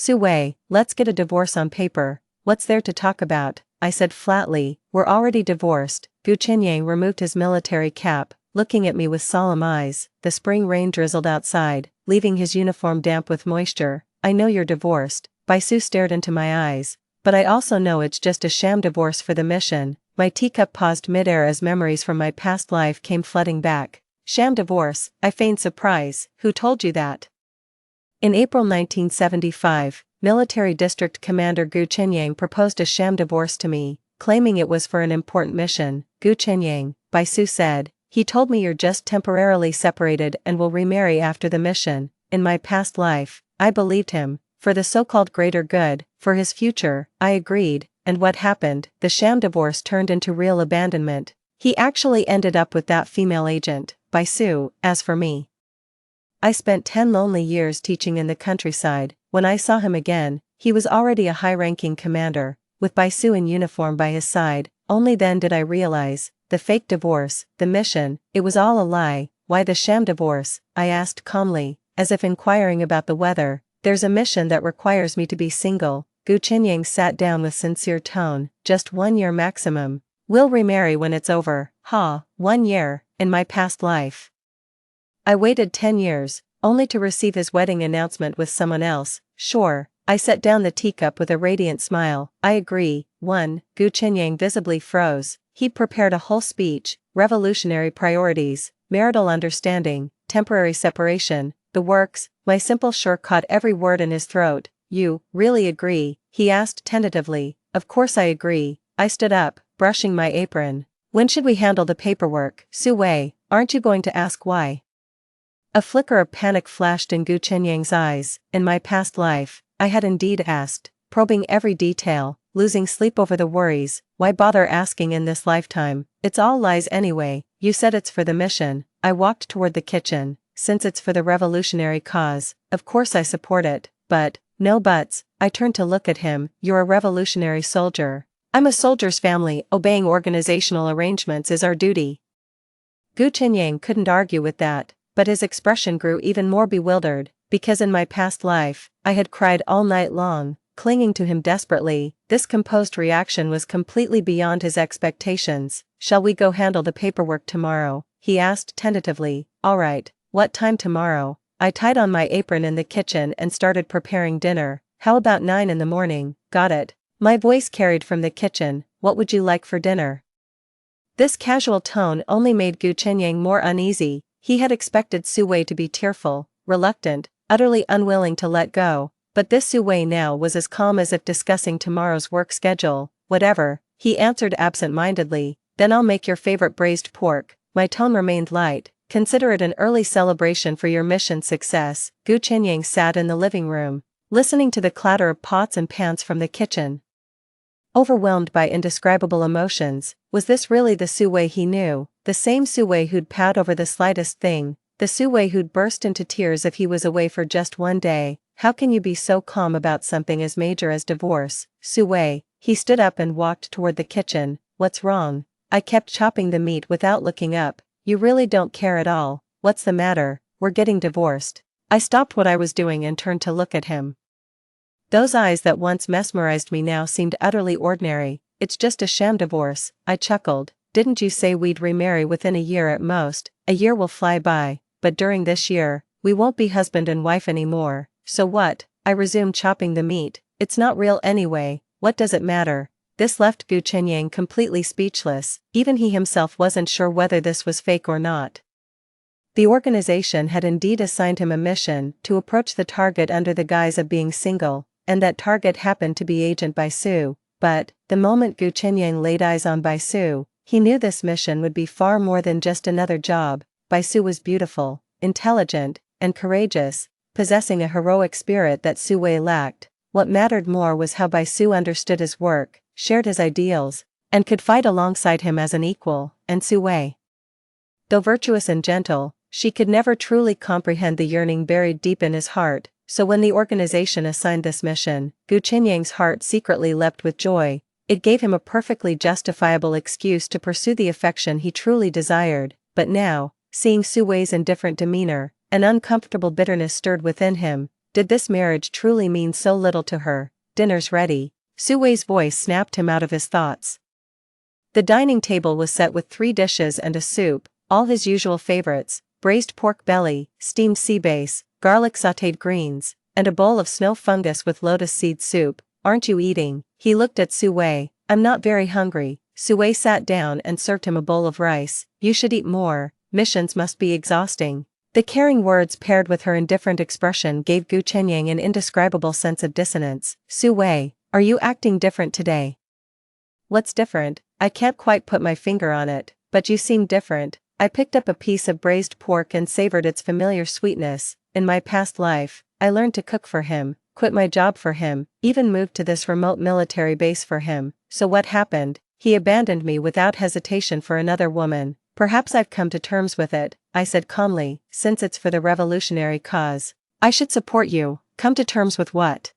Su-wei, let's get a divorce on paper. What's there to talk about? I said flatly. We're already divorced. Gu Qinyang removed his military cap, looking at me with solemn eyes. The spring rain drizzled outside, leaving his uniform damp with moisture. I know you're divorced. Bai Su stared into my eyes. But I also know it's just a sham divorce for the mission. My teacup paused midair as memories from my past life came flooding back. Sham divorce, I feigned surprise. Who told you that? In April 1975, Military District Commander Gu Qinyang proposed a sham divorce to me, claiming it was for an important mission. Gu Qinyang, Bai Su said, he told me you're just temporarily separated and will remarry after the mission. In my past life, I believed him. For the so-called greater good, for his future, I agreed, and what happened? The sham divorce turned into real abandonment. He actually ended up with that female agent, Bai Su. As for me, I spent 10 lonely years teaching in the countryside. When I saw him again, he was already a high-ranking commander, with Bai Su in uniform by his side. Only then did I realize, the fake divorce, the mission, it was all a lie. Why the sham divorce? I asked calmly, as if inquiring about the weather. There's a mission that requires me to be single. Gu Qinyang sat down with sincere tone. Just 1 year maximum. We'll remarry when it's over. Ha, 1 year, in my past life. I waited 10 years, only to receive his wedding announcement with someone else. Sure. I set down the teacup with a radiant smile. I agree. 1. Gu Qinyang visibly froze. He'd prepared a whole speech. Revolutionary priorities, marital understanding, temporary separation, the works. My simple sure caught every word in his throat. You really agree? He asked tentatively. Of course I agree. I stood up, brushing my apron. When should we handle the paperwork? Su-wei, aren't you going to ask why? A flicker of panic flashed in Gu Qinyang's eyes. In my past life, I had indeed asked, probing every detail, losing sleep over the worries. Why bother asking in this lifetime? It's all lies anyway. You said it's for the mission. I walked toward the kitchen. Since it's for the revolutionary cause, of course I support it. But, no buts. I turned to look at him. You're a revolutionary soldier. I'm a soldier's family. Obeying organizational arrangements is our duty. Gu Qinyang couldn't argue with that, but his expression grew even more bewildered, because in my past life, I had cried all night long, clinging to him desperately. This composed reaction was completely beyond his expectations. Shall we go handle the paperwork tomorrow? He asked tentatively. All right. What time tomorrow? I tied on my apron in the kitchen and started preparing dinner. How about 9 in the morning? Got it. My voice carried from the kitchen. What would you like for dinner? This casual tone only made Gu Qinyang more uneasy. He had expected Su-wei to be tearful, reluctant, utterly unwilling to let go, but this Su-wei now was as calm as if discussing tomorrow's work schedule. Whatever, he answered absent-mindedly. Then I'll make your favorite braised pork. My tone remained light. Consider it an early celebration for your mission's success. Gu Qinyang sat in the living room, listening to the clatter of pots and pans from the kitchen. Overwhelmed by indescribable emotions, was this really the Su-wei he knew? The same Su-wei who'd pout over the slightest thing, the Su-wei who'd burst into tears if he was away for just 1 day. How can you be so calm about something as major as divorce? Su-wei, he stood up and walked toward the kitchen. What's wrong? I kept chopping the meat without looking up. You really don't care at all. What's the matter? We're getting divorced. I stopped what I was doing and turned to look at him. Those eyes that once mesmerized me now seemed utterly ordinary. It's just a sham divorce, I chuckled. Didn't you say we'd remarry within a year at most? A year will fly by, but during this year, we won't be husband and wife anymore. So what? I resumed chopping the meat. It's not real anyway. What does it matter? This left Gu Qinyang completely speechless. Even he himself wasn't sure whether this was fake or not. The organization had indeed assigned him a mission to approach the target under the guise of being single, and that target happened to be Agent Bai Su. But, the moment Gu Qinyang laid eyes on Bai Su, he knew this mission would be far more than just another job. Bai Su was beautiful, intelligent, and courageous, possessing a heroic spirit that Su-wei lacked. What mattered more was how Bai Su understood his work, shared his ideals, and could fight alongside him as an equal. And Su-wei, though virtuous and gentle, she could never truly comprehend the yearning buried deep in his heart. So when the organization assigned this mission, Gu Qinyang's heart secretly leapt with joy. It gave him a perfectly justifiable excuse to pursue the affection he truly desired. But now, seeing Su-wei's indifferent demeanor, an uncomfortable bitterness stirred within him. Did this marriage truly mean so little to her? Dinner's ready. Su-wei's voice snapped him out of his thoughts. The dining table was set with 3 dishes and a soup, all his usual favorites: braised pork belly, steamed sea bass, garlic sautéed greens, and a bowl of snow fungus with lotus seed soup. Aren't you eating? He looked at Su-wei. I'm not very hungry. Su-wei sat down and served him a bowl of rice. You should eat more, missions must be exhausting. The caring words paired with her indifferent expression gave Gu Chenyang an indescribable sense of dissonance. Su-wei, are you acting different today? What's different? I can't quite put my finger on it, but you seem different. I picked up a piece of braised pork and savored its familiar sweetness. In my past life, I learned to cook for him, quit my job for him, even moved to this remote military base for him. So what happened? He abandoned me without hesitation for another woman. Perhaps I've come to terms with it, I said calmly, since it's for the revolutionary cause. I should support you. Come to terms with what?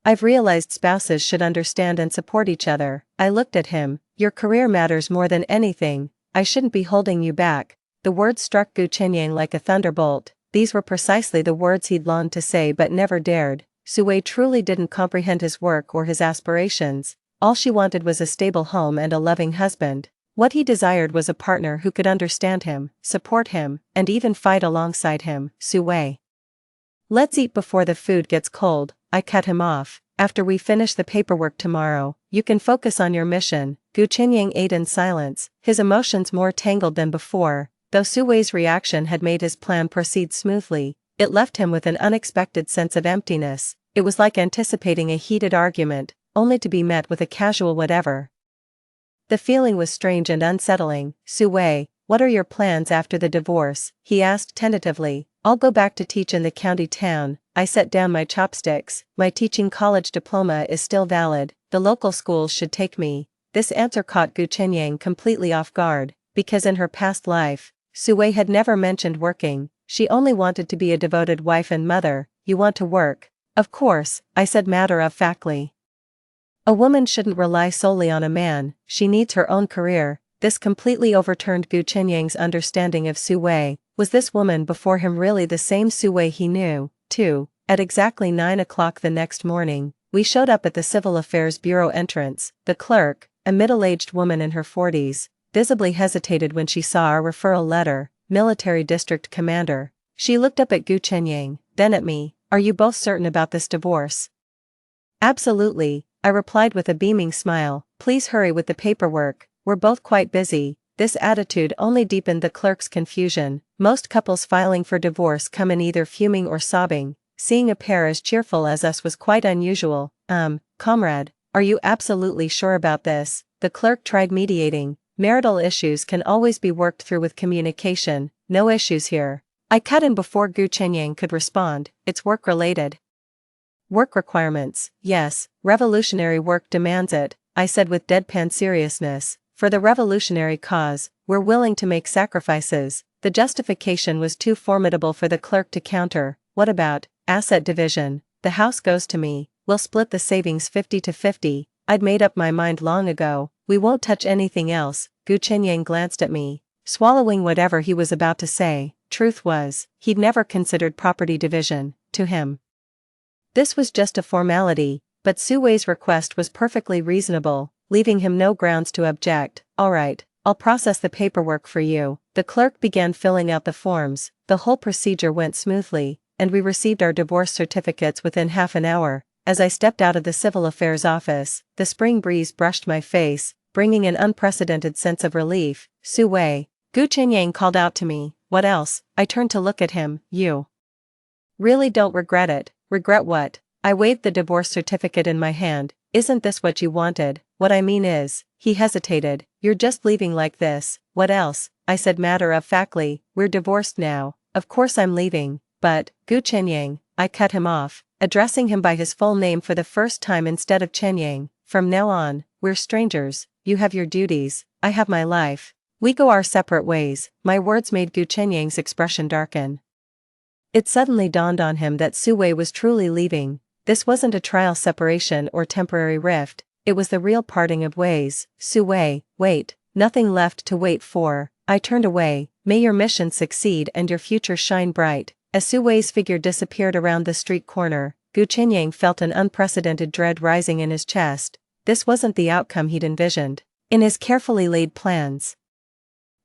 I've realized spouses should understand and support each other. I looked at him. Your career matters more than anything. I shouldn't be holding you back. The words struck Gu Chenyang like a thunderbolt. These were precisely the words he'd longed to say but never dared. Su-wei truly didn't comprehend his work or his aspirations. All she wanted was a stable home and a loving husband. What he desired was a partner who could understand him, support him, and even fight alongside him. Su-wei. Let's eat before the food gets cold, I cut him off. After we finish the paperwork tomorrow, you can focus on your mission. Gu Chenyang ate in silence, his emotions more tangled than before. Though Su-wei's reaction had made his plan proceed smoothly, it left him with an unexpected sense of emptiness. It was like anticipating a heated argument, only to be met with a casual whatever. The feeling was strange and unsettling. Su-wei, what are your plans after the divorce? He asked tentatively. I'll go back to teach in the county town. I set down my chopsticks. My teaching college diploma is still valid. The local schools should take me. This answer caught Gu Chenyang completely off guard, because in her past life, Su-wei had never mentioned working. She only wanted to be a devoted wife and mother. You want to work? Of course, I said matter-of-factly. A woman shouldn't rely solely on a man, she needs her own career. This completely overturned Gu Chenyang's understanding of Su-wei. Was this woman before him really the same Su-wei he knew? 2. At exactly 9 o'clock the next morning, we showed up at the Civil Affairs Bureau entrance. The clerk, a middle-aged woman in her 40s, visibly hesitated when she saw our referral letter. Military District Commander. She looked up at Gu Chenyang, then at me. Are you both certain about this divorce? Absolutely, I replied with a beaming smile. Please hurry with the paperwork, we're both quite busy. This attitude only deepened the clerk's confusion. Most couples filing for divorce come in either fuming or sobbing. Seeing a pair as cheerful as us was quite unusual. Comrade, are you absolutely sure about this? The clerk tried mediating. Marital issues can always be worked through with communication. No issues here. I cut in before Gu Chenyang could respond. It's work-related. Work requirements, yes, revolutionary work demands it, I said with deadpan seriousness. For the revolutionary cause, we're willing to make sacrifices. The justification was too formidable for the clerk to counter. What about asset division? The house goes to me. We'll split the savings 50-50. I'd made up my mind long ago. We won't touch anything else. Gu Chenyang glanced at me, swallowing whatever he was about to say. Truth was, he'd never considered property division. To him, this was just a formality, but Su-wei's request was perfectly reasonable, leaving him no grounds to object. All right, I'll process the paperwork for you. The clerk began filling out the forms. The whole procedure went smoothly, and we received our divorce certificates within half an hour. As I stepped out of the Civil Affairs office, the spring breeze brushed my face, bringing an unprecedented sense of relief. Su-wei, Gu Chenyang called out to me. What else? I turned to look at him. You really don't regret it? Regret what? I waved the divorce certificate in my hand. Isn't this what you wanted? What I mean is, he hesitated. You're just leaving like this. What else? I said matter-of-factly. We're divorced now. Of course I'm leaving. But, Gu Chenyang, I cut him off, addressing him by his full name for the first time instead of Chenyang. From now on, we're strangers. You have your duties, I have my life. We go our separate ways. My words made Gu Chenyang's expression darken. It suddenly dawned on him that Su-wei was truly leaving. This wasn't a trial separation or temporary rift, it was the real parting of ways. Su-wei, wait, nothing left to wait for. I turned away. May your mission succeed and your future shine bright. As Su Wei's figure disappeared around the street corner, Gu Qinyang felt an unprecedented dread rising in his chest. This wasn't the outcome he'd envisioned. In his carefully laid plans,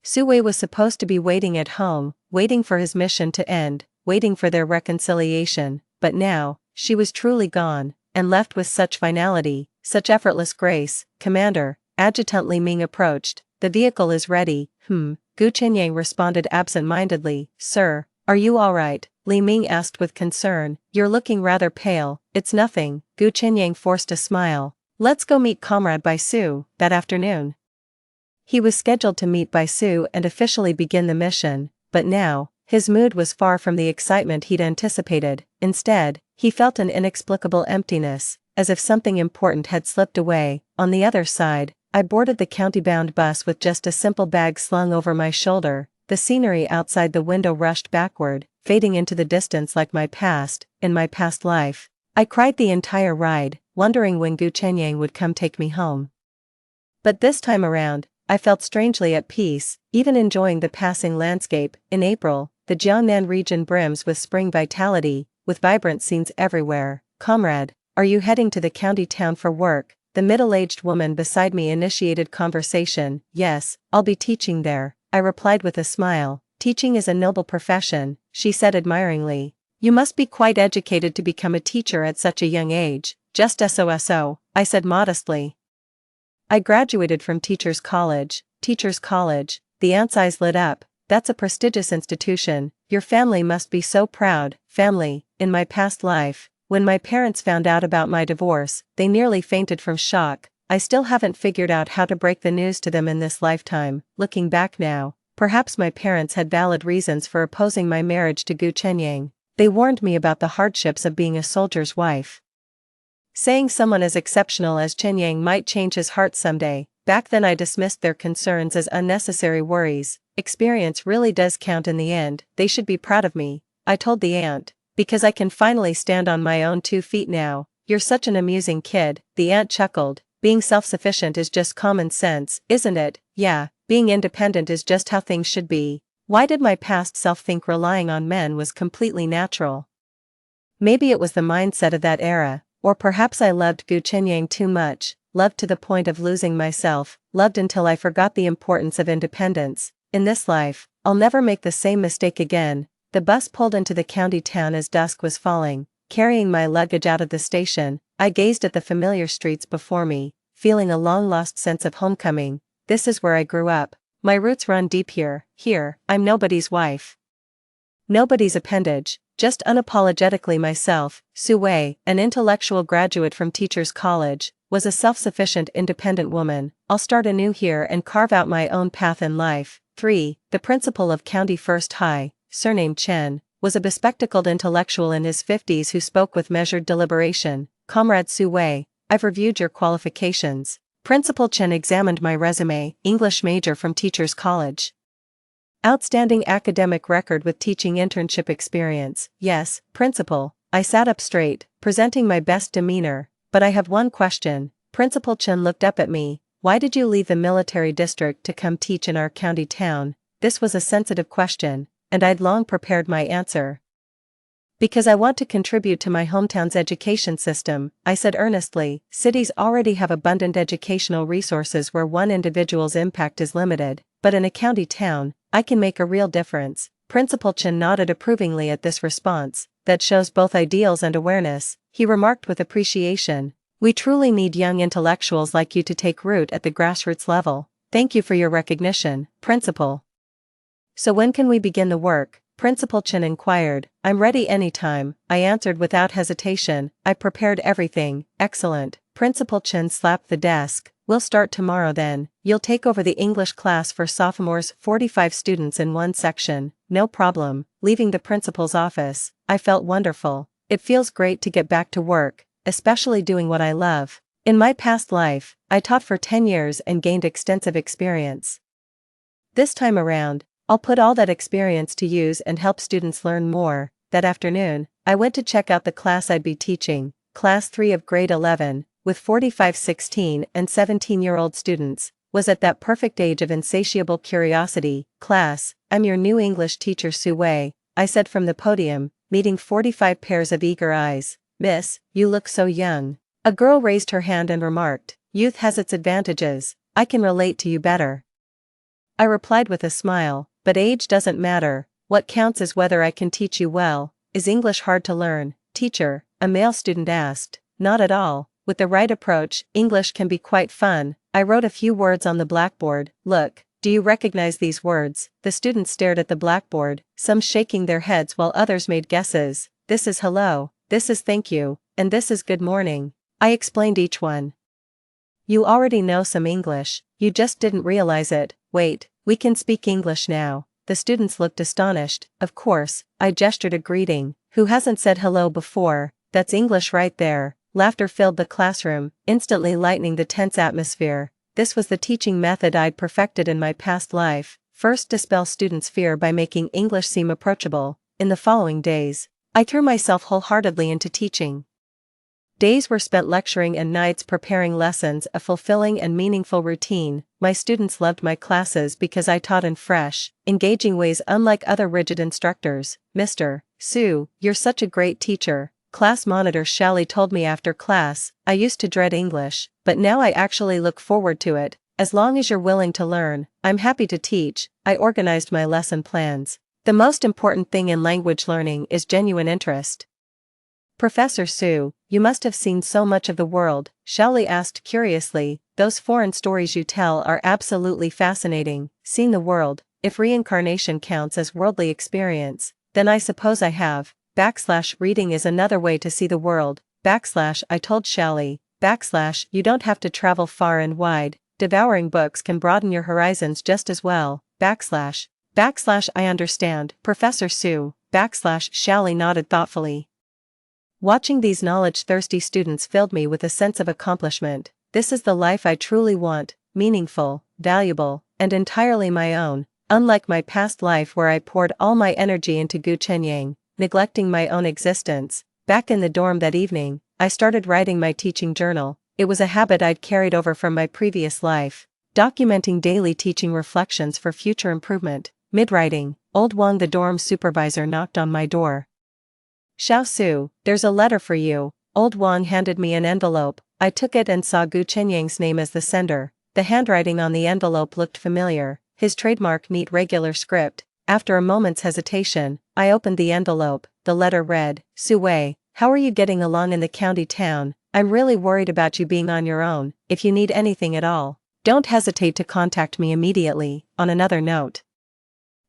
Su Wei was supposed to be waiting at home, waiting for his mission to end, waiting for their reconciliation, but now, she was truly gone, and left with such finality, such effortless grace. "Commander," Adjutant Li Ming approached. "The vehicle is ready." Gu Qinyang responded absent-mindedly. "Sir, are you all right?" Li Ming asked with concern. "You're looking rather pale." "It's nothing." Gu Qinyang forced a smile. "Let's go meet Comrade Bai Su." That afternoon, he was scheduled to meet Bai Su and officially begin the mission, but now, his mood was far from the excitement he'd anticipated. Instead, he felt an inexplicable emptiness, as if something important had slipped away. On the other side, I boarded the county-bound bus with just a simple bag slung over my shoulder. The scenery outside the window rushed backward, fading into the distance like my past. In my past life, I cried the entire ride, wondering when Gu Qinyang would come take me home. But this time around, I felt strangely at peace, even enjoying the passing landscape. In April, the Jiangnan region brims with spring vitality, with vibrant scenes everywhere. "Comrade, are you heading to the county town for work?" The middle-aged woman beside me initiated conversation. "Yes, I'll be teaching there," I replied with a smile. "Teaching is a noble profession," she said admiringly. "You must be quite educated to become a teacher at such a young age." "Just so," I said modestly. "I graduated from Teachers College." "Teachers College," the aunt's eyes lit up. "That's a prestigious institution. Your family must be so proud." "Family." In my past life, when my parents found out about my divorce, they nearly fainted from shock. I still haven't figured out how to break the news to them in this lifetime. Looking back now, perhaps my parents had valid reasons for opposing my marriage to Gu Qinyang. They warned me about the hardships of being a soldier's wife, saying someone as exceptional as Qinyang might change his heart someday. Back then I dismissed their concerns as unnecessary worries. Experience really does count in the end. They should be proud of me, I told the aunt, because I can finally stand on my own 2 feet now. "You're such an amusing kid," the aunt chuckled. "Being self-sufficient is just common sense, isn't it?" "Yeah, being independent is just how things should be." Why did my past self think relying on men was completely natural? Maybe it was the mindset of that era, or perhaps I loved Gu Qinyang too much, loved to the point of losing myself, loved until I forgot the importance of independence. In this life, I'll never make the same mistake again. The bus pulled into the county town as dusk was falling. Carrying my luggage out of the station, I gazed at the familiar streets before me, feeling a long-lost sense of homecoming. This is where I grew up. My roots run deep here. Here, I'm nobody's wife, nobody's appendage, just unapologetically myself. Su Wei, an intellectual graduate from Teachers College, was a self-sufficient independent woman. I'll start anew here and carve out my own path in life. 3. The principal of County First High, surnamed Chen, was a bespectacled intellectual in his 50s who spoke with measured deliberation. "Comrade Su Wei, I've reviewed your qualifications." Principal Chen examined my resume. English major from Teachers College, outstanding academic record with teaching internship experience. "Yes, Principal." I sat up straight, presenting my best demeanor. "But I have one question." Principal Chen looked up at me. "Why did you leave the military district to come teach in our county town?" This was a sensitive question, and I'd long prepared my answer. "Because I want to contribute to my hometown's education system," I said earnestly. "Cities already have abundant educational resources where one individual's impact is limited, but in a county town, I can make a real difference." Principal Chen nodded approvingly at this response. "That shows both ideals and awareness," he remarked with appreciation. "We truly need young intellectuals like you to take root at the grassroots level." "Thank you for your recognition, Principal." "So when can we begin the work?" Principal Chen inquired. "I'm ready anytime," I answered without hesitation. "I prepared everything." "Excellent." Principal Chen slapped the desk. "We'll start tomorrow then. You'll take over the English class for sophomores, 45 students in one section." "No problem." Leaving the principal's office, I felt wonderful. It feels great to get back to work, especially doing what I love. In my past life, I taught for 10 years and gained extensive experience. This time around, I'll put all that experience to use and help students learn more. That afternoon, I went to check out the class I'd be teaching, Class 3 of Grade 11, with 45 16 and 17-year-old students, was at that perfect age of insatiable curiosity. "Class, I'm your new English teacher Su Wei. I said from the podium, meeting 45 pairs of eager eyes. "Miss, you look so young." A girl raised her hand and remarked, "Youth has its advantages, I can relate to you better." I replied with a smile, "But age doesn't matter, what counts is whether I can teach you well." "Is English hard to learn, teacher?" a male student asked. "Not at all. With the right approach, English can be quite fun." I wrote a few words on the blackboard. "Look, do you recognize these words?" The students stared at the blackboard, some shaking their heads while others made guesses. "This is hello, this is thank you, and this is good morning." I explained each one. "You already know some English, you just didn't realize it. Wait, we can speak English now." The students looked astonished. "Of course," I gestured a greeting. "Who hasn't said hello before? That's English right there." Laughter filled the classroom, instantly lightening the tense atmosphere. This was the teaching method I'd perfected in my past life. First, dispel students' fear by making English seem approachable. In the following days, I threw myself wholeheartedly into teaching. Days were spent lecturing and nights preparing lessons, a fulfilling and meaningful routine. My students loved my classes because I taught in fresh, engaging ways unlike other rigid instructors. "Mr. Sue, you're such a great teacher," class monitor Shally told me after class. "I used to dread English, but now I actually look forward to it. As long as you're willing to learn, I'm happy to teach." I organized my lesson plans. The most important thing in language learning is genuine interest. "Professor Sue, you must have seen so much of the world," Shally asked curiously. "Those foreign stories you tell are absolutely fascinating." "Seen the world, if reincarnation counts as worldly experience, then I suppose I have. Reading is another way to see the world. I told Shally. You don't have to travel far and wide. Devouring books can broaden your horizons just as well. I understand, Professor Sue. Shally nodded thoughtfully. Watching these knowledge-thirsty students filled me with a sense of accomplishment. This is the life I truly want, meaningful, valuable, and entirely my own, unlike my past life where I poured all my energy into Guchenyang, neglecting my own existence. Back in the dorm that evening, I started writing my teaching journal. It was a habit I'd carried over from my previous life, documenting daily teaching reflections for future improvement. Mid-writing, old Wang the dorm supervisor knocked on my door. "Xiao Su, there's a letter for you." Old Wang handed me an envelope. I took it and saw Gu Chenyang's name as the sender. The handwriting on the envelope looked familiar, his trademark neat regular script. After a moment's hesitation, I opened the envelope. The letter read, "Su Wei, how are you getting along in the county town? I'm really worried about you being on your own. If you need anything at all, don't hesitate to contact me immediately." On another note,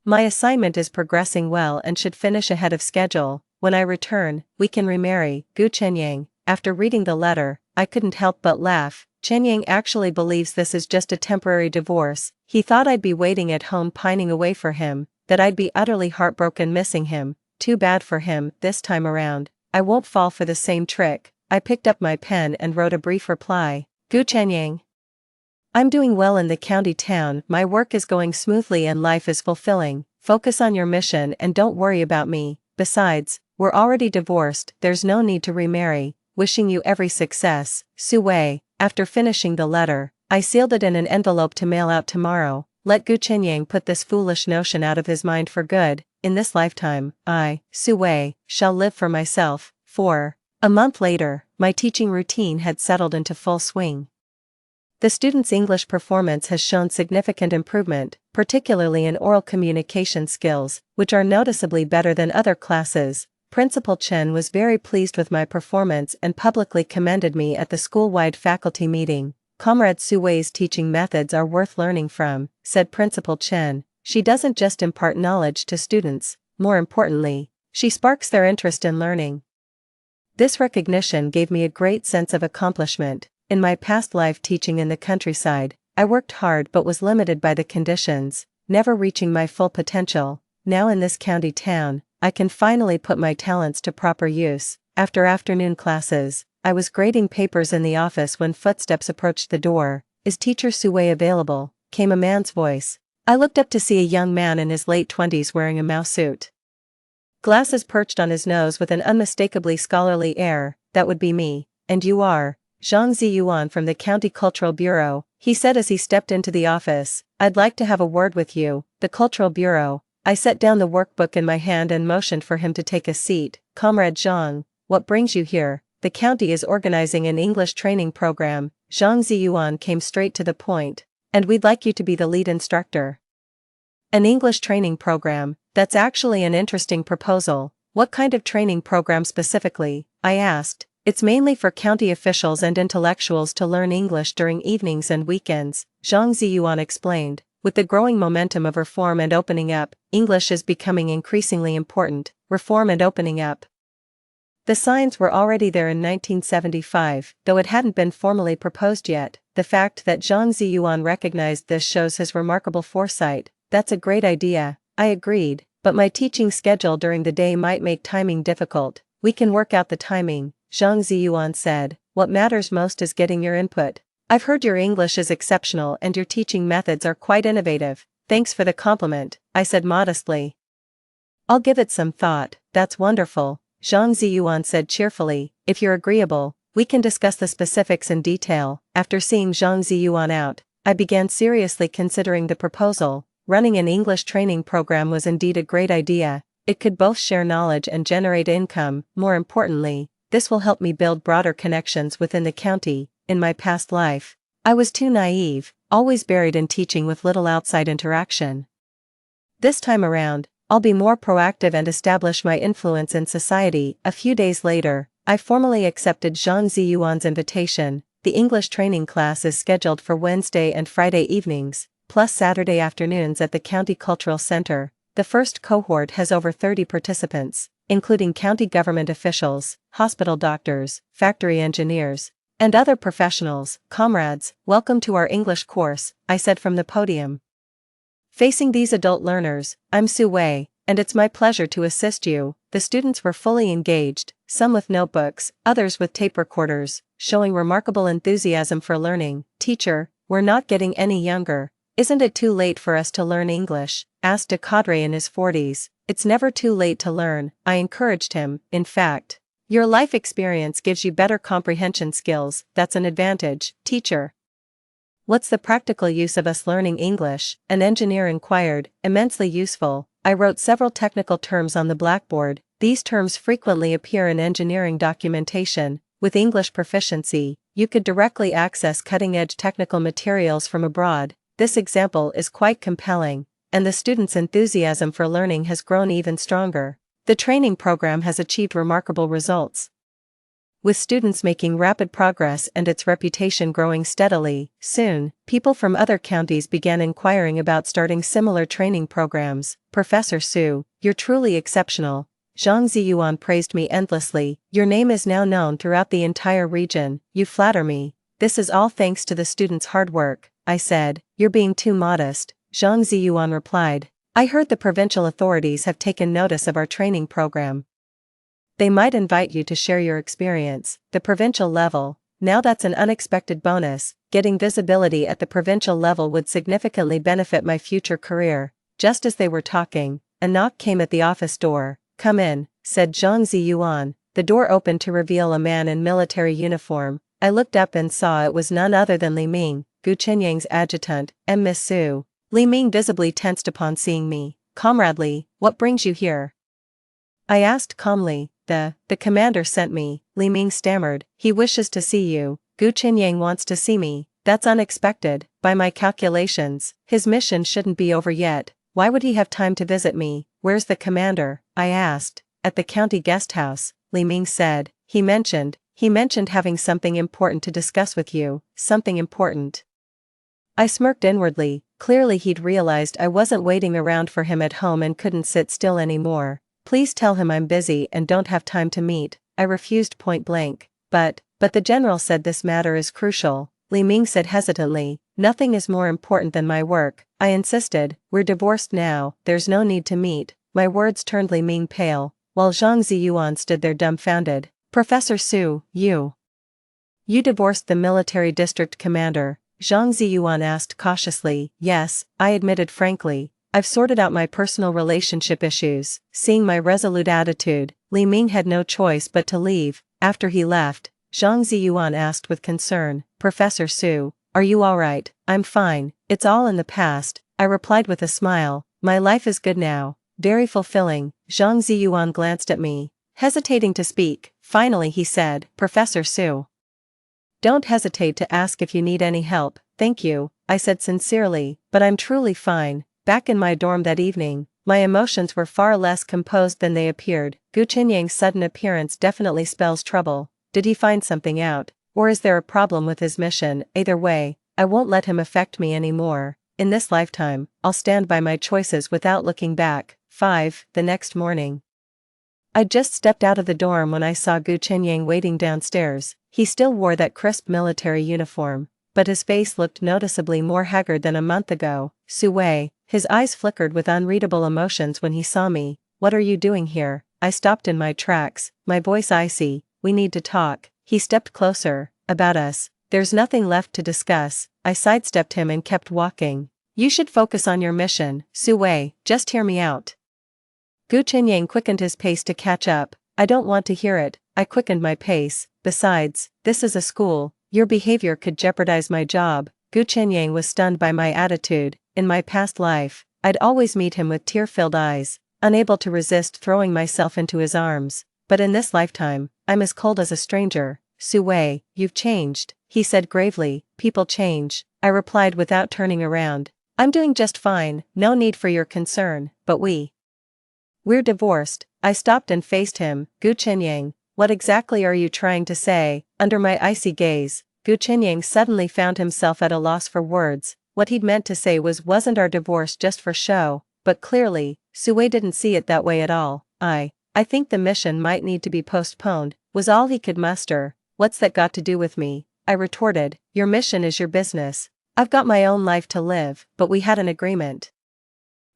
my assignment is progressing well and should finish ahead of schedule. When I return, we can remarry. Gu Chenyang. After reading the letter, I couldn't help but laugh. Chenyang actually believes this is just a temporary divorce. He thought I'd be waiting at home pining away for him, that I'd be utterly heartbroken missing him. Too bad for him, this time around. I won't fall for the same trick. I picked up my pen and wrote a brief reply. Gu Chenyang. I'm doing well in the county town, my work is going smoothly and life is fulfilling. Focus on your mission and don't worry about me. Besides, we're already divorced, there's no need to remarry. Wishing you every success, Su Wei. After finishing the letter, I sealed it in an envelope to mail out tomorrow. Let Gu Chenyang put this foolish notion out of his mind for good. In this lifetime, I, Su Wei, shall live for myself. 4. A month later, my teaching routine had settled into full swing. The students' English performance has shown significant improvement, particularly in oral communication skills, which are noticeably better than other classes. Principal Chen was very pleased with my performance and publicly commended me at the school-wide faculty meeting. "Comrade Su Wei's teaching methods are worth learning from," said Principal Chen. "She doesn't just impart knowledge to students, more importantly, she sparks their interest in learning." This recognition gave me a great sense of accomplishment. In my past life teaching in the countryside, I worked hard but was limited by the conditions, never reaching my full potential. Now in this county town, I can finally put my talents to proper use. After afternoon classes, I was grading papers in the office when footsteps approached the door. "Is Teacher Su Wei available?" came a man's voice. I looked up to see a young man in his late 20s wearing a Mao suit. Glasses perched on his nose with an unmistakably scholarly air. "That would be me. And you are?" "Zhang Ziyuan from the County Cultural Bureau," he said as he stepped into the office. "I'd like to have a word with you." "The Cultural Bureau. I set down the workbook in my hand and motioned for him to take a seat. Comrade Zhang, what brings you here? The county is organizing an English training program. Zhang Ziyuan came straight to the point. And we'd like you to be the lead instructor. An English training program, that's actually an interesting proposal. What kind of training program specifically? I asked. It's mainly for county officials and intellectuals to learn English during evenings and weekends, Zhang Ziyuan explained. With the growing momentum of reform and opening up, English is becoming increasingly important. Reform and opening up. The signs were already there in 1975, though it hadn't been formally proposed yet. The fact that Zhang Ziyuan recognized this shows his remarkable foresight. That's a great idea, I agreed, but my teaching schedule during the day might make timing difficult. We can work out the timing, Zhang Ziyuan said. What matters most is getting your input. I've heard your English is exceptional and your teaching methods are quite innovative. Thanks for the compliment, I said modestly. I'll give it some thought. That's wonderful, Zhang Ziyuan said cheerfully. If you're agreeable, we can discuss the specifics in detail. After seeing Zhang Ziyuan out, I began seriously considering the proposal. Running an English training program was indeed a great idea. It could both share knowledge and generate income. More importantly, this will help me build broader connections within the county. In my past life, I was too naive, always buried in teaching with little outside interaction. This time around, I'll be more proactive and establish my influence in society. A few days later, I formally accepted Zhang Ziyuan's invitation. The English training class is scheduled for Wednesday and Friday evenings, plus Saturday afternoons at the County Cultural Center. The first cohort has over 30 participants, including county government officials, hospital doctors, factory engineers, and other professionals. Comrades, welcome to our English course, I said from the podium. Facing these adult learners, I'm Su Wei, and it's my pleasure to assist you. The students were fully engaged, some with notebooks, others with tape recorders, showing remarkable enthusiasm for learning. Teacher, we're not getting any younger. Isn't it too late for us to learn English? Asked a cadre in his 40s. It's never too late to learn, I encouraged him. In fact, your life experience gives you better comprehension skills. That's an advantage, teacher. What's the practical use of us learning English? An engineer inquired. Immensely useful. I wrote several technical terms on the blackboard. These terms frequently appear in engineering documentation. With English proficiency, you could directly access cutting-edge technical materials from abroad. This example is quite compelling, and the students' enthusiasm for learning has grown even stronger. The training program has achieved remarkable results, with students making rapid progress and its reputation growing steadily. Soon, people from other counties began inquiring about starting similar training programs. Professor Su, you're truly exceptional. Zhang Ziyuan praised me endlessly. Your name is now known throughout the entire region. You flatter me. This is all thanks to the students' hard work, I said. You're being too modest, Zhang Ziyuan replied. I heard the provincial authorities have taken notice of our training program. They might invite you to share your experience. The provincial level. Now that's an unexpected bonus. Getting visibility at the provincial level would significantly benefit my future career. Just as they were talking, a knock came at the office door. Come in, said Zhang Ziyuan. The door opened to reveal a man in military uniform. I looked up and saw it was none other than Li Ming, Gu Qinyang's adjutant. Miss Su. Li Ming visibly tensed upon seeing me. Comrade Li, what brings you here? I asked calmly. The commander sent me, Li Ming stammered. He wishes to see you. Gu Qinyang wants to see me. That's unexpected. By my calculations, his mission shouldn't be over yet. Why would he have time to visit me? Where's the commander? I asked. At the county guest house, Li Ming said. He mentioned having something important to discuss with you. Something important. I smirked inwardly. Clearly he'd realized I wasn't waiting around for him at home and couldn't sit still anymore. Please tell him I'm busy and don't have time to meet. I refused point blank. But the general said this matter is crucial. Li Ming said hesitantly. Nothing is more important than my work. I insisted. We're divorced now. There's no need to meet. My words turned Li Ming pale, while Zhang Ziyuan stood there dumbfounded. Professor Su, you divorced the military district commander? Zhang Ziyuan asked cautiously. Yes, I admitted frankly. I've sorted out my personal relationship issues. Seeing my resolute attitude, Li Ming had no choice but to leave. After he left, Zhang Ziyuan asked with concern, Professor Su, are you alright? I'm fine, it's all in the past, I replied with a smile. My life is good now, very fulfilling. Zhang Ziyuan glanced at me, hesitating to speak. Finally he said, Professor Su. Don't hesitate to ask if you need any help. Thank you, I said sincerely, but I'm truly fine. Back in my dorm that evening, my emotions were far less composed than they appeared. Gu Qinyang's sudden appearance definitely spells trouble. Did he find something out, or is there a problem with his mission? Either way, I won't let him affect me anymore. In this lifetime, I'll stand by my choices without looking back. 5. The next morning. I just stepped out of the dorm when I saw Gu Qinyang waiting downstairs. He still wore that crisp military uniform, but his face looked noticeably more haggard than a month ago. Su Wei, his eyes flickered with unreadable emotions when he saw me. What are you doing here? I stopped in my tracks, my voice icy. We need to talk. He stepped closer. About us. There's nothing left to discuss. I sidestepped him and kept walking. You should focus on your mission, Su Wei, just hear me out. Gu Qinyang quickened his pace to catch up. I don't want to hear it. I quickened my pace. Besides, this is a school. Your behavior could jeopardize my job. Gu Qinyang was stunned by my attitude. In my past life, I'd always meet him with tear-filled eyes, unable to resist throwing myself into his arms. But in this lifetime, I'm as cold as a stranger. Su Wei, you've changed, he said gravely. People change, I replied without turning around. I'm doing just fine, no need for your concern, but we're divorced. I stopped and faced him. Gu Qinyang, what exactly are you trying to say? Under my icy gaze, Gu Qinyang suddenly found himself at a loss for words. What he'd meant to say wasn't our divorce just for show, but clearly, Su Wei didn't see it that way at all. I think the mission might need to be postponed, was all he could muster. What's that got to do with me? I retorted, your mission is your business. I've got my own life to live, but we had an agreement.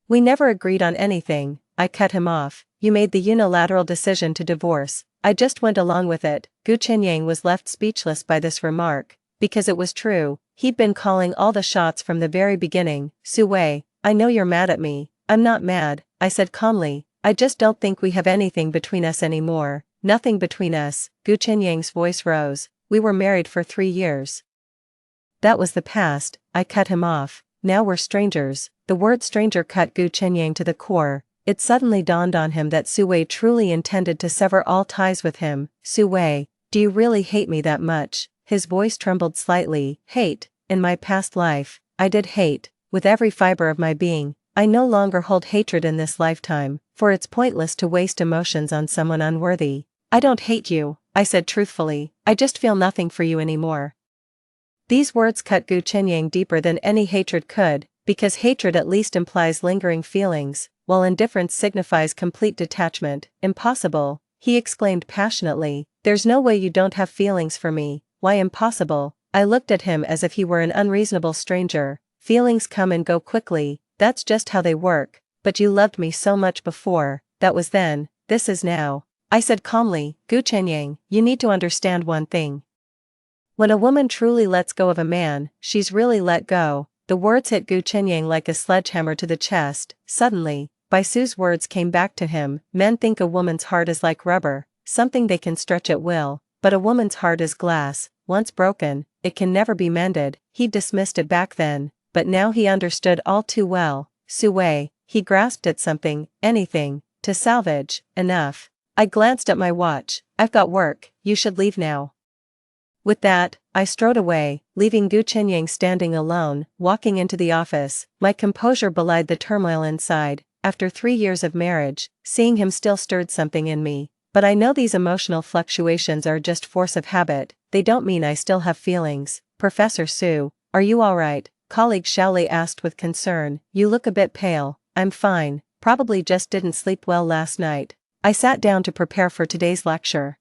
We never agreed on anything. I cut him off. You made the unilateral decision to divorce. I just went along with it. Gu Qinyang was left speechless by this remark, because it was true. He'd been calling all the shots from the very beginning. Su Wei, I know you're mad at me. I'm not mad, I said calmly. I just don't think we have anything between us anymore. Nothing between us. Gu Qinyang's voice rose. We were married for 3 years. That was the past. I cut him off. Now we're strangers. The word stranger cut Gu Qinyang to the core. It suddenly dawned on him that Su Wei truly intended to sever all ties with him. Su Wei, do you really hate me that much? His voice trembled slightly. Hate. In my past life, I did hate. With every fiber of my being. I no longer hold hatred in this lifetime, for it's pointless to waste emotions on someone unworthy. I don't hate you, I said truthfully. I just feel nothing for you anymore. These words cut Gu Qinyang deeper than any hatred could, because hatred at least implies lingering feelings, while indifference signifies complete detachment. Impossible, he exclaimed passionately. There's no way you don't have feelings for me. Why impossible? I looked at him as if he were an unreasonable stranger. Feelings come and go quickly, that's just how they work. But you loved me so much before. That was then, this is now. I said calmly, Gu Qinyang, you need to understand one thing. When a woman truly lets go of a man, she's really let go. The words hit Gu Qinyang like a sledgehammer to the chest. Suddenly, Bai Su's words came back to him. Men think a woman's heart is like rubber, something they can stretch at will, but a woman's heart is glass. Once broken, it can never be mended. He dismissed it back then, but now he understood all too well. Su Wei, he grasped at something, anything, to salvage. Enough. I glanced at my watch. I've got work, you should leave now. With that, I strode away, leaving Gu Qinyang standing alone. Walking into the office, my composure belied the turmoil inside. After 3 years of marriage, seeing him still stirred something in me. But I know these emotional fluctuations are just force of habit, they don't mean I still have feelings. Professor Su, are you alright? Colleague Shaoli asked with concern. You look a bit pale. I'm fine, probably just didn't sleep well last night. I sat down to prepare for today's lecture.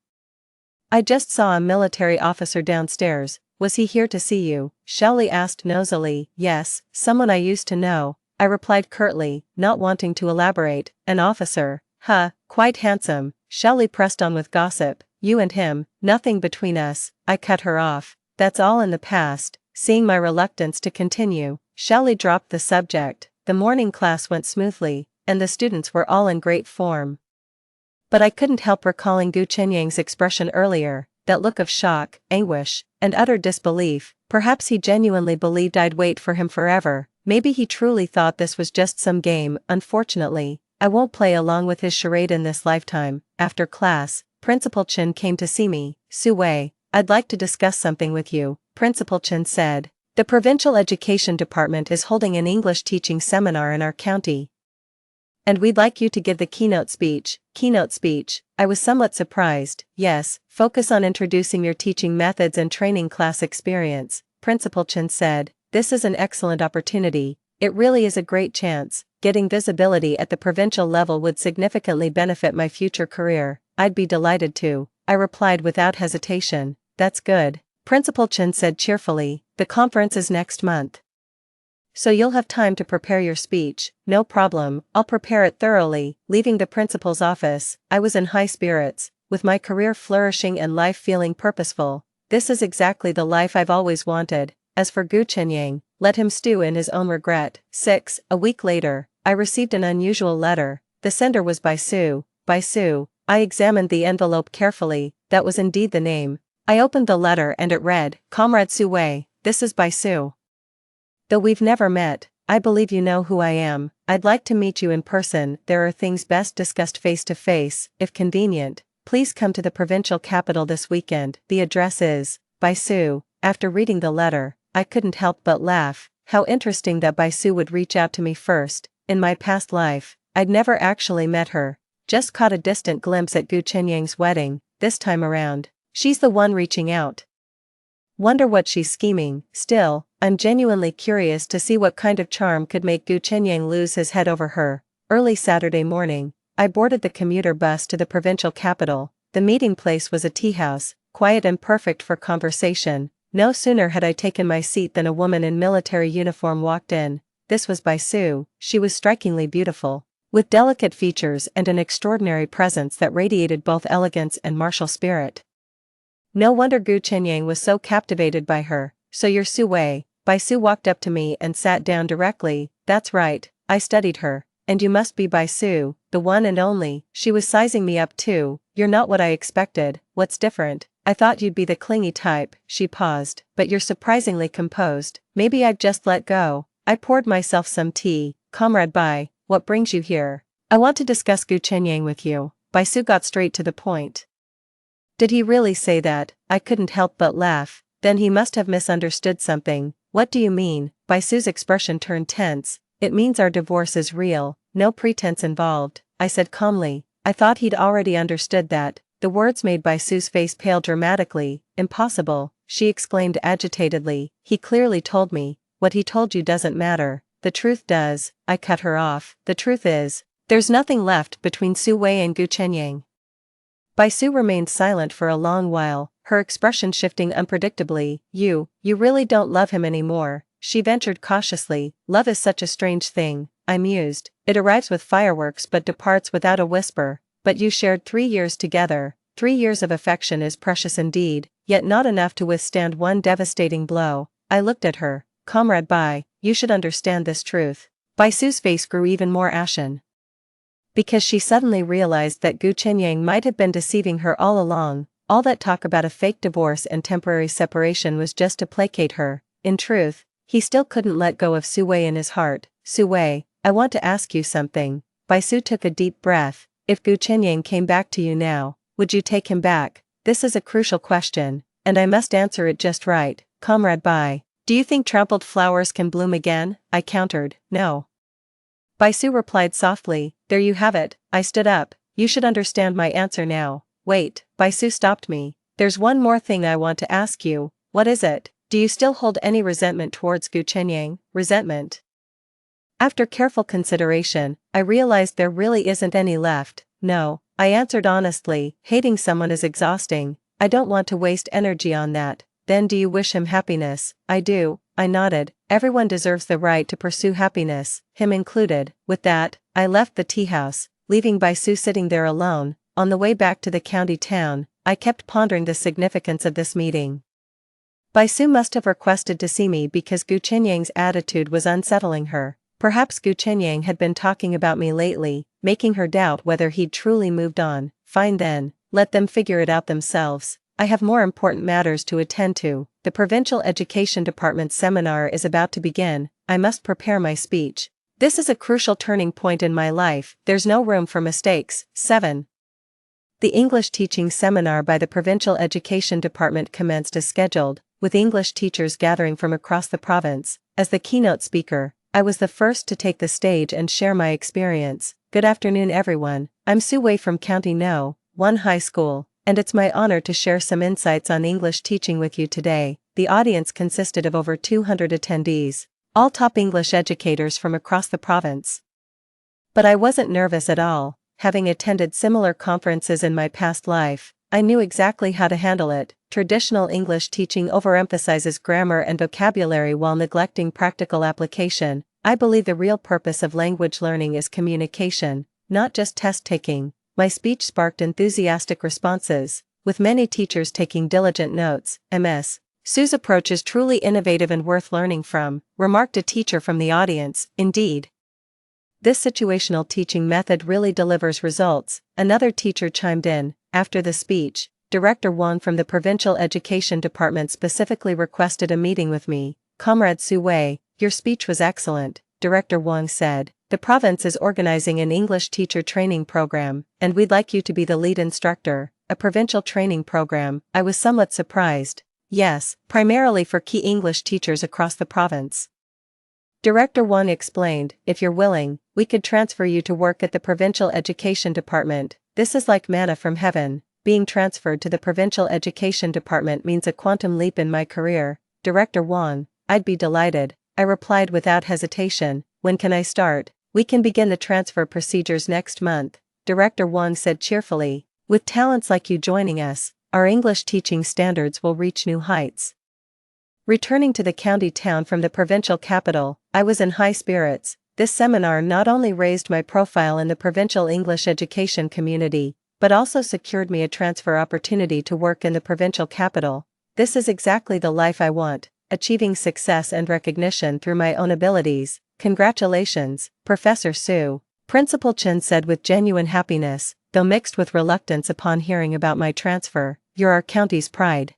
I just saw a military officer downstairs. Was he here to see you? Shaoli asked nosily. Yes, someone I used to know, I replied curtly, not wanting to elaborate. An officer? Huh, quite handsome. Shaoli pressed on with gossip. You and him, nothing between us. I cut her off. That's all in the past. Seeing my reluctance to continue, Shaoli dropped the subject. The morning class went smoothly, and the students were all in great form. But I couldn't help recalling Gu Qinyang's expression earlier, that look of shock, anguish, and utter disbelief. Perhaps he genuinely believed I'd wait for him forever. Maybe he truly thought this was just some game. Unfortunately, I won't play along with his charade in this lifetime. After class, Principal Chen came to see me. Su-wei, I'd like to discuss something with you, Principal Chen said. The Provincial Education Department is holding an English teaching seminar in our county, and we'd like you to give the keynote speech. Keynote speech? I was somewhat surprised. Yes, focus on introducing your teaching methods and training class experience, Principal Chen said. This is an excellent opportunity. It really is a great chance. Getting visibility at the provincial level would significantly benefit my future career. I'd be delighted to, I replied without hesitation. That's good, Principal Chen said cheerfully. The conference is next month, so you'll have time to prepare your speech. No problem, I'll prepare it thoroughly. Leaving the principal's office, I was in high spirits, with my career flourishing and life feeling purposeful. This is exactly the life I've always wanted. As for Gu Chenyang, let him stew in his own regret. 6. A week later, I received an unusual letter. The sender was Bai Su. Bai Su. I examined the envelope carefully. That was indeed the name. I opened the letter and it read, Comrade Su-wei, this is Bai Su. Though we've never met, I believe you know who I am. I'd like to meet you in person. There are things best discussed face to face. If convenient, please come to the provincial capital this weekend. The address is, Bai Su. After reading the letter, I couldn't help but laugh. How interesting that Bai Su would reach out to me first. In my past life, I'd never actually met her. Just caught a distant glimpse at Gu Chenyang's wedding. This time around, she's the one reaching out. Wonder what she's scheming. Still, I'm genuinely curious to see what kind of charm could make Gu Chenyang lose his head over her. Early Saturday morning, I boarded the commuter bus to the provincial capital. The meeting place was a tea house, quiet and perfect for conversation. No sooner had I taken my seat than a woman in military uniform walked in. This was Bai Su. She was strikingly beautiful, with delicate features and an extraordinary presence that radiated both elegance and martial spirit. No wonder Gu Chenyang was so captivated by her. So you're Su-wei. Bai Su walked up to me and sat down directly. That's right, I studied her. And you must be Bai Su, the one and only. She was sizing me up too. You're not what I expected. What's different? I thought you'd be the clingy type. She paused. But you're surprisingly composed. Maybe I've just let go. I poured myself some tea. Comrade Bai, what brings you here? I want to discuss Gu Chenyang with you. Bai Su got straight to the point. Did he really say that? I couldn't help but laugh. Then he must have misunderstood something. What do you mean? Bai Su's expression turned tense. It means our divorce is real, no pretense involved, I said calmly. I thought he'd already understood that. The words made Bai Su's face pale dramatically. Impossible, she exclaimed agitatedly. He clearly told me. What he told you doesn't matter. The truth does. I cut her off. The truth is, there's nothing left between Su-wei and Gu Chenyang. Bai Su remained silent for a long while, her expression shifting unpredictably. You really don't love him anymore, she ventured cautiously. Love is such a strange thing, I mused. It arrives with fireworks but departs without a whisper. But you shared 3 years together. 3 years of affection is precious indeed, yet not enough to withstand one devastating blow. I looked at her. Comrade Bai, you should understand this truth. Bai Su's face grew even more ashen, because she suddenly realized that Gu Chenyang might have been deceiving her all along. All that talk about a fake divorce and temporary separation was just to placate her. In truth, he still couldn't let go of Su-wei in his heart. Su-wei, I want to ask you something. Bai Su took a deep breath. If Gu Chenyang came back to you now, would you take him back? This is a crucial question, and I must answer it just right. Comrade Bai, do you think trampled flowers can bloom again? I countered. No. Bai Su replied softly. There you have it. I stood up. You should understand my answer now. Wait, Bai Su stopped me. There's one more thing I want to ask you. What is it? Do you still hold any resentment towards Gu Chenyang? Resentment? After careful consideration, I realized there really isn't any left. No, I answered honestly. Hating someone is exhausting. I don't want to waste energy on that. Then do you wish him happiness? I do. I nodded. Everyone deserves the right to pursue happiness, him included. With that, I left the tea house, leaving Bai Su sitting there alone. On the way back to the county town, I kept pondering the significance of this meeting. Bai Su must have requested to see me because Gu Chenyang's attitude was unsettling her. Perhaps Gu Chenyang had been talking about me lately, making her doubt whether he'd truly moved on. Fine then, let them figure it out themselves. I have more important matters to attend to. The Provincial Education Department's seminar is about to begin. I must prepare my speech. This is a crucial turning point in my life, there's no room for mistakes. 7. The English teaching seminar by the Provincial Education Department commenced as scheduled, with English teachers gathering from across the province. As the keynote speaker, I was the first to take the stage and share my experience. Good afternoon everyone, I'm Sue Wei from County No. 1 High School, and it's my honor to share some insights on English teaching with you today. The audience consisted of over 200 attendees, all top English educators from across the province. But I wasn't nervous at all. Having attended similar conferences in my past life, I knew exactly how to handle it. Traditional English teaching overemphasizes grammar and vocabulary while neglecting practical application. I believe the real purpose of language learning is communication, not just test-taking. My speech sparked enthusiastic responses, with many teachers taking diligent notes. Ms. Sue's approach is truly innovative and worth learning from, remarked a teacher from the audience. Indeed, this situational teaching method really delivers results, another teacher chimed in. After the speech, Director Wang from the Provincial Education Department specifically requested a meeting with me. Comrade Sue Wei, your speech was excellent, Director Wang said. The province is organizing an English teacher training program, and we'd like you to be the lead instructor. A provincial training program. I was somewhat surprised. Yes, primarily for key English teachers across the province. Director Wang explained, if you're willing, we could transfer you to work at the Provincial Education Department. This is like manna from heaven. Being transferred to the Provincial Education Department means a quantum leap in my career. Director Wang, I'd be delighted. I replied without hesitation. When can I start? We can begin the transfer procedures next month, Director Wang said cheerfully. With talents like you joining us, our English teaching standards will reach new heights. Returning to the county town from the provincial capital, I was in high spirits. This seminar not only raised my profile in the provincial English education community, but also secured me a transfer opportunity to work in the provincial capital. This is exactly the life I want, achieving success and recognition through my own abilities. Congratulations, Professor Sue, Principal Chen said with genuine happiness, though mixed with reluctance upon hearing about my transfer. You're our county's pride.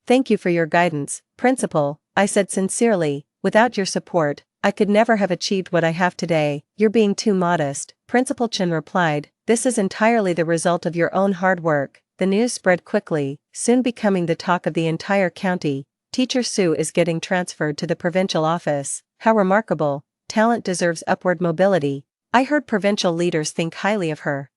Thank you for your guidance, Principal, I said sincerely. Without your support, I could never have achieved what I have today. You're being too modest, Principal Chen replied. This is entirely the result of your own hard work. The news spread quickly, soon becoming the talk of the entire county. Teacher Sue is getting transferred to the provincial office. How remarkable. Talent deserves upward mobility. I heard provincial leaders think highly of her.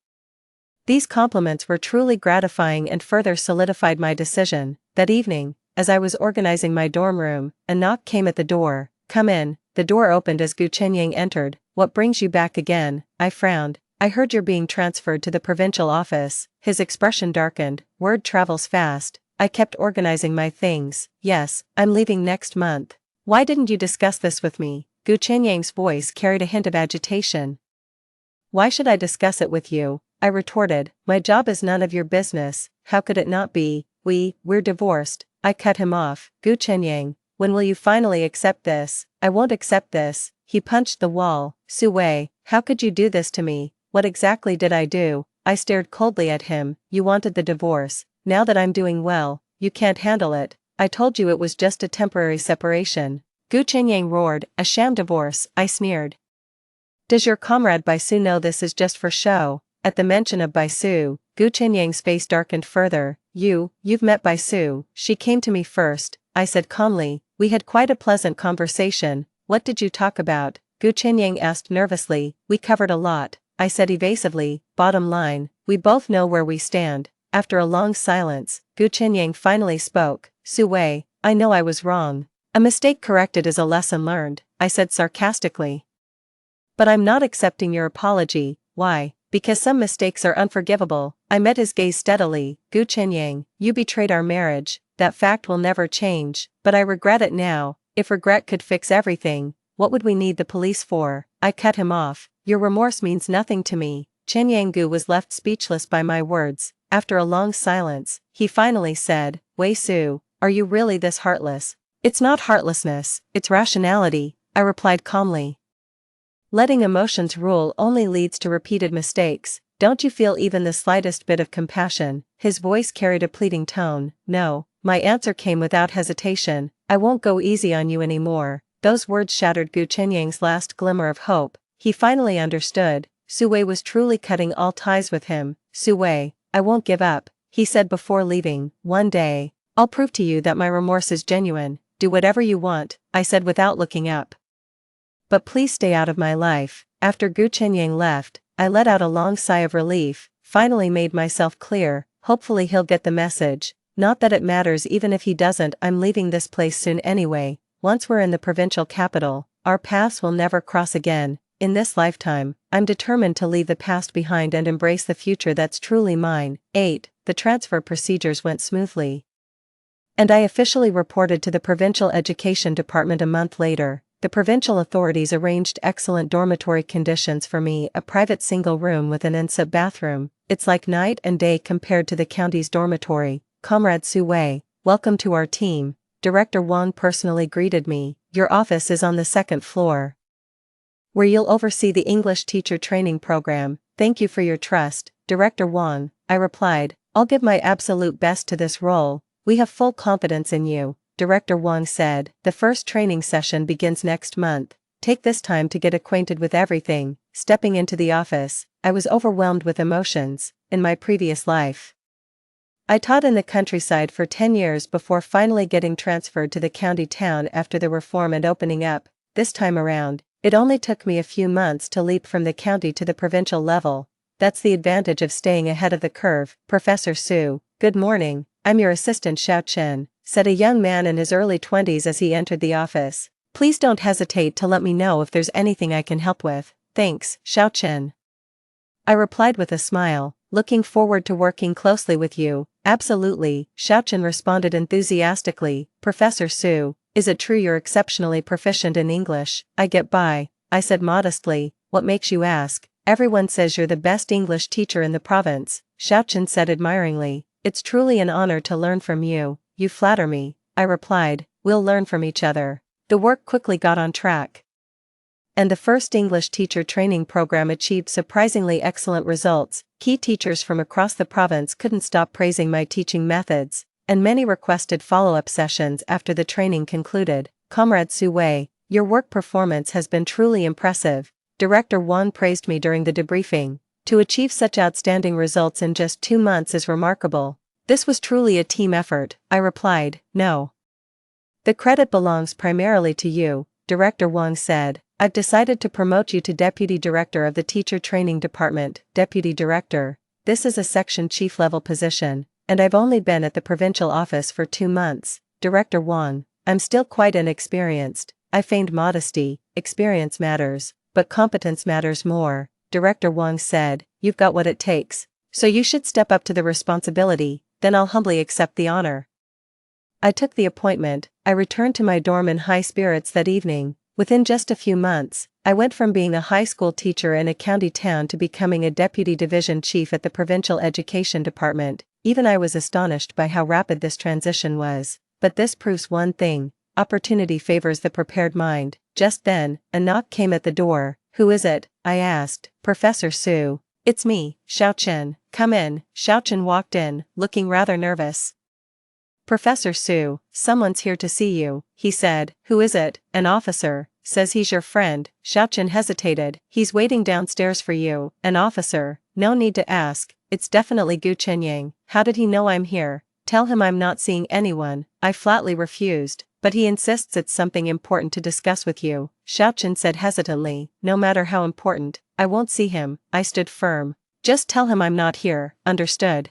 These compliments were truly gratifying and further solidified my decision. That evening, as I was organizing my dorm room, a knock came at the door. Come in. The door opened as Gu Chenyang entered. What brings you back again? I frowned. I heard you're being transferred to the provincial office. His expression darkened. Word travels fast. I kept organizing my things. Yes, I'm leaving next month. Why didn't you discuss this with me? Gu Chenyang's voice carried a hint of agitation. Why should I discuss it with you? I retorted. My job is none of your business. How could it not be? We're divorced. I cut him off. Gu Chenyang, when will you finally accept this? I won't accept this. He punched the wall. Sue Wei, how could you do this to me? What exactly did I do? I stared coldly at him. You wanted the divorce. Now that I'm doing well, you can't handle it. I told you it was just a temporary separation. Gu Chenyang roared. A sham divorce, I sneered. Does your comrade Baisu know this is just for show? At the mention of Baisu, Gu Chenyang's face darkened further. You've met Baisu. She came to me first, I said calmly. We had quite a pleasant conversation. What did you talk about? Gu Chenyang asked nervously. We covered a lot, I said evasively. Bottom line, we both know where we stand. After a long silence, Gu Chenyang finally spoke. Sue Wei, I know I was wrong. A mistake corrected is a lesson learned, I said sarcastically. But I'm not accepting your apology. Why? Because some mistakes are unforgivable. I met his gaze steadily. Gu Chenyang, you betrayed our marriage. That fact will never change, but I regret it now. If regret could fix everything, what would we need the police for? I cut him off. Your remorse means nothing to me. Chenyang Gu was left speechless by my words. After a long silence, he finally said, Wei Su, are you really this heartless? It's not heartlessness, it's rationality, I replied calmly. Letting emotions rule only leads to repeated mistakes. Don't you feel even the slightest bit of compassion? His voice carried a pleading tone. No, my answer came without hesitation. I won't go easy on you anymore. Those words shattered Gu Chenyang's last glimmer of hope. He finally understood. Su Wei was truly cutting all ties with him. Su Wei, I won't give up, he said before leaving. One day, I'll prove to you that my remorse is genuine. Do whatever you want, I said without looking up. But please stay out of my life. After Gu Chenyang left, I let out a long sigh of relief, finally made myself clear. Hopefully he'll get the message. Not that it matters even if he doesn't, I'm leaving this place soon anyway. Once we're in the provincial capital, our paths will never cross again. In this lifetime, I'm determined to leave the past behind and embrace the future that's truly mine. 8. The transfer procedures went smoothly. And I officially reported to the provincial education department a month later. The provincial authorities arranged excellent dormitory conditions for me, a private single room with an ensuite bathroom. It's like night and day compared to the county's dormitory. Comrade Su Wei, welcome to our team. Director Wang personally greeted me. Your office is on the second floor, where you'll oversee the English teacher training program. Thank you for your trust, Director Wang, I replied. I'll give my absolute best to this role. We have full confidence in you, Director Wang said. The first training session begins next month. Take this time to get acquainted with everything. Stepping into the office, I was overwhelmed with emotions. In my previous life, I taught in the countryside for 10 years before finally getting transferred to the county town after the reform and opening up. This time around, it only took me a few months to leap from the county to the provincial level. That's the advantage of staying ahead of the curve. Professor Su, good morning, I'm your assistant Xiao Chen, said a young man in his early 20s as he entered the office. Please don't hesitate to let me know if there's anything I can help with. Thanks, Xiao Chen, I replied with a smile, looking forward to working closely with you. Absolutely, Xiao Chen responded enthusiastically. Professor Su, is it true you're exceptionally proficient in English? I get by, I said modestly. What makes you ask? Everyone says you're the best English teacher in the province, Xiao Chen said admiringly. It's truly an honor to learn from you. You flatter me, I replied. We'll learn from each other. The work quickly got on track, and the first English teacher training program achieved surprisingly excellent results. Key teachers from across the province couldn't stop praising my teaching methods, and many requested follow-up sessions after the training concluded. Comrade Su Wei, your work performance has been truly impressive. Director Wang praised me during the debriefing. To achieve such outstanding results in just 2 months is remarkable. This was truly a team effort, I replied. No, the credit belongs primarily to you, Director Wang said. I've decided to promote you to Deputy Director of the Teacher Training Department. Deputy Director, this is a section chief level position, and I've only been at the provincial office for 2 months. Director Wang, I'm still quite inexperienced. I feigned modesty. Experience matters, but competence matters more. Director Wang said, you've got what it takes, so you should step up to the responsibility, then I'll humbly accept the honor. I took the appointment. I returned to my dorm in high spirits that evening. Within just a few months, I went from being a high school teacher in a county town to becoming a deputy division chief at the provincial education department. Even I was astonished by how rapid this transition was. But this proves one thing: opportunity favors the prepared mind. Just then, a knock came at the door. Who is it? I asked. Professor Su. It's me, Xiao Chen. Come in. Xiao Chen walked in, looking rather nervous. Professor Su, someone's here to see you, he said. Who is it? An officer. Says he's your friend. Xiao Chen hesitated. He's waiting downstairs for you. An officer? No need to ask. It's definitely Gu Chenyang. How did he know I'm here? Tell him I'm not seeing anyone. I flatly refused, but he insists it's something important to discuss with you. Xiao Chen said hesitantly. No matter how important, I won't see him. I stood firm. Just tell him I'm not here. Understood?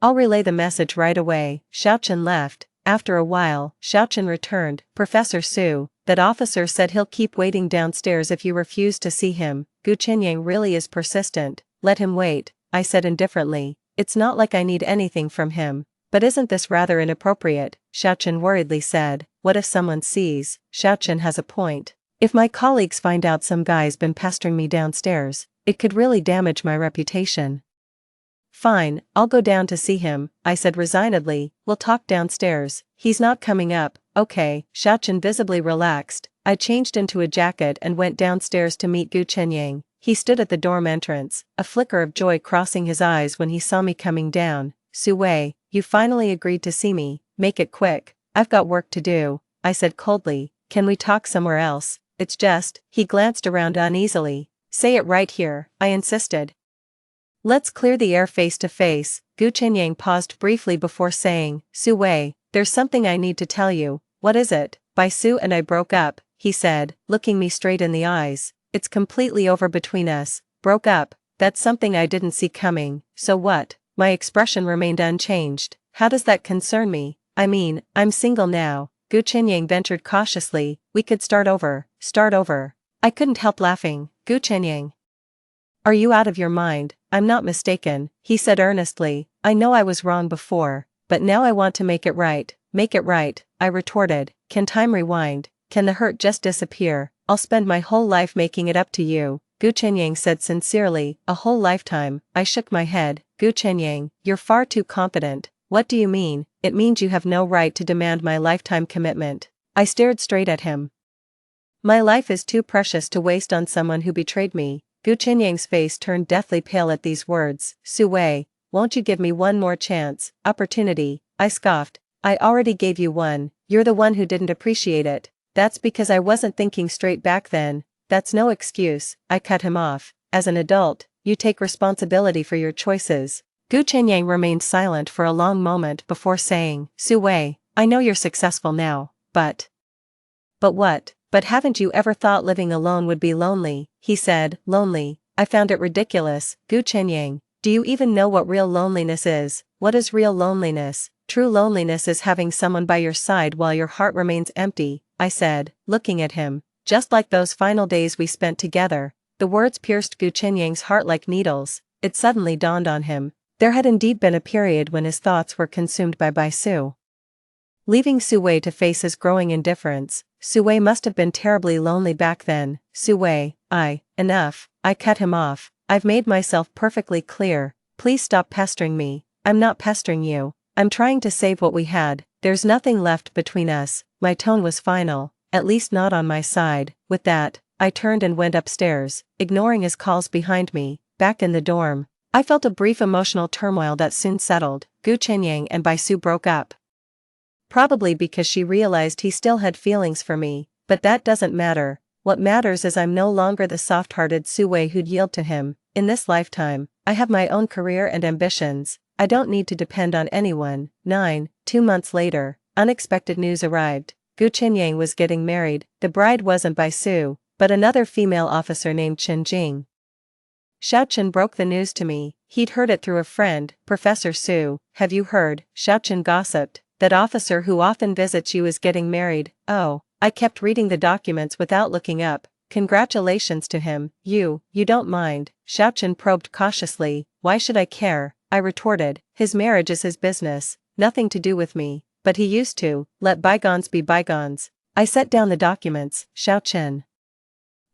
I'll relay the message right away. Xiao Chen left. After a while, Xiao Chen returned. Professor Su, that officer said he'll keep waiting downstairs if you refuse to see him. Gu Chenyang really is persistent. Let him wait, I said indifferently. It's not like I need anything from him. But isn't this rather inappropriate? Xiao Chen worriedly said. What if someone sees? Xiao Chen has a point. If my colleagues find out some guy's been pestering me downstairs, it could really damage my reputation. Fine, I'll go down to see him, I said resignedly. We'll talk downstairs. He's not coming up. Okay. Xiao Chen visibly relaxed. I changed into a jacket and went downstairs to meet Gu Chenyang. He stood at the dorm entrance, a flicker of joy crossing his eyes when he saw me coming down. Su Wei, you finally agreed to see me. Make it quick. I've got work to do, I said coldly. can we talk somewhere else? It's just, he glanced around uneasily. Say it right here, I insisted. Let's clear the air face to face. Gu Chenyang paused briefly before saying, Su Wei, there's something I need to tell you. What is it? Bai Su and I broke up, he said, looking me straight in the eyes. It's completely over between us. Broke up, that's something I didn't see coming. So what? My expression remained unchanged. How does that concern me? I mean, I'm single now. Gu Chenyang ventured cautiously. We could start over. Start over. I couldn't help laughing. Gu Chenyang. Are you out of your mind? I'm not mistaken, he said earnestly. I know I was wrong before, but now I want to make it right. Make it right, I retorted. Can time rewind? Can the hurt just disappear? I'll spend my whole life making it up to you, Gu Chenyang said sincerely. A whole lifetime. I shook my head. Gu Chenyang, you're far too confident. What do you mean? It means you have no right to demand my lifetime commitment. I stared straight at him. My life is too precious to waste on someone who betrayed me. Gu Chenyang's face turned deathly pale at these words. Su Wei, won't you give me one more chance, opportunity? I scoffed. I already gave you one. You're the one who didn't appreciate it. That's because I wasn't thinking straight back then. That's no excuse, I cut him off. As an adult, you take responsibility for your choices. Gu Chenyang remained silent for a long moment before saying, Su Wei, I know you're successful now, but what? But haven't you ever thought living alone would be lonely? He said. Lonely. I found it ridiculous. Gu Chenyang, do you even know what real loneliness is? What is real loneliness? True loneliness is having someone by your side while your heart remains empty, I said, looking at him. Just like those final days we spent together. The words pierced Gu Chenyang's heart like needles. It suddenly dawned on him. There had indeed been a period when his thoughts were consumed by Bai Su. Leaving Su Wei to face his growing indifference, Su Wei must have been terribly lonely back then. Su Wei, enough, I cut him off. I've made myself perfectly clear. Please stop pestering me. I'm not pestering you. I'm trying to save what we had. There's nothing left between us. My tone was final, at least not on my side. With that, I turned and went upstairs, ignoring his calls behind me. Back in the dorm, I felt a brief emotional turmoil that soon settled. Gu Chenyang and Bai Su broke up. Probably because she realized he still had feelings for me, but that doesn't matter. What matters is I'm no longer the soft-hearted Su Wei who'd yield to him. In this lifetime, I have my own career and ambitions. I don't need to depend on anyone. 2 months later, unexpected news arrived. Gu Chenyang was getting married. The bride wasn't Bai Su, but another female officer named Chen Jing. Xiaochen broke the news to me. He'd heard it through a friend, Professor Su. Have you heard? Xiaochen gossiped. That officer who often visits you is getting married. Oh, I kept reading the documents without looking up. Congratulations to him. You don't mind? Xiaochen probed cautiously. Why should I care? I retorted. His marriage is his business, nothing to do with me. But he used to. Let bygones be bygones. I set down the documents. Xiaochen.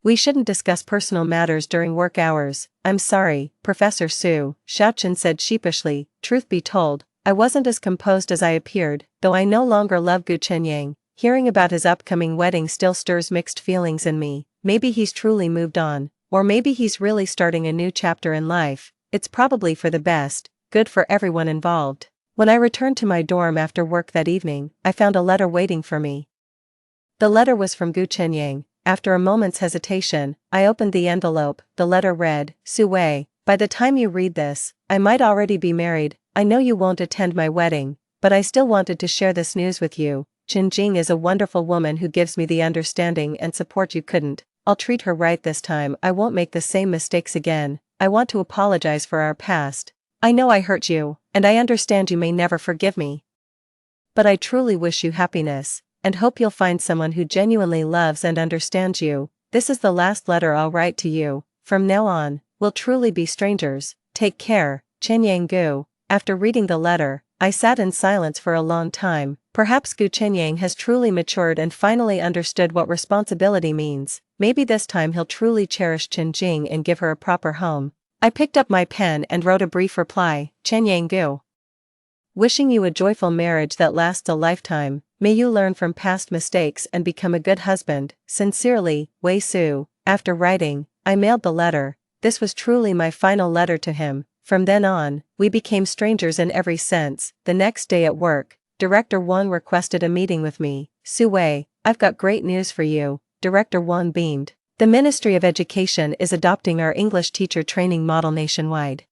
We shouldn't discuss personal matters during work hours. I'm sorry, Professor Su, Xiaochen said sheepishly. Truth be told, I wasn't as composed as I appeared, though I no longer love Gu Chenyang. Hearing about his upcoming wedding still stirs mixed feelings in me. Maybe he's truly moved on, or maybe he's really starting a new chapter in life. It's probably for the best, good for everyone involved. When I returned to my dorm after work that evening, I found a letter waiting for me. The letter was from Gu Chenyang. After a moment's hesitation, I opened the envelope. The letter read, Su Wei, by the time you read this, I might already be married. I know you won't attend my wedding, but I still wanted to share this news with you. Chen Jing is a wonderful woman who gives me the understanding and support you couldn't. I'll treat her right this time. I won't make the same mistakes again. I want to apologize for our past. I know I hurt you, and I understand you may never forgive me. But I truly wish you happiness, and hope you'll find someone who genuinely loves and understands you. This is the last letter I'll write to you. From now on, we'll truly be strangers. Take care, Chenyang Gu. After reading the letter, I sat in silence for a long time. Perhaps Gu Chenyang has truly matured and finally understood what responsibility means. Maybe this time he'll truly cherish Chen Jing and give her a proper home. I picked up my pen and wrote a brief reply. Chenyang Gu. Wishing you a joyful marriage that lasts a lifetime. May you learn from past mistakes and become a good husband. Sincerely, Wei Su. After writing, I mailed the letter. This was truly my final letter to him. From then on, we became strangers in every sense. The next day at work, Director Wang requested a meeting with me. Su Wei, I've got great news for you, Director Wang beamed. The Ministry of Education is adopting our English teacher training model nationwide.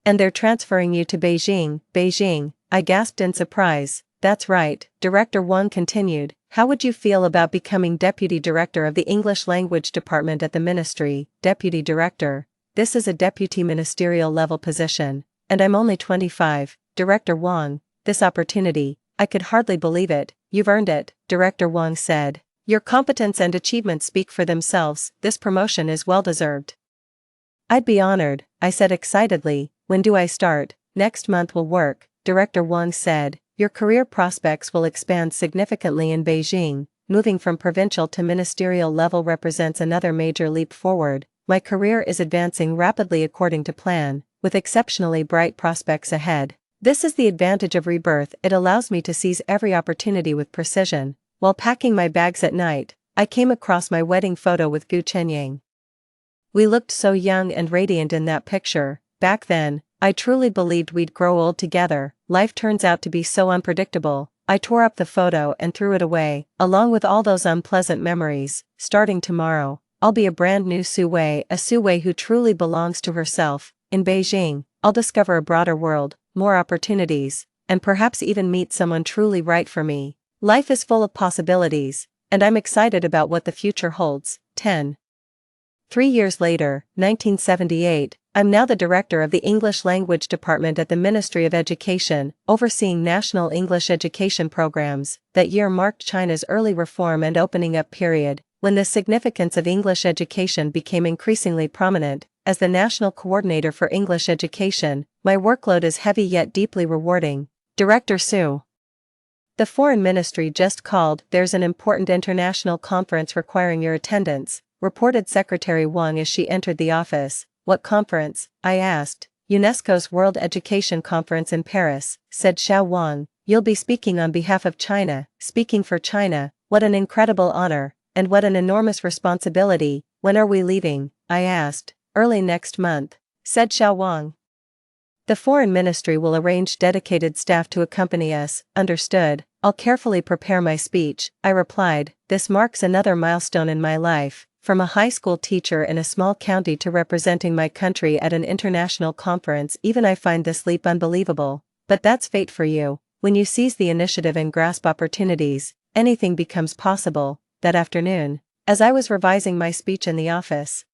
And they're transferring you to Beijing. Beijing, I gasped in surprise. That's right, Director Wang continued. How would you feel about becoming Deputy Director of the English Language Department at the Ministry? Deputy Director. This is a deputy ministerial level position, and I'm only 25, Director Wang. This opportunity, I could hardly believe it. You've earned it, Director Wang said. Your competence and achievements speak for themselves. This promotion is well-deserved. I'd be honored, I said excitedly. When do I start? Next month will work, Director Wang said. Your career prospects will expand significantly in Beijing. Moving from provincial to ministerial level represents another major leap forward. My career is advancing rapidly according to plan, with exceptionally bright prospects ahead. This is the advantage of rebirth. It allows me to seize every opportunity with precision. While packing my bags at night, I came across my wedding photo with Gu Chenyang. We looked so young and radiant in that picture. Back then, I truly believed we'd grow old together. Life turns out to be so unpredictable. I tore up the photo and threw it away, along with all those unpleasant memories. Starting tomorrow, I'll be a brand new Su Wei, a Su Wei who truly belongs to herself. In Beijing, I'll discover a broader world, more opportunities, and perhaps even meet someone truly right for me. Life is full of possibilities, and I'm excited about what the future holds. 10. 3 years later, 1978, I'm now the director of the English Language Department at the Ministry of Education, overseeing national English education programs. That year marked China's early reform and opening up period, when the significance of English education became increasingly prominent. As the national coordinator for English education, my workload is heavy yet deeply rewarding. Director Su. The Foreign Ministry just called. There's an important international conference requiring your attendance, reported Secretary Wang as she entered the office. What conference? I asked. UNESCO's World Education Conference in Paris, said Xiao Wang. You'll be speaking on behalf of China, speaking for China. What an incredible honor, and what an enormous responsibility. When are we leaving? I asked. Early next month, said Xiao Wang. The Foreign Ministry will arrange dedicated staff to accompany us. Understood. I'll carefully prepare my speech, I replied. This marks another milestone in my life. From a high school teacher in a small county to representing my country at an international conference, even I find this leap unbelievable. But that's fate for you. When you seize the initiative and grasp opportunities, anything becomes possible. That afternoon, as I was revising my speech in the office,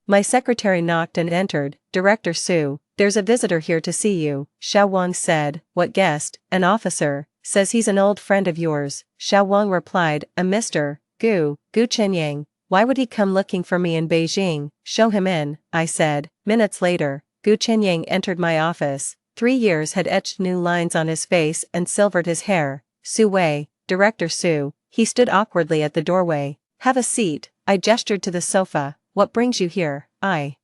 my secretary knocked and entered. Director Su, there's a visitor here to see you, Xiao Wang said. What guest? An officer. Says he's an old friend of yours. Xiao Wang replied, a Mr. Gu Chenyang. Why would he come looking for me in Beijing? Show him in, I said. Minutes later, Gu Chenyang entered my office. 3 years had etched new lines on his face and silvered his hair. Su Wei, Director Su. He stood awkwardly at the doorway. Have a seat, I gestured to the sofa. What brings you here? I'm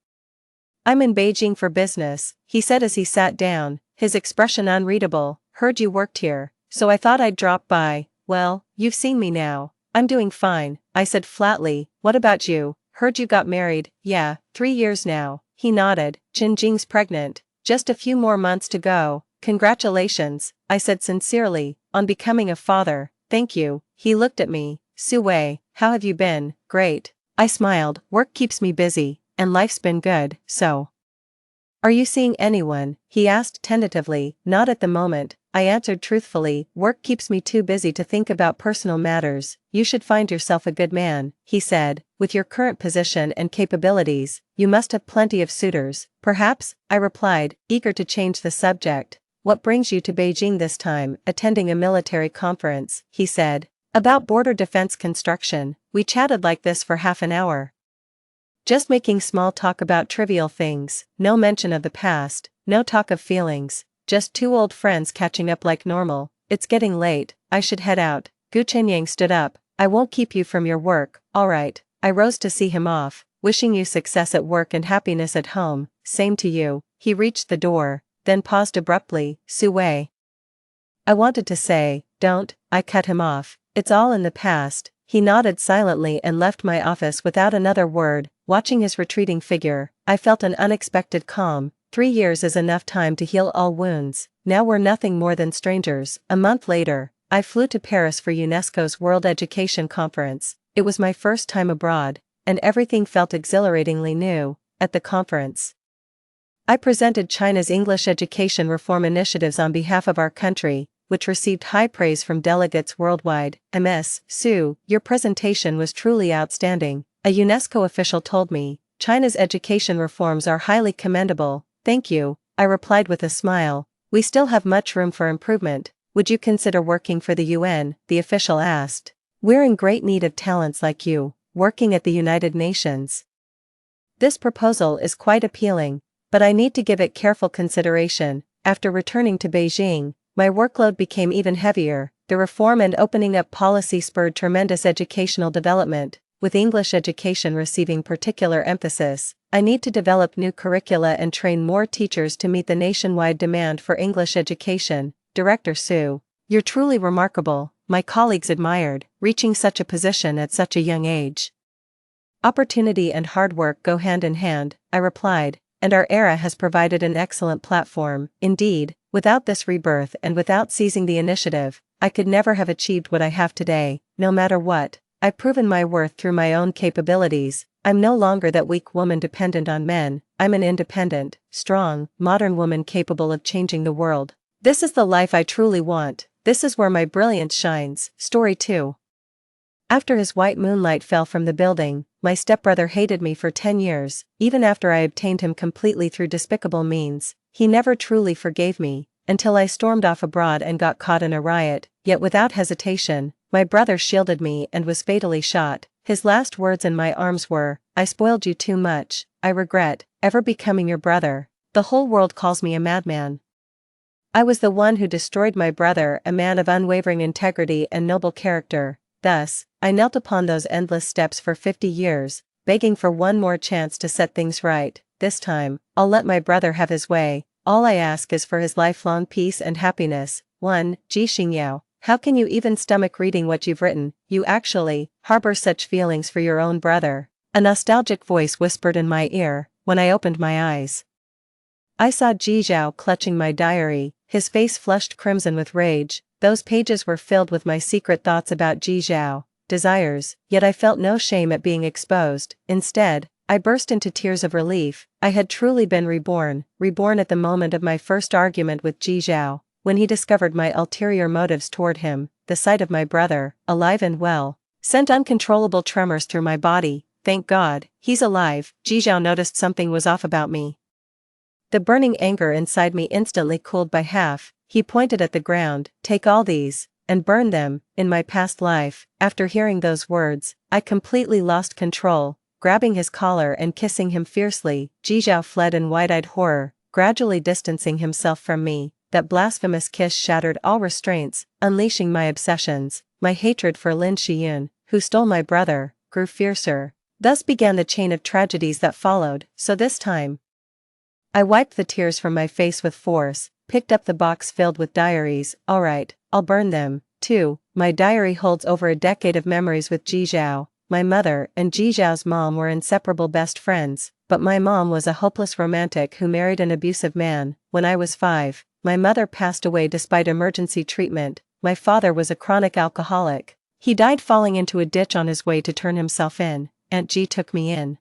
in Beijing for business, he said as he sat down, his expression unreadable. Heard you worked here, so I thought I'd drop by. Well, you've seen me now. I'm doing fine, I said flatly. What about you? Heard you got married. Yeah, 3 years now. He nodded. Jingjing's pregnant. Just a few more months to go. Congratulations, I said sincerely, on becoming a father. Thank you. He looked at me. Su Wei, how have you been? Great. I smiled. Work keeps me busy, and life's been good, so. Are you seeing anyone? He asked tentatively. Not at the moment, I answered truthfully. Work keeps me too busy to think about personal matters. You should find yourself a good man, he said. With your current position and capabilities, you must have plenty of suitors. Perhaps, I replied, eager to change the subject. What brings you to Beijing this time? Attending a military conference, he said. About border defense construction. We chatted like this for half an hour. Just making small talk about trivial things, no mention of the past, no talk of feelings, just two old friends catching up like normal. It's getting late, I should head out. Gu Chenyang stood up. I won't keep you from your work. Alright. I rose to see him off. Wishing you success at work and happiness at home. Same to you. He reached the door, then paused abruptly. Su Wei. I wanted to say, don't. I cut him off. It's all in the past. He nodded silently and left my office without another word. Watching his retreating figure, I felt an unexpected calm. 3 years is enough time to heal all wounds. Now we're nothing more than strangers. A month later, I flew to Paris for UNESCO's World Education Conference. It was my first time abroad, and everything felt exhilaratingly new. At the conference, I presented China's English education reform initiatives on behalf of our country, which received high praise from delegates worldwide. Ms. Su, your presentation was truly outstanding, a UNESCO official told me. China's education reforms are highly commendable. Thank you, I replied with a smile. We still have much room for improvement. Would you consider working for the UN? The official asked. We're in great need of talents like you, working at the United Nations. This proposal is quite appealing, but I need to give it careful consideration. After returning to Beijing, my workload became even heavier. The reform and opening up policy spurred tremendous educational development, with English education receiving particular emphasis. I need to develop new curricula and train more teachers to meet the nationwide demand for English education. Director Su, you're truly remarkable, my colleagues admired, reaching such a position at such a young age. Opportunity and hard work go hand in hand, I replied, and our era has provided an excellent platform. Indeed, without this rebirth and without seizing the initiative, I could never have achieved what I have today. No matter what, I've proven my worth through my own capabilities. I'm no longer that weak woman dependent on men. I'm an independent, strong, modern woman capable of changing the world. This is the life I truly want. This is where my brilliance shines. Story 2. After his white moonlight fell from the building, my stepbrother hated me for 10 years. Even after I obtained him completely through despicable means, he never truly forgave me, until I stormed off abroad and got caught in a riot. Yet without hesitation, my brother shielded me and was fatally shot. His last words in my arms were, I spoiled you too much. I regret ever becoming your brother. The whole world calls me a madman. I was the one who destroyed my brother, a man of unwavering integrity and noble character. Thus, I knelt upon those endless steps for 50 years, begging for one more chance to set things right. This time, I'll let my brother have his way. All I ask is for his lifelong peace and happiness. 1. Ji Xingyao, how can you even stomach reading what you've written? You actually harbor such feelings for your own brother. A nostalgic voice whispered in my ear. When I opened my eyes, I saw Ji Zhao clutching my diary, his face flushed crimson with rage. Those pages were filled with my secret thoughts about Ji Zhao, desires, yet I felt no shame at being exposed. Instead, I burst into tears of relief. I had truly been reborn at the moment of my first argument with Ji Zhao, when he discovered my ulterior motives toward him. The sight of my brother, alive and well, sent uncontrollable tremors through my body. Thank God, he's alive. Ji Zhao noticed something was off about me. The burning anger inside me instantly cooled by half. He pointed at the ground. Take all these, and burn them. In my past life, after hearing those words, I completely lost control. Grabbing his collar and kissing him fiercely, Ji Zhao fled in wide-eyed horror, gradually distancing himself from me. That blasphemous kiss shattered all restraints, unleashing my obsessions. My hatred for Lin Shiyun, who stole my brother, grew fiercer. Thus began the chain of tragedies that followed. So this time, I wiped the tears from my face with force, picked up the box filled with diaries. Alright, I'll burn them. 2. My diary holds over a decade of memories with Ji Zhao. My mother and Ji Zhao's mom were inseparable best friends, but my mom was a hopeless romantic who married an abusive man. When I was 5, my mother passed away despite emergency treatment. My father was a chronic alcoholic. He died falling into a ditch on his way to turn himself in. Aunt Ji took me in.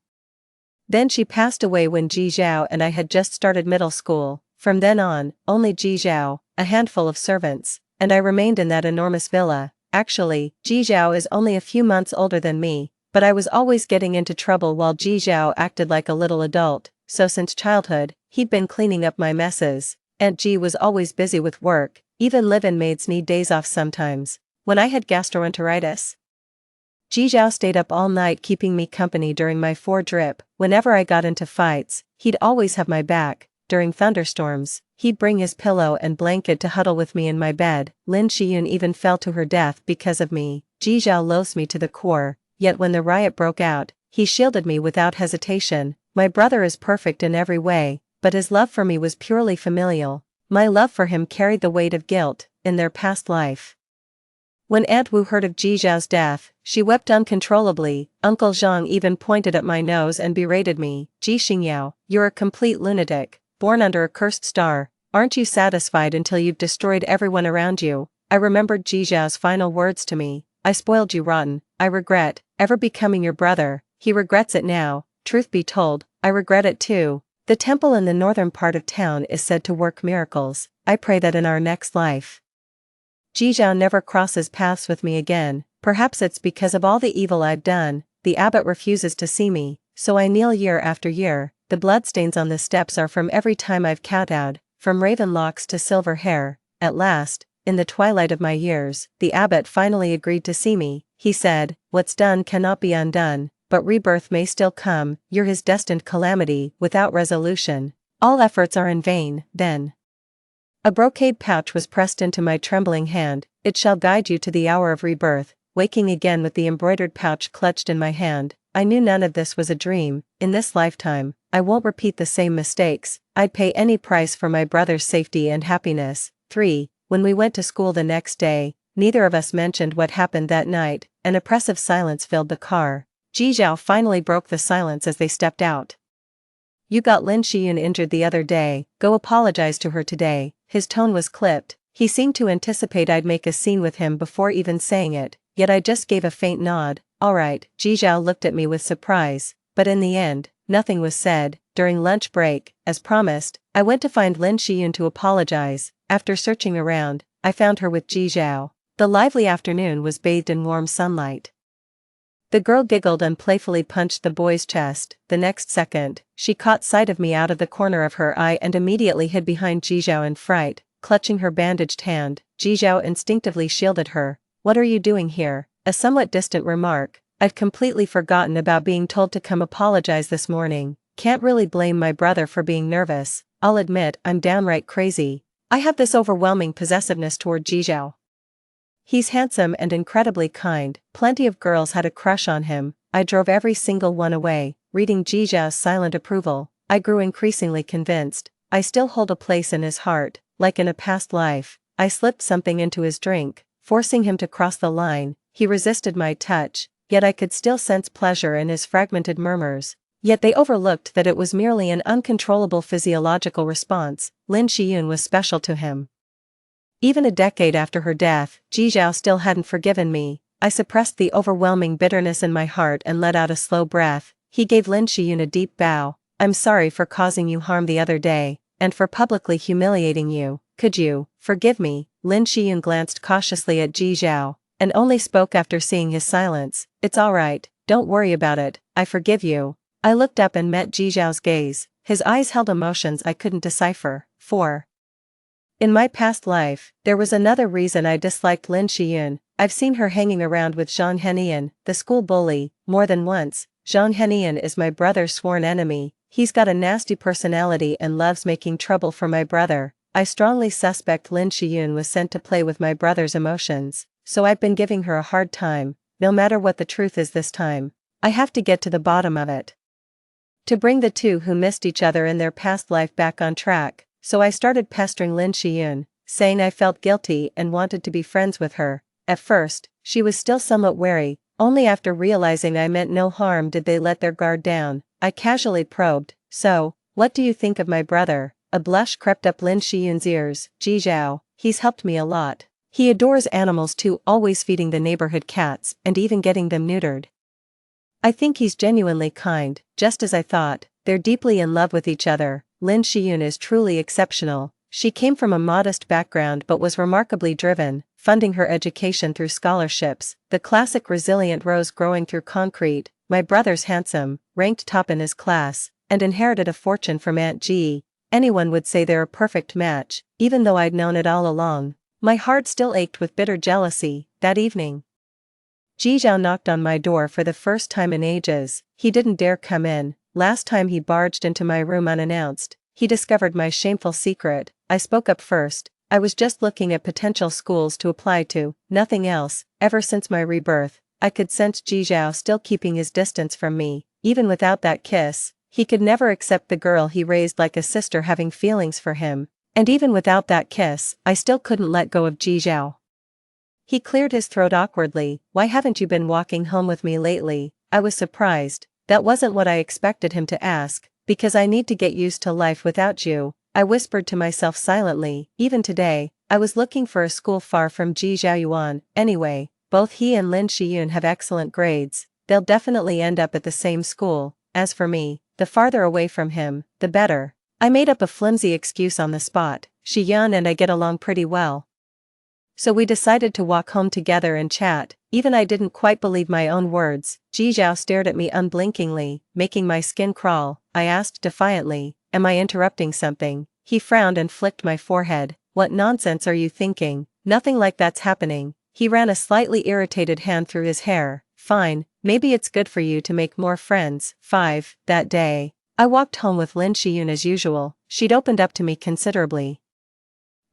Then she passed away when Ji Zhao and I had just started middle school. From then on, only Ji Zhao, a handful of servants, and I remained in that enormous villa. Actually, Ji Zhao is only a few months older than me, but I was always getting into trouble while Ji Zhao acted like a little adult, so since childhood, he'd been cleaning up my messes. Aunt Ji was always busy with work, even live-in maids need days off sometimes. When I had gastroenteritis, Ji Zhao stayed up all night keeping me company during my 4-drip. Whenever I got into fights, he'd always have my back. During thunderstorms, he'd bring his pillow and blanket to huddle with me in my bed. Lin Shiyun even fell to her death because of me. Ji Zhao loathes me to the core, yet when the riot broke out, he shielded me without hesitation. My brother is perfect in every way, but his love for me was purely familial. My love for him carried the weight of guilt, in their past life. When Aunt Wu heard of Ji Zhao's death, she wept uncontrollably. Uncle Zhang even pointed at my nose and berated me. Ji Xingyao, you're a complete lunatic, born under a cursed star. Aren't you satisfied until you've destroyed everyone around you? I remembered Ji Zhao's final words to me. I spoiled you rotten. I regret ever becoming your brother. He regrets it now. Truth be told, I regret it too. The temple in the northern part of town is said to work miracles. I pray that in our next life, Ji Zhao never crosses paths with me again. Perhaps it's because of all the evil I've done. The abbot refuses to see me, so I kneel year after year. The bloodstains on the steps are from every time I've kowtowed, from raven locks to silver hair. At last, in the twilight of my years, the abbot finally agreed to see me. He said, "What's done cannot be undone, but rebirth may still come. You're his destined calamity, without resolution. All efforts are in vain, then." A brocade pouch was pressed into my trembling hand. "It shall guide you to the hour of rebirth." Waking again with the embroidered pouch clutched in my hand, I knew none of this was a dream. In this lifetime, I won't repeat the same mistakes. I'd pay any price for my brother's safety and happiness. 3. When we went to school the next day, neither of us mentioned what happened that night. An oppressive silence filled the car. Ji Zhao finally broke the silence as they stepped out. "You got Lin Shiyun injured the other day. Go apologize to her today." His tone was clipped. He seemed to anticipate I'd make a scene with him before even saying it, yet I just gave a faint nod. "Alright." Ji Zhao looked at me with surprise, but in the end, nothing was said. During lunch break, as promised, I went to find Lin Shiyun to apologize. After searching around, I found her with Ji Zhao. The lively afternoon was bathed in warm sunlight. The girl giggled and playfully punched the boy's chest. The next second, she caught sight of me out of the corner of her eye and immediately hid behind Ji Zhao in fright, clutching her bandaged hand. Ji Zhao instinctively shielded her. "What are you doing here?" A somewhat distant remark. "I'd completely forgotten about being told to come apologize this morning. Can't really blame my brother for being nervous. I'll admit I'm downright crazy. I have this overwhelming possessiveness toward Ji Zhao. He's handsome and incredibly kind. Plenty of girls had a crush on him. I drove every single one away." Reading Ji Zhao's silent approval, I grew increasingly convinced. I still hold a place in his heart, like in a past life. I slipped something into his drink, forcing him to cross the line. He resisted my touch, yet I could still sense pleasure in his fragmented murmurs. Yet they overlooked that it was merely an uncontrollable physiological response. Lin Shiyun was special to him. Even a decade after her death, Ji Zhao still hadn't forgiven me. I suppressed the overwhelming bitterness in my heart and let out a slow breath. He gave Lin Shiyun a deep bow. "I'm sorry for causing you harm the other day, and for publicly humiliating you. Could you forgive me?" Lin Shiyun glanced cautiously at Ji Zhao, and only spoke after seeing his silence. "It's alright, don't worry about it, I forgive you." I looked up and met Ji Zhao's gaze. His eyes held emotions I couldn't decipher. 4. In my past life, there was another reason I disliked Lin Shiyun. I've seen her hanging around with Zhang Henian, the school bully, more than once. Zhang Henian is my brother's sworn enemy. He's got a nasty personality and loves making trouble for my brother. I strongly suspect Lin Shiyun was sent to play with my brother's emotions, so I've been giving her a hard time, no matter what the truth is this time. I have to get to the bottom of it. To bring the two who missed each other in their past life back on track. So I started pestering Lin Shiyun, saying I felt guilty and wanted to be friends with her. At first, she was still somewhat wary. Only after realizing I meant no harm did they let their guard down. I casually probed, "So, what do you think of my brother?" A blush crept up Lin Shiyun's ears. "Ji Zhao, he's helped me a lot. He adores animals too, always feeding the neighborhood cats and even getting them neutered. I think he's genuinely kind." Just as I thought, they're deeply in love with each other. Lin Shiyun is truly exceptional. She came from a modest background but was remarkably driven, funding her education through scholarships, the classic resilient rose growing through concrete. My brother's handsome, ranked top in his class, and inherited a fortune from Aunt G. Anyone would say they're a perfect match, even though I'd known it all along. My heart still ached with bitter jealousy. That evening, Ji Zhao knocked on my door for the first time in ages. He didn't dare come in. Last time he barged into my room unannounced. He discovered my shameful secret. I spoke up first. "I was just looking at potential schools to apply to, nothing else." Ever since my rebirth, I could sense Ji Zhao still keeping his distance from me. Even without that kiss, he could never accept the girl he raised like a sister having feelings for him. And even without that kiss, I still couldn't let go of Ji Zhao. He cleared his throat awkwardly. "Why haven't you been walking home with me lately?" I was surprised. That wasn't what I expected him to ask. "Because I need to get used to life without you," I whispered to myself silently. Even today, I was looking for a school far from Ji Zhaoyuan. Anyway, both he and Lin Shiyun have excellent grades, they'll definitely end up at the same school. As for me, the farther away from him, the better. I made up a flimsy excuse on the spot. Shiyun and I get along pretty well. So we decided to walk home together and chat. Even I didn't quite believe my own words. Ji Zhao stared at me unblinkingly, making my skin crawl. I asked defiantly, "Am I interrupting something?" He frowned and flicked my forehead. "What nonsense are you thinking? Nothing like that's happening." He ran a slightly irritated hand through his hair. "Fine, maybe it's good for you to make more friends." 5. That day, I walked home with Lin Shiyun as usual. She'd opened up to me considerably,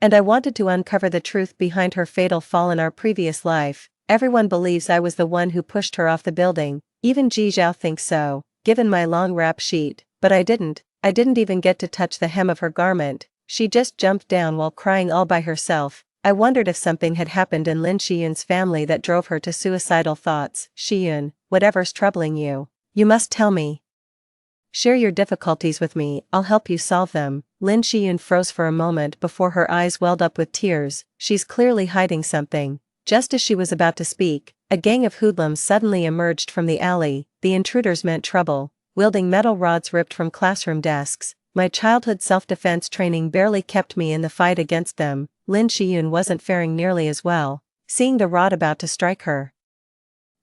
and I wanted to uncover the truth behind her fatal fall in our previous life. Everyone believes I was the one who pushed her off the building, even Ji Zhao thinks so, given my long rap sheet, but I didn't even get to touch the hem of her garment. She just jumped down while crying all by herself. I wondered if something had happened in Lin Shiyun's family that drove her to suicidal thoughts. "Shiyun, whatever's troubling you, you must tell me. Share your difficulties with me, I'll help you solve them." Lin Shiyun froze for a moment before her eyes welled up with tears. She's clearly hiding something. Just as she was about to speak, a gang of hoodlums suddenly emerged from the alley. The intruders meant trouble, wielding metal rods ripped from classroom desks. My childhood self-defense training barely kept me in the fight against them. Lin Shiyun wasn't faring nearly as well. Seeing the rod about to strike her,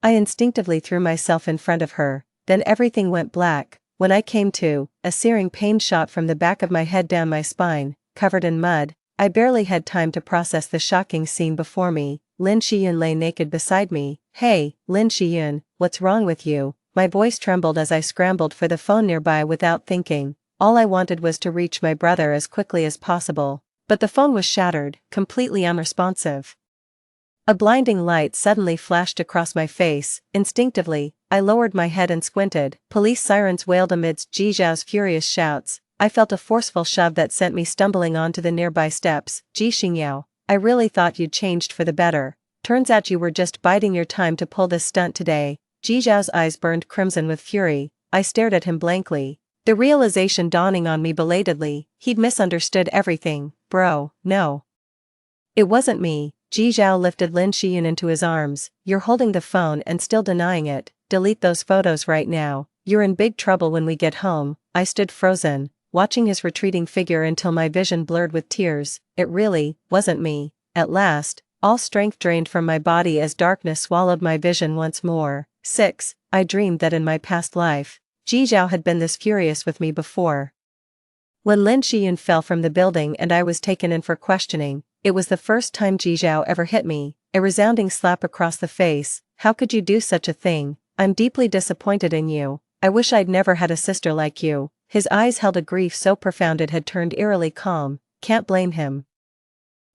I instinctively threw myself in front of her. Then everything went black. When I came to, a searing pain shot from the back of my head down my spine, covered in mud. I barely had time to process the shocking scene before me. Lin Shiyun lay naked beside me. "Hey, Lin Shiyun, what's wrong with you?" My voice trembled as I scrambled for the phone nearby without thinking. All I wanted was to reach my brother as quickly as possible. But the phone was shattered, completely unresponsive. A blinding light suddenly flashed across my face. Instinctively, I lowered my head and squinted. Police sirens wailed amidst Ji Zhao's furious shouts. I felt a forceful shove that sent me stumbling onto the nearby steps. "Ji Xingyao, I really thought you'd changed for the better. Turns out you were just biding your time to pull this stunt today." Ji Zhao's eyes burned crimson with fury. I stared at him blankly, the realization dawning on me belatedly. He'd misunderstood everything. "Bro, no. It wasn't me." Ji Zhao lifted Lin Shiyun into his arms. "You're holding the phone and still denying it. Delete those photos right now. You're in big trouble when we get home." I stood frozen, watching his retreating figure until my vision blurred with tears. It really wasn't me. At last, all strength drained from my body as darkness swallowed my vision once more. 6. I dreamed that in my past life, Ji Zhao had been this furious with me before. When Lin Shiyun fell from the building and I was taken in for questioning, it was the first time Ji Zhao ever hit me, a resounding slap across the face. "How could you do such a thing? I'm deeply disappointed in you. I wish I'd never had a sister like you." His eyes held a grief so profound it had turned eerily calm. Can't blame him.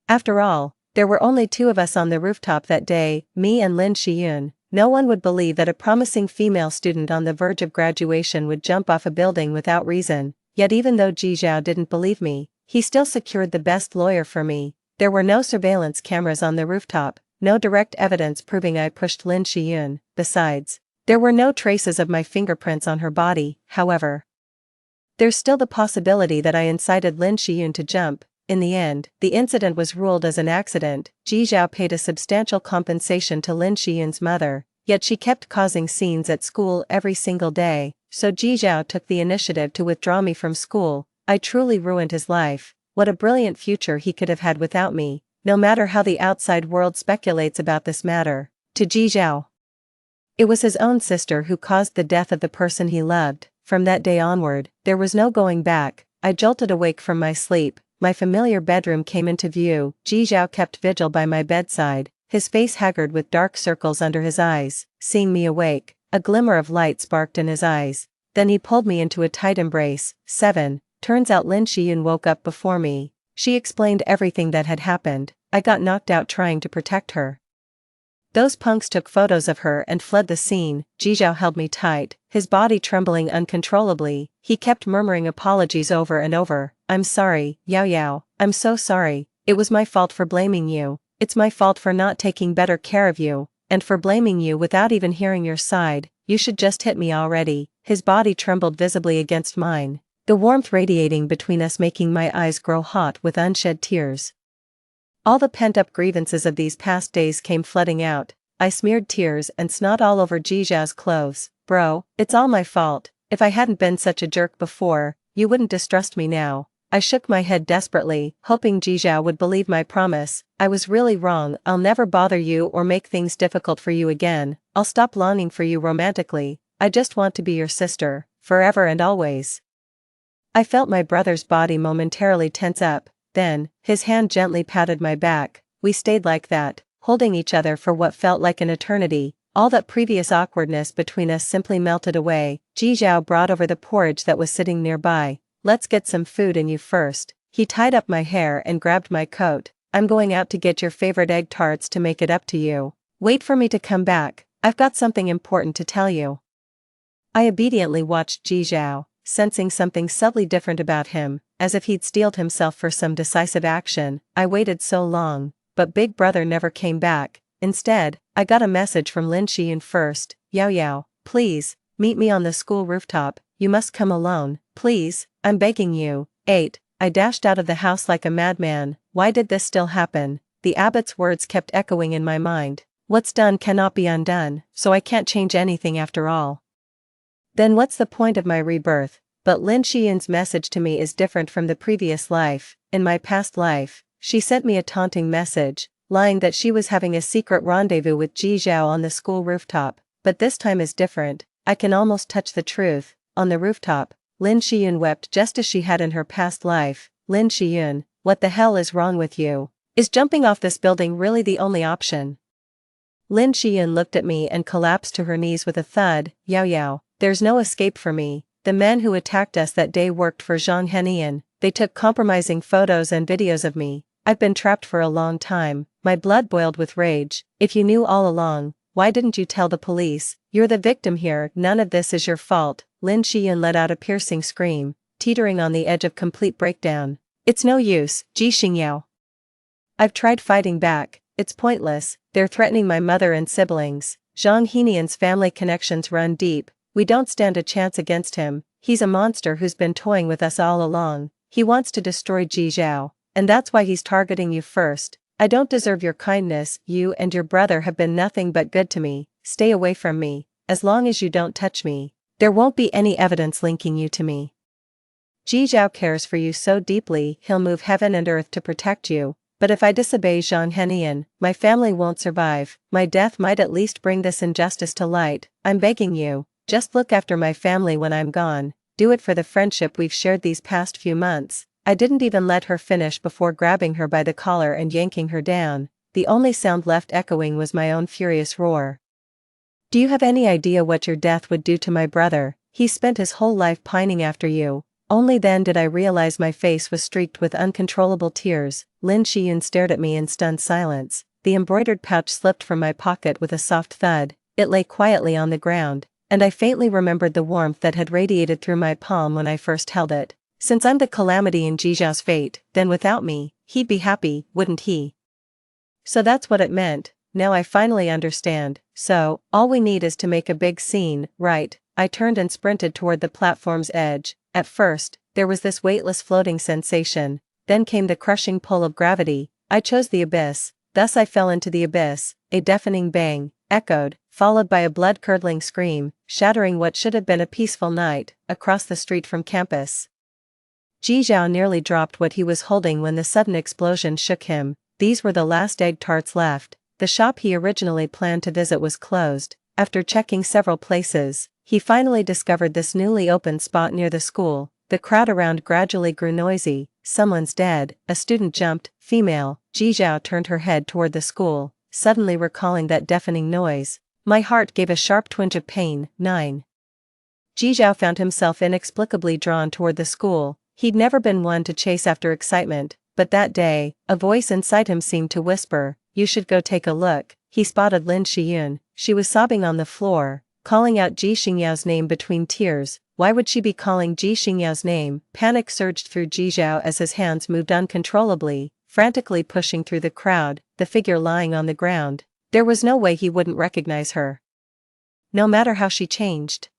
After all, there were only two of us on the rooftop that day, me and Lin Shiyun. No one would believe that a promising female student on the verge of graduation would jump off a building without reason. Yet even though Ji Zhao didn't believe me, he still secured the best lawyer for me. There were no surveillance cameras on the rooftop, no direct evidence proving I pushed Lin Shiyun. Besides, there were no traces of my fingerprints on her body. However, there's still the possibility that I incited Lin Shiyun to jump. In the end, the incident was ruled as an accident. Ji Zhao paid a substantial compensation to Lin Shiyun's mother, yet she kept causing scenes at school every single day, so Ji Zhao took the initiative to withdraw me from school. I truly ruined his life. What a brilliant future he could have had without me, no matter how the outside world speculates about this matter. To Ji Zhao, it was his own sister who caused the death of the person he loved. From that day onward, there was no going back. I jolted awake from my sleep. My familiar bedroom came into view. Ji Zhao kept vigil by my bedside, his face haggard with dark circles under his eyes. Seeing me awake, a glimmer of light sparked in his eyes. Then he pulled me into a tight embrace. 7. Turns out Lin Shiyun woke up before me. She explained everything that had happened. I got knocked out trying to protect her. Those punks took photos of her and fled the scene. Ji Zhao held me tight, his body trembling uncontrollably. He kept murmuring apologies over and over. "I'm sorry, Yao Yao, I'm so sorry. It was my fault for blaming you. It's my fault for not taking better care of you, and for blaming you without even hearing your side. You should just hit me already." His body trembled visibly against mine, the warmth radiating between us making my eyes grow hot with unshed tears. All the pent-up grievances of these past days came flooding out. I smeared tears and snot all over Jijao's clothes. Bro, it's all my fault. If I hadn't been such a jerk before, you wouldn't distrust me now. I shook my head desperately, hoping Jijiao would believe my promise. I was really wrong. I'll never bother you or make things difficult for you again. I'll stop longing for you romantically. I just want to be your sister, forever and always. I felt my brother's body momentarily tense up. Then, his hand gently patted my back. We stayed like that, holding each other for what felt like an eternity. All that previous awkwardness between us simply melted away. Jijiao brought over the porridge that was sitting nearby. Let's get some food in you first. He tied up my hair and grabbed my coat. I'm going out to get your favorite egg tarts to make it up to you. Wait for me to come back. I've got something important to tell you. I obediently watched Jijiao, sensing something subtly different about him, as if he'd steeled himself for some decisive action. I waited so long, but Big Brother never came back. Instead, I got a message from Lin Xian first. Yao Yao, please, meet me on the school rooftop. You must come alone, please, I'm begging you. 8. I dashed out of the house like a madman. Why did this still happen? The abbot's words kept echoing in my mind. What's done cannot be undone, so I can't change anything after all. Then what's the point of my rebirth? But Lin Xian's message to me is different from the previous life. In my past life, she sent me a taunting message, lying that she was having a secret rendezvous with Jijiao on the school rooftop. But this time is different. I can almost touch the truth. On the rooftop, Lin Xian wept just as she had in her past life. Lin Xian, what the hell is wrong with you? Is jumping off this building really the only option? Lin Xian looked at me and collapsed to her knees with a thud. Yao Yao, there's no escape for me. The men who attacked us that day worked for Zhang Henian. They took compromising photos and videos of me. I've been trapped for a long time. My blood boiled with rage. If you knew all along, why didn't you tell the police? You're the victim here. None of this is your fault. Lin Xian let out a piercing scream, teetering on the edge of complete breakdown. It's no use, Ji Xingyao. I've tried fighting back. It's pointless. They're threatening my mother and siblings. Zhang Henian's family connections run deep. We don't stand a chance against him. He's a monster who's been toying with us all along. He wants to destroy Jijiao, and that's why he's targeting you first. I don't deserve your kindness. You and your brother have been nothing but good to me. Stay away from me. As long as you don't touch me, there won't be any evidence linking you to me. Jijiao cares for you so deeply, he'll move heaven and earth to protect you. But if I disobey Zhang Henian, my family won't survive. My death might at least bring this injustice to light. I'm begging you, just look after my family when I'm gone. Do it for the friendship we've shared these past few months. I didn't even let her finish before grabbing her by the collar and yanking her down. The only sound left echoing was my own furious roar. Do you have any idea what your death would do to my brother? He spent his whole life pining after you. Only then did I realize my face was streaked with uncontrollable tears. Lin Xian stared at me in stunned silence. The embroidered pouch slipped from my pocket with a soft thud. It lay quietly on the ground, and I faintly remembered the warmth that had radiated through my palm when I first held it. Since I'm the calamity in Jijiao's fate, then without me, he'd be happy, wouldn't he? So that's what it meant. Now I finally understand. So, all we need is to make a big scene, right? I turned and sprinted toward the platform's edge. At first, there was this weightless floating sensation. Then came the crushing pull of gravity. I chose the abyss. Thus I fell into the abyss. A deafening bang echoed, followed by a blood-curdling scream, shattering what should have been a peaceful night, across the street from campus. Jijiao nearly dropped what he was holding when the sudden explosion shook him. These were the last egg tarts left. The shop he originally planned to visit was closed. After checking several places, he finally discovered this newly opened spot near the school. The crowd around gradually grew noisy. Someone's dead. A student jumped. Female. Jijiao turned her head toward the school, suddenly recalling that deafening noise. My heart gave a sharp twinge of pain. 9. Jijiao found himself inexplicably drawn toward the school. He'd never been one to chase after excitement, but that day, a voice inside him seemed to whisper, "You should go take a look." He spotted Lin Xian. She was sobbing on the floor, calling out Ji Xingyao's name between tears. Why would she be calling Ji Xingyao's name? Panic surged through Jijiao as his hands moved uncontrollably, frantically pushing through the crowd, the figure lying on the ground. There was no way he wouldn't recognize her. No matter how she changed,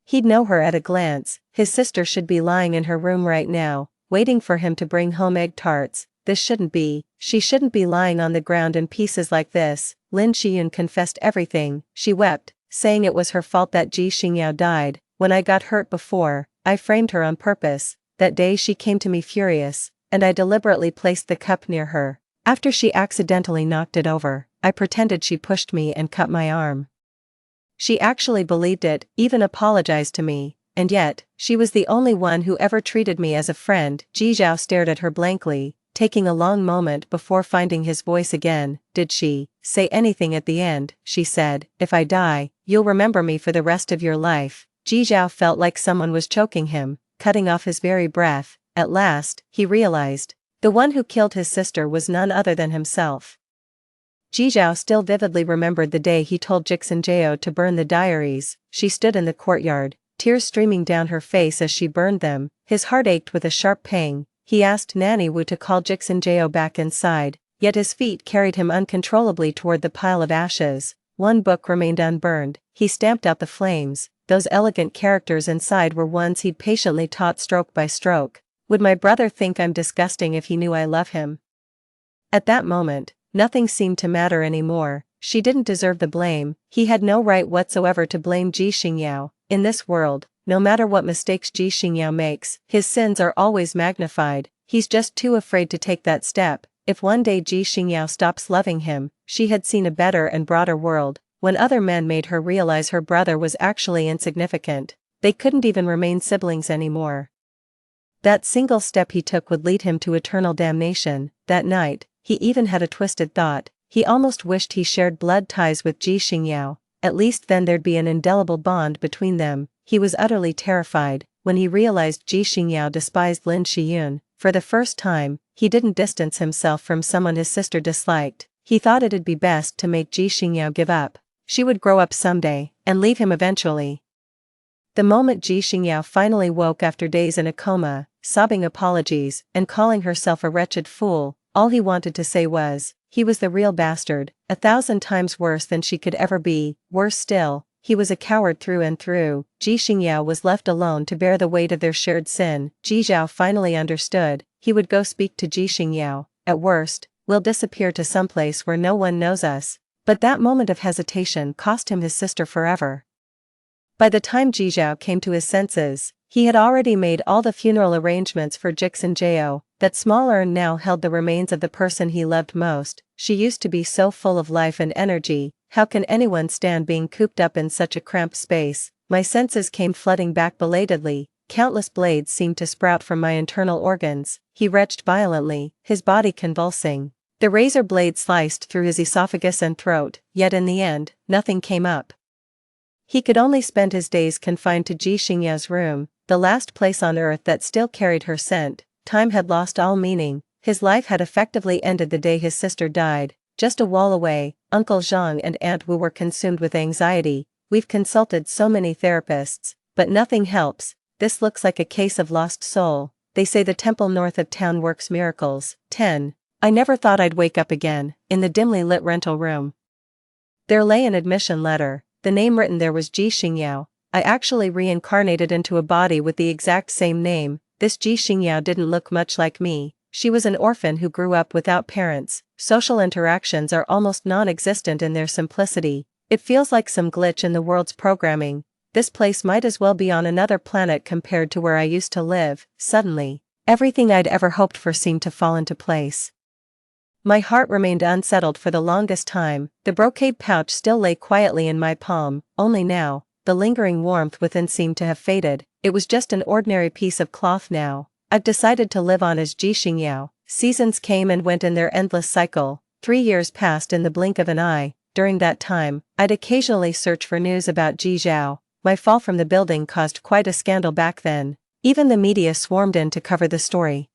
he'd know her at a glance. His sister should be lying in her room right now, waiting for him to bring home egg tarts. this shouldn't be, she shouldn't be lying on the ground in pieces like this. Lin Shiyun confessed everything. She wept, saying it was her fault that Ji Xingyao died. When I got hurt before, I framed her on purpose. That day she came to me furious, and I deliberately placed the cup near her. After she accidentally knocked it over, I pretended she pushed me and cut my arm. She actually believed it, even apologized to me, and yet, she was the only one who ever treated me as a friend. Ji Zhao stared at her blankly, taking a long moment before finding his voice again. Did she say anything at the end? She said, if I die, you'll remember me for the rest of your life. Ji Zhao felt like someone was choking him, cutting off his very breath. At last, he realized, the one who killed his sister was none other than himself. Ji Zhao still vividly remembered the day he told Jixinjao to burn the diaries. She stood in the courtyard, tears streaming down her face as she burned them. His heart ached with a sharp pang. He asked Nanny Wu to call Jixinjao back inside, yet his feet carried him uncontrollably toward the pile of ashes. One book remained unburned. He stamped out the flames. Those elegant characters inside were ones he'd patiently taught stroke by stroke. Would my brother think I'm disgusting if he knew I love him? At that moment, nothing seemed to matter anymore. She didn't deserve the blame. He had no right whatsoever to blame Ji Xingyao. In this world, no matter what mistakes Ji Xingyao makes, his sins are always magnified. He's just too afraid to take that step. If one day Ji Xingyao stops loving him, she had seen a better and broader world. When other men made her realize her brother was actually insignificant, they couldn't even remain siblings anymore. That single step he took would lead him to eternal damnation. That night, he even had a twisted thought. He almost wished he shared blood ties with Ji Xingyao. At least then there'd be an indelible bond between them. He was utterly terrified when he realized Ji Xingyao despised Lin Shiyun. For the first time, he didn't distance himself from someone his sister disliked. He thought it'd be best to make Ji Xingyao give up. She would grow up someday, and leave him eventually. The moment Ji Xingyao finally woke after days in a coma, sobbing apologies, and calling herself a wretched fool, all he wanted to say was, he was the real bastard, 1,000 times worse than she could ever be. Worse still, he was a coward through and through. Ji Xingyao was left alone to bear the weight of their shared sin. Ji Zhao finally understood. He would go speak to Ji Xingyao. At worst, we'll disappear to someplace where no one knows us. But that moment of hesitation cost him his sister forever. By the time Ji Zhao came to his senses, he had already made all the funeral arrangements for Jixinjao. That small urn now held the remains of the person he loved most. She used to be so full of life and energy. How can anyone stand being cooped up in such a cramped space? My senses came flooding back belatedly. Countless blades seemed to sprout from my internal organs. He retched violently, his body convulsing. The razor blade sliced through his esophagus and throat, yet in the end, nothing came up. He could only spend his days confined to Ji Xingyao's room, the last place on earth that still carried her scent. Time had lost all meaning. His life had effectively ended the day his sister died. Just a wall away, Uncle Zhang and Aunt Wu were consumed with anxiety. We've consulted so many therapists, but nothing helps. This looks like a case of lost soul. They say the temple north of town works miracles. 10. I never thought I'd wake up again, in the dimly lit rental room. There lay an admission letter. The name written there was Ji Xingyao. I actually reincarnated into a body with the exact same name. This Ji Xingyao didn't look much like me. She was an orphan who grew up without parents. Social interactions are almost non-existent in their simplicity. It feels like some glitch in the world's programming. This place might as well be on another planet compared to where I used to live. Suddenly, everything I'd ever hoped for seemed to fall into place. My heart remained unsettled for the longest time. The brocade pouch still lay quietly in my palm, only now, the lingering warmth within seemed to have faded. It was just an ordinary piece of cloth now. I've decided to live on as Ji Xingyao. Seasons came and went in their endless cycle. 3 years passed in the blink of an eye. During that time, I'd occasionally search for news about Ji Zhao. My fall from the building caused quite a scandal back then. Even the media swarmed in to cover the story.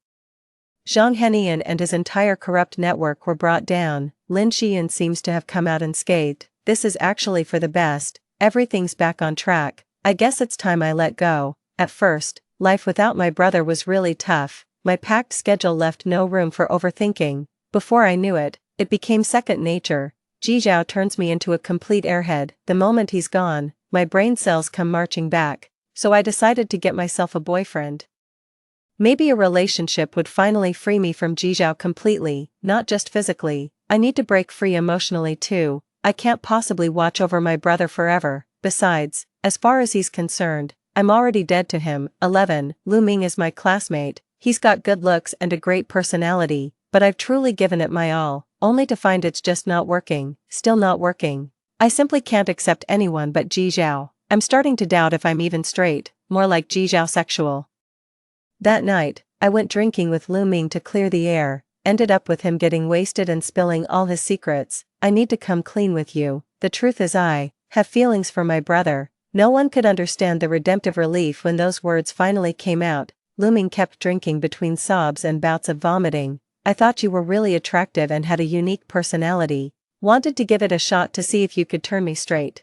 Zhang Henian and his entire corrupt network were brought down. Lin Shiyun seems to have come out unscathed. This is actually for the best. Everything's back on track. I guess it's time I let go. At first, life without my brother was really tough. My packed schedule left no room for overthinking. Before I knew it, it became second nature. Ji Zhao turns me into a complete airhead. The moment he's gone, my brain cells come marching back. So I decided to get myself a boyfriend. Maybe a relationship would finally free me from Jizhao completely, not just physically. I need to break free emotionally too. I can't possibly watch over my brother forever. Besides, as far as he's concerned, I'm already dead to him. 11. Lu Ming is my classmate. He's got good looks and a great personality, but I've truly given it my all, only to find it's just not working, still not working. I simply can't accept anyone but Jizhao. I'm starting to doubt if I'm even straight, more like Jizhao sexual. That night, I went drinking with Lu Ming to clear the air, ended up with him getting wasted and spilling all his secrets. I need to come clean with you. The truth is I have feelings for my brother. No one could understand the redemptive relief when those words finally came out. Lu Ming kept drinking between sobs and bouts of vomiting. I thought you were really attractive and had a unique personality. Wanted to give it a shot to see if you could turn me straight.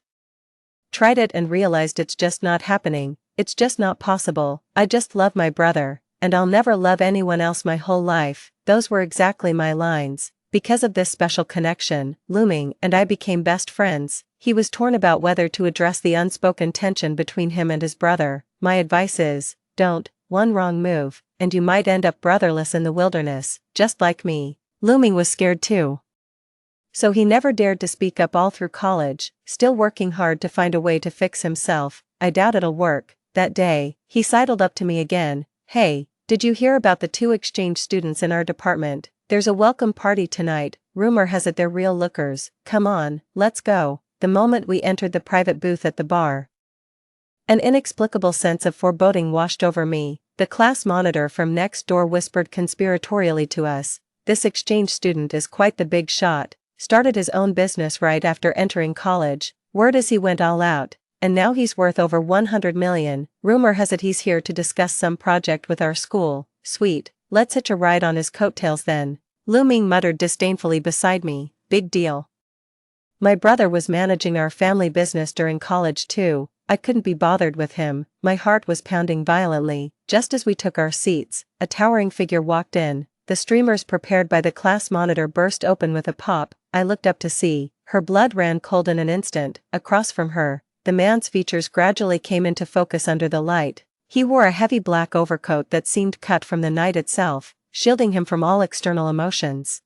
Tried it and realized it's just not happening. It's just not possible. I just love my brother, and I'll never love anyone else my whole life. Those were exactly my lines. Because of this special connection, Lu Ming and I became best friends. He was torn about whether to address the unspoken tension between him and his brother. My advice is, don't. One wrong move, and you might end up brotherless in the wilderness, just like me. Lu Ming was scared too. So he never dared to speak up all through college, still working hard to find a way to fix himself. I doubt it'll work. That day, he sidled up to me again. Hey, did you hear about the 2 exchange students in our department? There's a welcome party tonight. Rumor has it they're real lookers. Come on, let's go. The moment we entered the private booth at the bar, an inexplicable sense of foreboding washed over me. The class monitor from next door whispered conspiratorially to us, "This exchange student is quite the big shot. Started his own business right after entering college. Word is he went all out, and now he's worth over 100 million. Rumor has it he's here to discuss some project with our school. Sweet, let's hitch a ride on his coattails then." Lu Ming muttered disdainfully beside me, "Big deal." My brother was managing our family business during college too. I couldn't be bothered with him. My heart was pounding violently. Just as we took our seats, a towering figure walked in. The streamers prepared by the class monitor burst open with a pop. I looked up to see. Her blood ran cold in an instant. Across from her, the man's features gradually came into focus under the light. He wore a heavy black overcoat that seemed cut from the night itself, shielding him from all external emotions.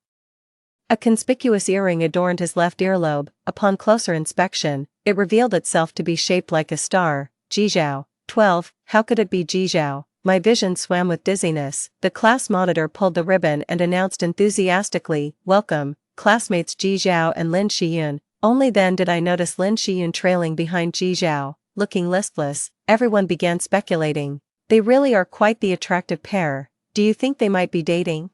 A conspicuous earring adorned his left earlobe. Upon closer inspection, it revealed itself to be shaped like a star. Jizhao. 12. How could it be Jizhao? My vision swam with dizziness. The class monitor pulled the ribbon and announced enthusiastically, "Welcome, classmates Jizhao and Lin Shiyun." Only then did I notice Lin Shiyun trailing behind Jizhao, looking listless. Everyone began speculating. They really are quite the attractive pair. Do you think they might be dating?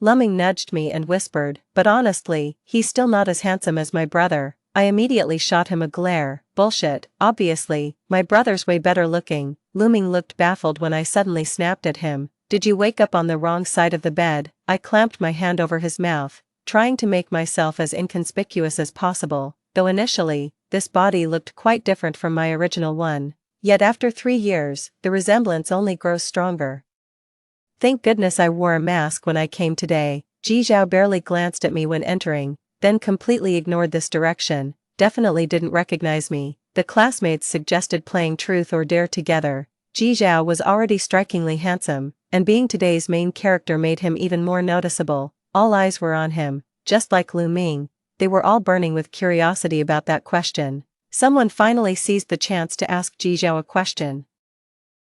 Lu Ming nudged me and whispered, "But honestly, he's still not as handsome as my brother." I immediately shot him a glare. Bullshit, obviously, my brother's way better looking. Lu Ming looked baffled when I suddenly snapped at him. "Did you wake up on the wrong side of the bed?" I clamped my hand over his mouth, trying to make myself as inconspicuous as possible, though initially, this body looked quite different from my original one. Yet after 3 years, the resemblance only grows stronger. Thank goodness I wore a mask when I came today. Jizhao barely glanced at me when entering, then completely ignored this direction. Definitely didn't recognize me. The classmates suggested playing truth or dare together. Jizhao was already strikingly handsome, and being today's main character made him even more noticeable. All eyes were on him, just like Lu Ming. They were all burning with curiosity about that question. Someone finally seized the chance to ask Jizhao a question.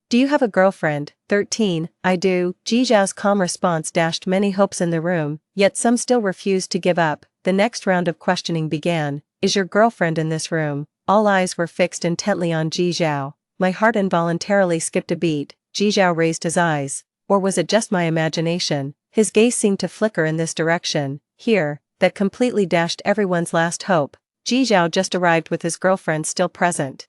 "Do you have a girlfriend?" 13. "I do." Jizhao's calm response dashed many hopes in the room, yet some still refused to give up. The next round of questioning began. "Is your girlfriend in this room?" All eyes were fixed intently on Jizhao. My heart involuntarily skipped a beat. Jizhao raised his eyes. Or was it just my imagination? His gaze seemed to flicker in this direction. Here, that completely dashed everyone's last hope. Jizhao just arrived with his girlfriend still present.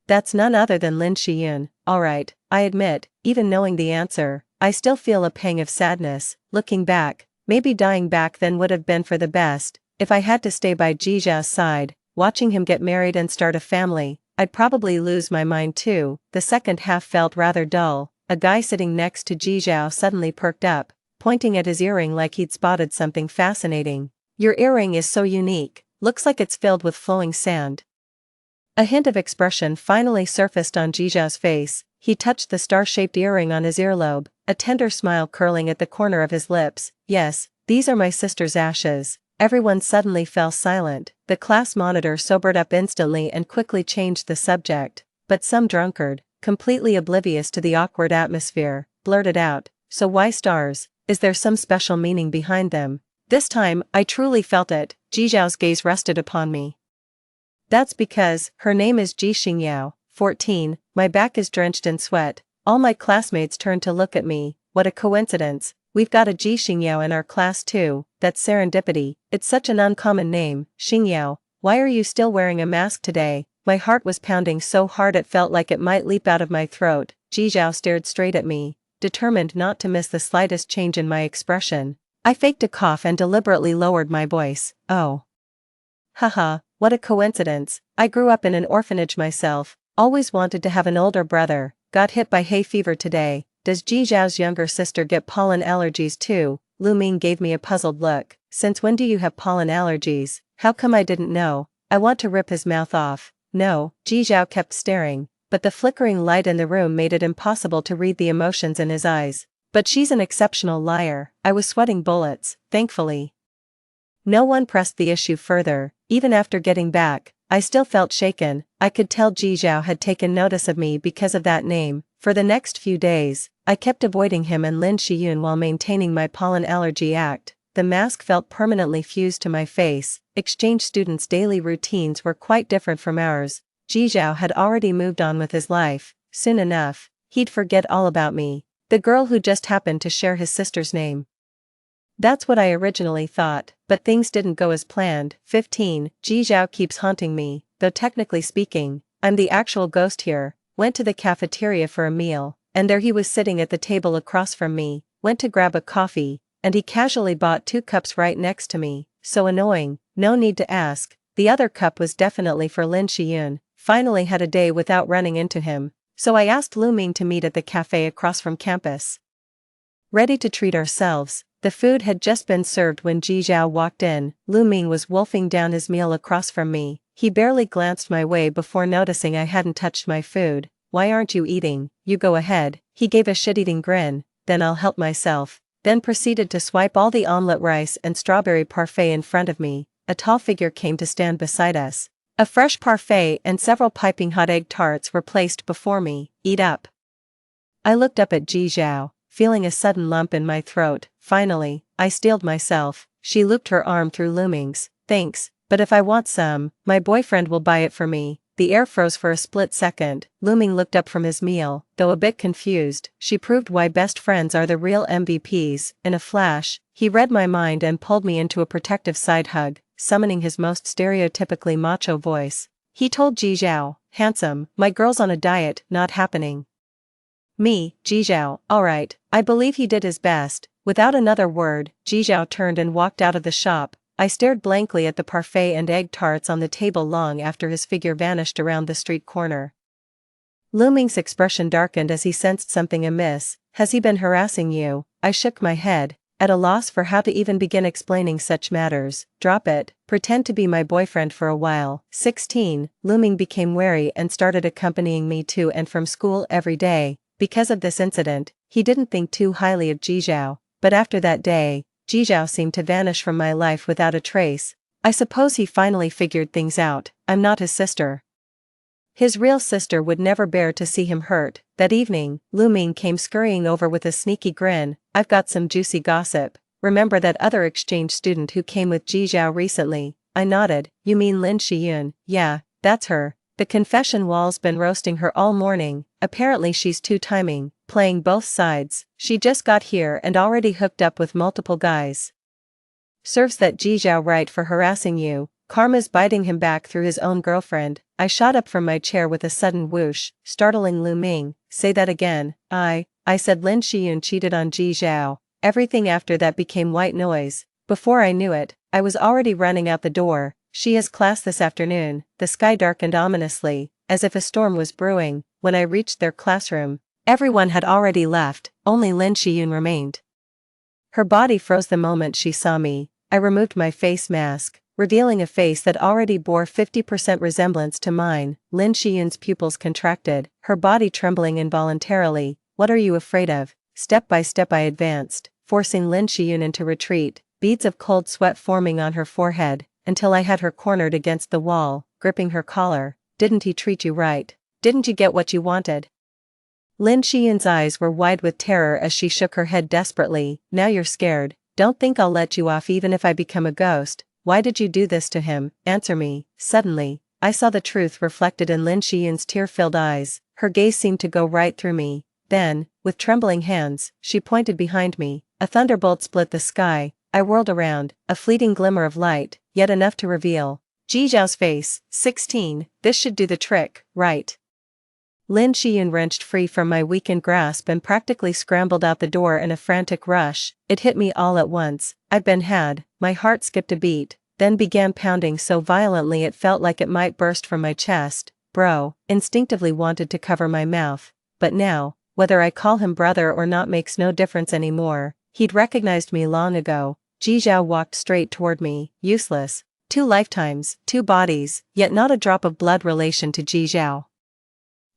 "That's none other than Lin Shiyun." Alright, I admit, even knowing the answer, I still feel a pang of sadness. Looking back, maybe dying back then would have been for the best. If I had to stay by Jizhao's side, watching him get married and start a family, I'd probably lose my mind too. The second half felt rather dull. A guy sitting next to Jizhao suddenly perked up, pointing at his earring like he'd spotted something fascinating. "Your earring is so unique, looks like it's filled with flowing sand." A hint of expression finally surfaced on Jizhao's face. He touched the star-shaped earring on his earlobe, a tender smile curling at the corner of his lips. Yes, these are my sister's ashes. Everyone suddenly fell silent. The class monitor sobered up instantly and quickly changed the subject, but some drunkard, completely oblivious to the awkward atmosphere, blurted out, "So why stars? Is there some special meaning behind them?" This time, I truly felt it. Ji Zhao's gaze rested upon me. "That's because her name is Ji Xingyao, 14, my back is drenched in sweat." All my classmates turned to look at me. What a coincidence, we've got a Ji Xingyao in our class too. That's serendipity, it's such an uncommon name. Xingyao, why are you still wearing a mask today? My heart was pounding so hard it felt like it might leap out of my throat. Ji Zhao stared straight at me, determined not to miss the slightest change in my expression. I faked a cough and deliberately lowered my voice. "Oh. Haha, what a coincidence. I grew up in an orphanage myself, always wanted to have an older brother, got hit by hay fever today." "Does Ji Zhao's younger sister get pollen allergies too?" Lu Ming gave me a puzzled look. "Since when do you have pollen allergies? How come I didn't know?" I want to rip his mouth off. No, Ji Zhao kept staring, but the flickering light in the room made it impossible to read the emotions in his eyes. "But she's an exceptional liar." I was sweating bullets, thankfully. No one pressed the issue further. Even after getting back, I still felt shaken. I could tell Ji Zhao had taken notice of me because of that name. For the next few days, I kept avoiding him and Lin Shiyun while maintaining my pollen allergy act. The mask felt permanently fused to my face. Exchange students' daily routines were quite different from ours. Ji Zhao had already moved on with his life. Soon enough, he'd forget all about me, the girl who just happened to share his sister's name. That's what I originally thought, but things didn't go as planned. 15. Ji Zhao keeps haunting me, though technically speaking, I'm the actual ghost here. Went to the cafeteria for a meal, and there he was sitting at the table across from me. Went to grab a coffee, and he casually bought 2 cups right next to me. So annoying, no need to ask. The other cup was definitely for Lin Shiyun. Finally had a day without running into him, so I asked Lu Ming to meet at the cafe across from campus. Ready to treat ourselves. The food had just been served when Ji Zhao walked in. Lu Ming was wolfing down his meal across from me. He barely glanced my way before noticing I hadn't touched my food. "Why aren't you eating? You go ahead." He gave a shit-eating grin. "Then I'll help myself." Then proceeded to swipe all the omelette rice and strawberry parfait in front of me. A tall figure came to stand beside us. A fresh parfait and several piping hot egg tarts were placed before me. "Eat up." I looked up at Ji Zhao, feeling a sudden lump in my throat. Finally, I steeled myself. She looped her arm through Lu Ming's. "Thanks, but if I want some, my boyfriend will buy it for me." The air froze for a split second. Lu Ming looked up from his meal, though a bit confused. She proved why best friends are the real MVPs. In a flash, he read my mind and pulled me into a protective side hug, summoning his most stereotypically macho voice. He told Ji Zhao, "Handsome, my girl's on a diet, not happening." Me, Ji Zhao, alright, I believe he did his best. Without another word, Ji Zhao turned and walked out of the shop. I stared blankly at the parfait and egg tarts on the table long after his figure vanished around the street corner. Lu Ming's expression darkened as he sensed something amiss. "Has he been harassing you?" I shook my head, at a loss for how to even begin explaining such matters. "Drop it, pretend to be my boyfriend for a while." 16. Lu Ming became wary and started accompanying me to and from school every day. Because of this incident, he didn't think too highly of Ji Zhao, but after that day, Ji Zhao seemed to vanish from my life without a trace. I suppose he finally figured things out. I'm not his sister. His real sister would never bear to see him hurt. That evening, Lu Ming came scurrying over with a sneaky grin. "I've got some juicy gossip. Remember that other exchange student who came with Ji Zhao recently?" I nodded. "You mean Lin Shiyun?" "Yeah, that's her. The confession wall's been roasting her all morning. Apparently she's two-timing, playing both sides. She just got here and already hooked up with multiple guys. Serves that Ji Zhao right for harassing you. Karma's biting him back through his own girlfriend." I shot up from my chair with a sudden whoosh, startling Lu Ming. "Say that again." I said Lin Shiyun cheated on Ji Zhao. Everything after that became white noise. Before I knew it, I was already running out the door. "She has class this afternoon." The sky darkened ominously, as if a storm was brewing. When I reached their classroom, everyone had already left, only Lin Shiyun remained. Her body froze the moment she saw me. I removed my face mask. revealing a face that already bore 50% resemblance to mine. Lin Shiyun's pupils contracted, her body trembling involuntarily. "What are you afraid of?" Step by step I advanced, forcing Lin Shiyun into retreat, beads of cold sweat forming on her forehead, until I had her cornered against the wall, gripping her collar. "Didn't he treat you right? Didn't you get what you wanted?" Lin Shiyun's eyes were wide with terror as she shook her head desperately. "Now you're scared. Don't think I'll let you off even if I become a ghost. Why did you do this to him? Answer me." Suddenly, I saw the truth reflected in Lin Shiyun's tear-filled eyes. Her gaze seemed to go right through me. Then, with trembling hands, she pointed behind me. A thunderbolt split the sky. I whirled around, a fleeting glimmer of light, yet enough to reveal Ji Zhao's face. 16, this should do the trick, right? Lin Shiyun wrenched free from my weakened grasp and practically scrambled out the door in a frantic rush. It hit me all at once. I'd been had. My heart skipped a beat, then began pounding so violently it felt like it might burst from my chest. Bro, instinctively wanted to cover my mouth. But now, whether I call him brother or not makes no difference anymore. He'd recognized me long ago. Ji Zhao walked straight toward me. Useless. 2 lifetimes, 2 bodies, yet not a drop of blood relation to Ji Zhao.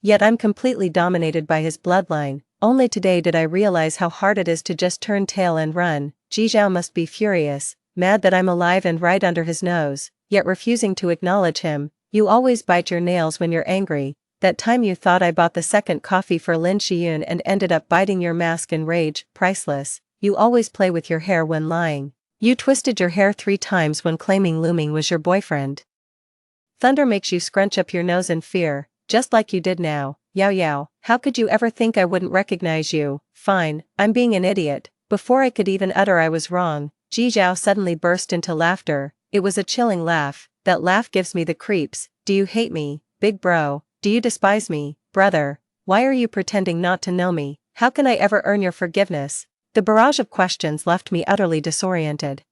Yet I'm completely dominated by his bloodline. Only today did I realize how hard it is to just turn tail and run. Ji Zhao must be furious, mad that I'm alive and right under his nose, yet refusing to acknowledge him. "You always bite your nails when you're angry. That time you thought I bought the second coffee for Lin Shiyun and ended up biting your mask in rage. Priceless. You always play with your hair when lying. You twisted your hair 3 times when claiming Luming was your boyfriend. Thunder makes you scrunch up your nose in fear. Just like you did now. Yao Yao, how could you ever think I wouldn't recognize you? Fine, I'm being an idiot." Before I could even utter I was wrong, Ji Zhao suddenly burst into laughter. It was a chilling laugh. That laugh gives me the creeps. "Do you hate me, big bro? Do you despise me, brother? Why are you pretending not to know me? How can I ever earn your forgiveness?" The barrage of questions left me utterly disoriented.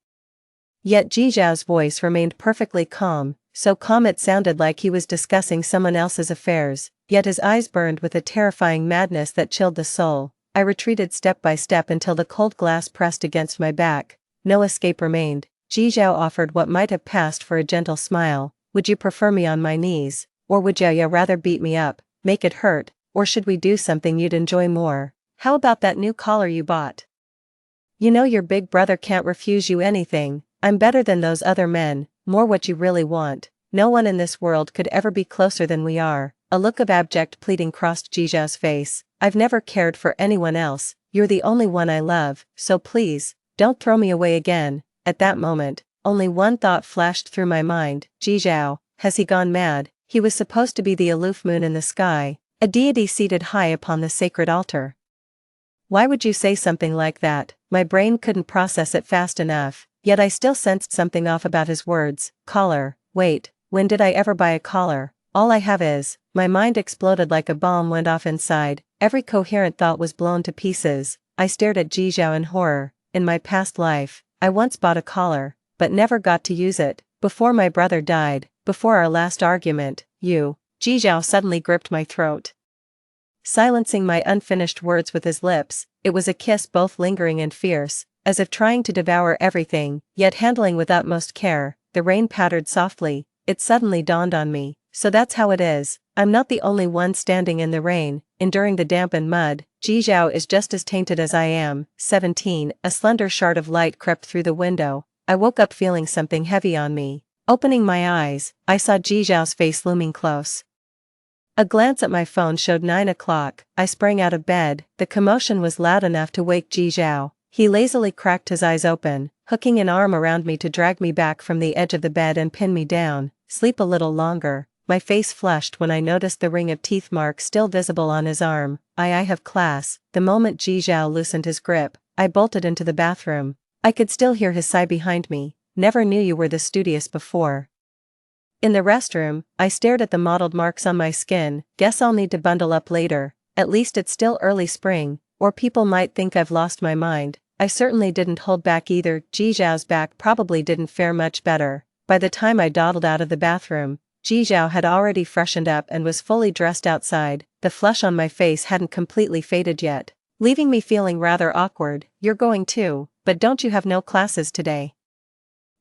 Yet Ji Zhao's voice remained perfectly calm. So calm it sounded like he was discussing someone else's affairs, yet his eyes burned with a terrifying madness that chilled the soul. I retreated step by step until the cold glass pressed against my back. No escape remained. Ji Zhao offered what might have passed for a gentle smile. "Would you prefer me on my knees, or would you rather beat me up, make it hurt, or should we do something you'd enjoy more? How about that new collar you bought? You know your big brother can't refuse you anything. I'm better than those other men, more what you really want. No one in this world could ever be closer than we are." A look of abject pleading crossed Ji Zhao's face. "I've never cared for anyone else. You're the only one I love, so please, don't throw me away again." At that moment, only one thought flashed through my mind. Ji Zhao, has he gone mad? He was supposed to be the aloof moon in the sky, a deity seated high upon the sacred altar. Why would you say something like that? My brain couldn't process it fast enough, yet I still sensed something off about his words. Collar, wait, when did I ever buy a collar? All I have is, my mind exploded like a bomb went off inside, every coherent thought was blown to pieces. I stared at Ji Zhao in horror. In my past life, I once bought a collar, but never got to use it. Before my brother died, before our last argument, Ji Zhao suddenly gripped my throat, silencing my unfinished words with his lips. It was a kiss both lingering and fierce, as if trying to devour everything, yet handling with utmost care. The rain pattered softly. It suddenly dawned on me. So that's how it is. I'm not the only one standing in the rain, enduring the damp and mud. Ji Zhao is just as tainted as I am. 17. A slender shard of light crept through the window. I woke up feeling something heavy on me. Opening my eyes, I saw Ji Zhao's face looming close. A glance at my phone showed 9 o'clock. I sprang out of bed. The commotion was loud enough to wake Ji Zhao. He lazily cracked his eyes open, hooking an arm around me to drag me back from the edge of the bed and pin me down. "Sleep a little longer." My face flushed when I noticed the ring of teeth mark still visible on his arm. I have class." The moment Ji Zhao loosened his grip, I bolted into the bathroom. I could still hear his sigh behind me. "Never knew you were this studious before." In the restroom, I stared at the mottled marks on my skin. Guess I'll need to bundle up later. At least it's still early spring, or people might think I've lost my mind. I certainly didn't hold back either. Ji Zhao's back probably didn't fare much better. By the time I dawdled out of the bathroom, Ji Zhao had already freshened up and was fully dressed outside. The flush on my face hadn't completely faded yet, leaving me feeling rather awkward. "You're going too, but don't you have no classes today?"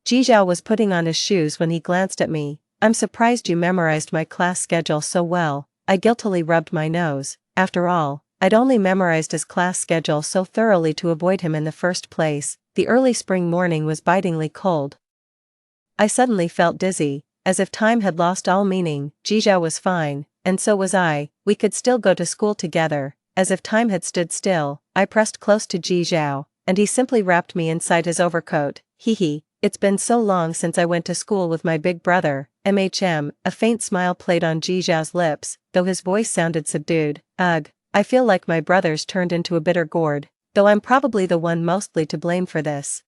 Ji Zhao was putting on his shoes when he glanced at me. I'm surprised you memorized my class schedule so well. I guiltily rubbed my nose. After all, I'd only memorized his class schedule so thoroughly to avoid him in the first place. The early spring morning was bitingly cold. I suddenly felt dizzy, as if time had lost all meaning. Ji Zhao was fine, and so was I. We could still go to school together, as if time had stood still. I pressed close to Ji Zhao, and he simply wrapped me inside his overcoat. Hee. It's been so long since I went to school with my big brother, MHM. A faint smile played on Ji Zhao's lips, though his voice sounded subdued. Ugh, I feel like my brother's turned into a bitter gourd, though I'm probably the one mostly to blame for this.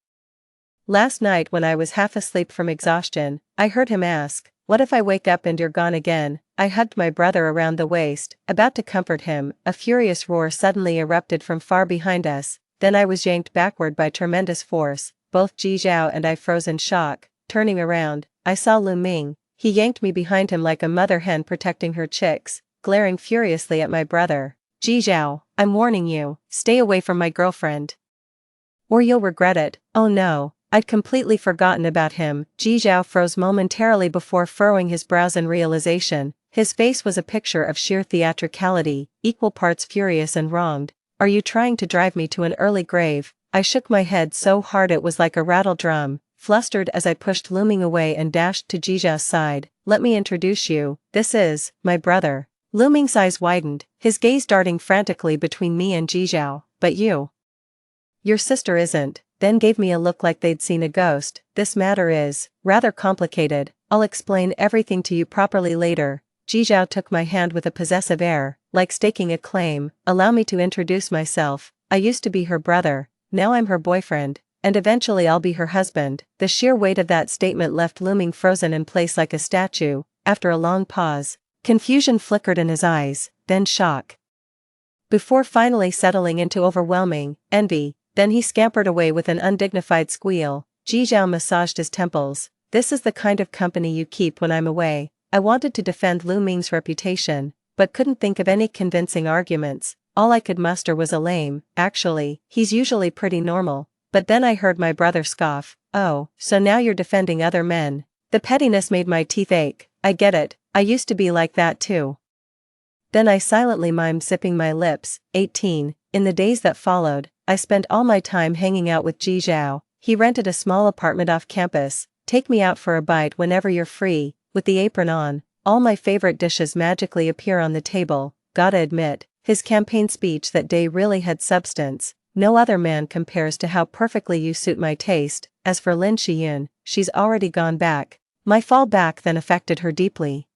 Last night when I was half asleep from exhaustion, I heard him ask, "What if I wake up and you're gone again?" I hugged my brother around the waist, about to comfort him. A furious roar suddenly erupted from far behind us, then I was yanked backward by tremendous force. Both Ji Zhao and I froze in shock. Turning around, I saw Lu Ming. He yanked me behind him like a mother hen protecting her chicks, glaring furiously at my brother. "Ji Zhao, I'm warning you, stay away from my girlfriend, or you'll regret it." Oh no, I'd completely forgotten about him. Ji Zhao froze momentarily before furrowing his brows in realization. His face was a picture of sheer theatricality, equal parts furious and wronged. "Are you trying to drive me to an early grave?" I shook my head so hard it was like a rattle drum, flustered as I pushed Lu Ming away and dashed to Ji Zhao's side. "Let me introduce you, this is my brother." Lu Ming's eyes widened, his gaze darting frantically between me and Ji Zhao. "But your sister isn't," then gave me a look like they'd seen a ghost. "This matter is rather complicated. I'll explain everything to you properly later." Ji Zhao took my hand with a possessive air, like staking a claim. "Allow me to introduce myself. I used to be her brother. Now I'm her boyfriend, and eventually I'll be her husband." The sheer weight of that statement left Lu Ming frozen in place like a statue. After a long pause, confusion flickered in his eyes, then shock, before finally settling into overwhelming envy. Then he scampered away with an undignified squeal. Ji Zhao massaged his temples. "This is the kind of company you keep when I'm away." I wanted to defend Lu Ming's reputation, but couldn't think of any convincing arguments. All I could muster was a lame, "Actually, he's usually pretty normal." But then I heard my brother scoff. "Oh, so now you're defending other men." The pettiness made my teeth ache. "I get it, I used to be like that too." Then I silently mimed, zipping my lips. 18. In the days that followed, I spent all my time hanging out with Ji Zhao. He rented a small apartment off campus. "Take me out for a bite whenever you're free." With the apron on, all my favorite dishes magically appear on the table. Gotta admit, his campaign speech that day really had substance. "No other man compares to how perfectly you suit my taste." As for Lin Shiyun, she's already gone back. My fall back then affected her deeply.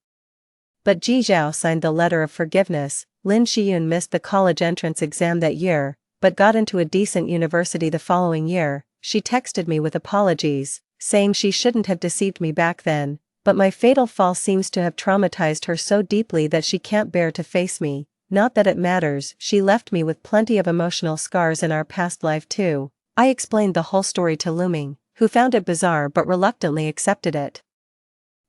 But Ji Zhao signed the letter of forgiveness. Lin Shiyun missed the college entrance exam that year, but got into a decent university the following year. She texted me with apologies, saying she shouldn't have deceived me back then, but my fatal fall seems to have traumatized her so deeply that she can't bear to face me. Not that it matters, she left me with plenty of emotional scars in our past life too. I explained the whole story to Lu Ming, who found it bizarre but reluctantly accepted it.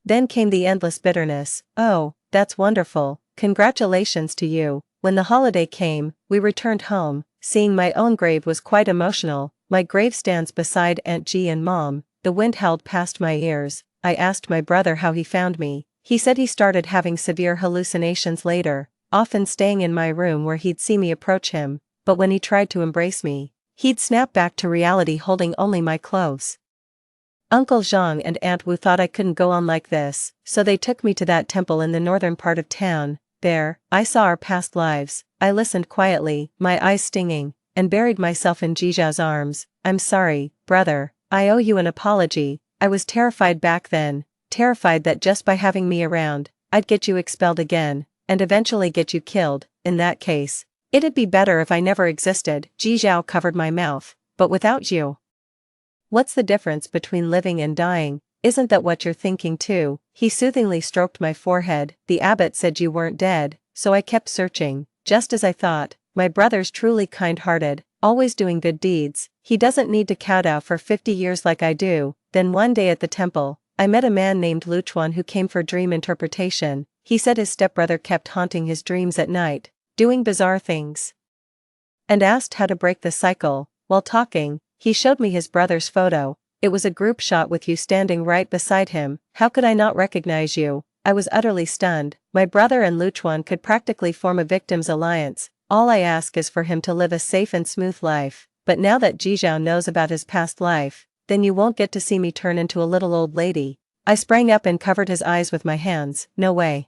Then came the endless bitterness. "Oh, that's wonderful, congratulations to you." When the holiday came, we returned home. Seeing my own grave was quite emotional. My grave stands beside Aunt Ji and Mom. The wind howled past my ears. I asked my brother how he found me. He said he started having severe hallucinations later, often staying in my room where he'd see me approach him, but when he tried to embrace me, he'd snap back to reality holding only my clothes. Uncle Zhang and Aunt Wu thought I couldn't go on like this, so they took me to that temple in the northern part of town. There, I saw our past lives. I listened quietly, my eyes stinging, and buried myself in Ji Zhao's arms. "I'm sorry, brother. I owe you an apology. I was terrified back then, terrified that just by having me around, I'd get you expelled again, and eventually get you killed. In that case, it'd be better if I never existed." Ji Zhao covered my mouth. "But without you, what's the difference between living and dying? Isn't that what you're thinking too?" He soothingly stroked my forehead. "The abbot said you weren't dead, so I kept searching. Just as I thought, my brother's truly kind-hearted, always doing good deeds. He doesn't need to kowtow for 50 years like I do." Then one day at the temple, I met a man named Luchuan who came for dream interpretation. He said his stepbrother kept haunting his dreams at night, doing bizarre things, and asked how to break the cycle. While talking, he showed me his brother's photo. it was a group shot with you standing right beside him. How could I not recognize you? I was utterly stunned. My brother and Luchuan could practically form a victim's alliance. All I ask is for him to live a safe and smooth life. But now that Jizhao knows about his past life, then you won't get to see me turn into a little old lady. I sprang up and covered his eyes with my hands. No way.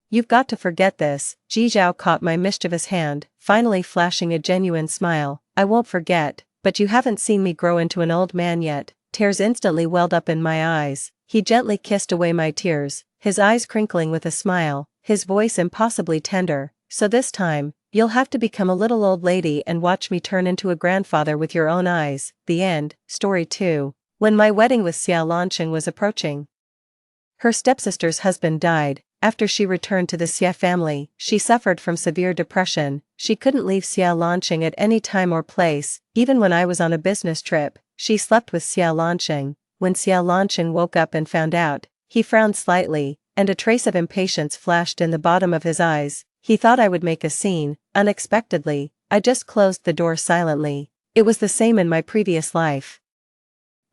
You've got to forget this. Jizhao caught my mischievous hand, finally flashing a genuine smile. I won't forget, but you haven't seen me grow into an old man yet. Tears instantly welled up in my eyes. He gently kissed away my tears, his eyes crinkling with a smile, his voice impossibly tender. So this time, you'll have to become a little old lady and watch me turn into a grandfather with your own eyes. The end. Story 2. When my wedding with Xia Lanqing was approaching, her stepsister's husband died. After she returned to the Xia family, she suffered from severe depression. She couldn't leave Xia Lanqing at any time or place. Even when I was on a business trip, she slept with Xia Lanqing. When Xia Lanqing woke up and found out, he frowned slightly, and a trace of impatience flashed in the bottom of his eyes. He thought I would make a scene. Unexpectedly, I just closed the door silently. It was the same in my previous life.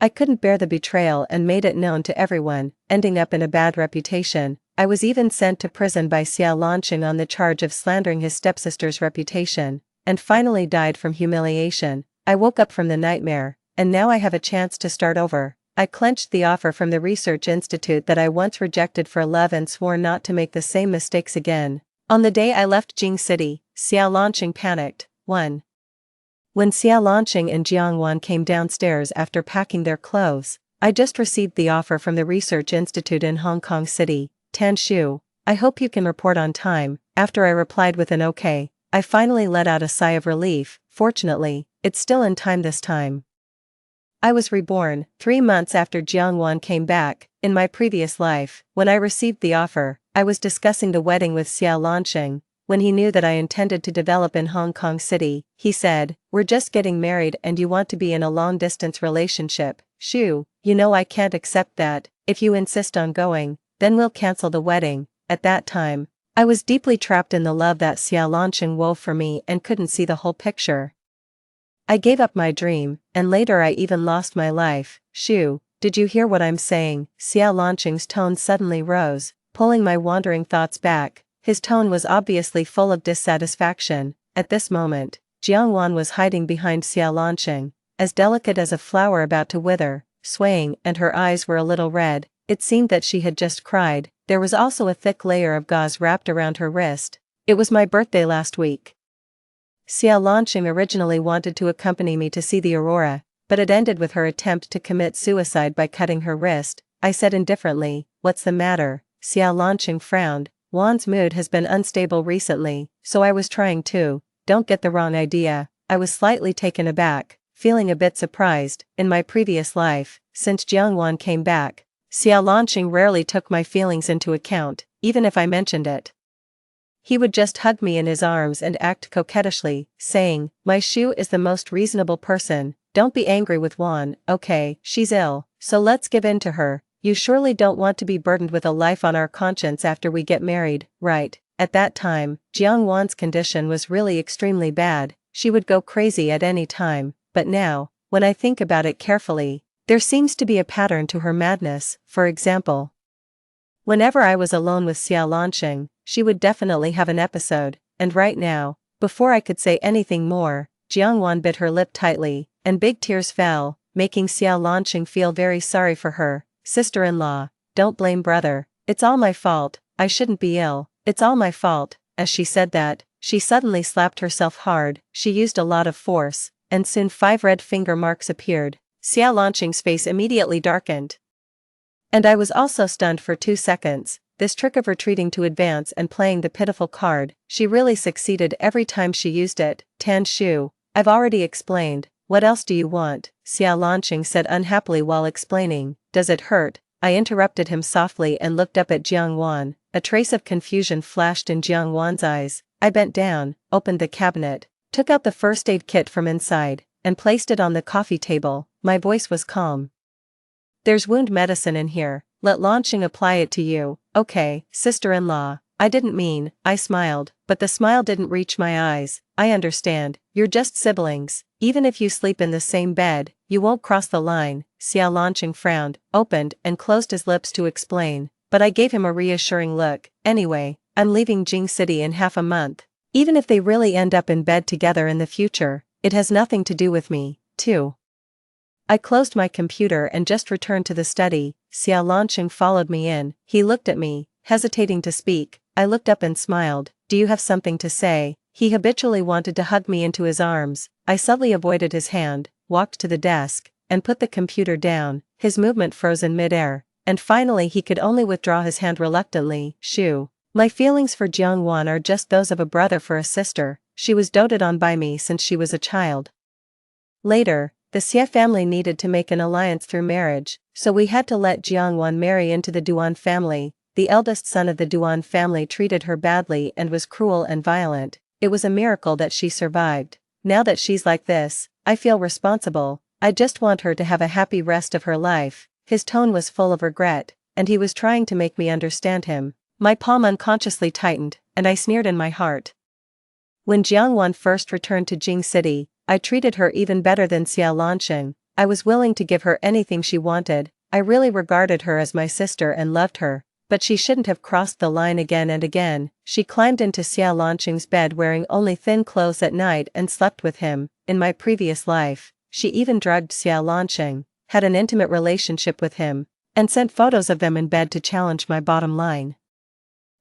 I couldn't bear the betrayal and made it known to everyone, ending up in a bad reputation. I was even sent to prison by Xia Lanqing on the charge of slandering his stepsister's reputation, and finally died from humiliation. I woke up from the nightmare, and now I have a chance to start over. I clenched the offer from the research institute that I once rejected for love and swore not to make the same mistakes again. On the day I left Jing City, Xia Lanqing panicked. 1. When Xia Lanqing and Jiangwan came downstairs after packing their clothes, I just received the offer from the research institute in Hong Kong City. Tanshu, I hope you can report on time. After I replied with an okay, I finally let out a sigh of relief. Fortunately, it's still in time this time. I was reborn 3 months after Jiangwan came back. In my previous life, when I received the offer, I was discussing the wedding with Xia Lanqing. When he knew that I intended to develop in Hong Kong City, he said, "We're just getting married and you want to be in a long-distance relationship. Shu, you know I can't accept that. If you insist on going, then we'll cancel the wedding." At that time, I was deeply trapped in the love that Xia Lanqing wove for me and couldn't see the whole picture. I gave up my dream, and later I even lost my life. Shu, did you hear what I'm saying? Xia Lanqing's tone suddenly rose, pulling my wandering thoughts back. His tone was obviously full of dissatisfaction. At this moment, Jiangwan was hiding behind Xia Lanqing, as delicate as a flower about to wither, swaying, and her eyes were a little red. It seemed that she had just cried. There was also a thick layer of gauze wrapped around her wrist. It was my birthday last week. Xia Lanqing originally wanted to accompany me to see the aurora, but it ended with her attempt to commit suicide by cutting her wrist. I said indifferently, "What's the matter?" Xia Lanqing frowned. "Wan's mood has been unstable recently, so I was trying to. Don't get the wrong idea." I was slightly taken aback, feeling a bit surprised. In my previous life, since Jiangwan came back, Xia Lanqing rarely took my feelings into account, even if I mentioned it. He would just hug me in his arms and act coquettishly, saying, "My Shu is the most reasonable person. Don't be angry with Wan, okay? She's ill, so let's give in to her. You surely don't want to be burdened with a life on our conscience after we get married, right?" At that time, Jiang Wan's condition was really extremely bad. She would go crazy at any time, but now, when I think about it carefully, there seems to be a pattern to her madness. For example, whenever I was alone with Xia Lanqing, she would definitely have an episode, and right now, before I could say anything more, Jiangwan bit her lip tightly, and big tears fell, making Xia Lanqing feel very sorry for her. "Sister-in-law, don't blame brother. It's all my fault. I shouldn't be ill. It's all my fault." As she said that, she suddenly slapped herself hard. She used a lot of force, and soon 5 red finger marks appeared. Xia Lanqing's face immediately darkened. And I was also stunned for 2 seconds. This trick of retreating to advance and playing the pitiful card, she really succeeded every time she used it. "Tan Shu, I've already explained. What else do you want?" Xia Lanqing said unhappily while explaining. "Does it hurt?" I interrupted him softly and looked up at Jiangwan. A trace of confusion flashed in Jiangwan's eyes. I bent down, opened the cabinet, took out the first aid kit from inside, and placed it on the coffee table. My voice was calm. "There's wound medicine in here. Let Lanqing apply it to you." "Okay, sister-in-law." I didn't mean, I smiled, but the smile didn't reach my eyes. "I understand, you're just siblings. Even if you sleep in the same bed, you won't cross the line." Xiao Lanqing frowned, opened and closed his lips to explain, but I gave him a reassuring look. Anyway, I'm leaving Jing City in half a month. Even if they really end up in bed together in the future, it has nothing to do with me, too. I closed my computer and just returned to the study. Xiao Lanqing followed me in. He looked at me, hesitating to speak. I looked up and smiled. Do you have something to say? He habitually wanted to hug me into his arms. I subtly avoided his hand, walked to the desk, and put the computer down. His movement froze in midair, and finally he could only withdraw his hand reluctantly. Shoo. My feelings for Jiangwan are just those of a brother for a sister. She was doted on by me since she was a child. Later, the Xie family needed to make an alliance through marriage, so we had to let Jiangwan marry into the Duan family. The eldest son of the Duan family treated her badly and was cruel and violent. It was a miracle that she survived. Now that she's like this, I feel responsible. I just want her to have a happy rest of her life. His tone was full of regret, and he was trying to make me understand him. My palm unconsciously tightened, and I sneered in my heart. When Jiangwan first returned to Jing City, I treated her even better than Xiao Lanqing. I was willing to give her anything she wanted. I really regarded her as my sister and loved her, but she shouldn't have crossed the line again and again. She climbed into Xiao Lanqing's bed wearing only thin clothes at night and slept with him. In my previous life, she even drugged Xiao Lanqing, had an intimate relationship with him, and sent photos of them in bed to challenge my bottom line.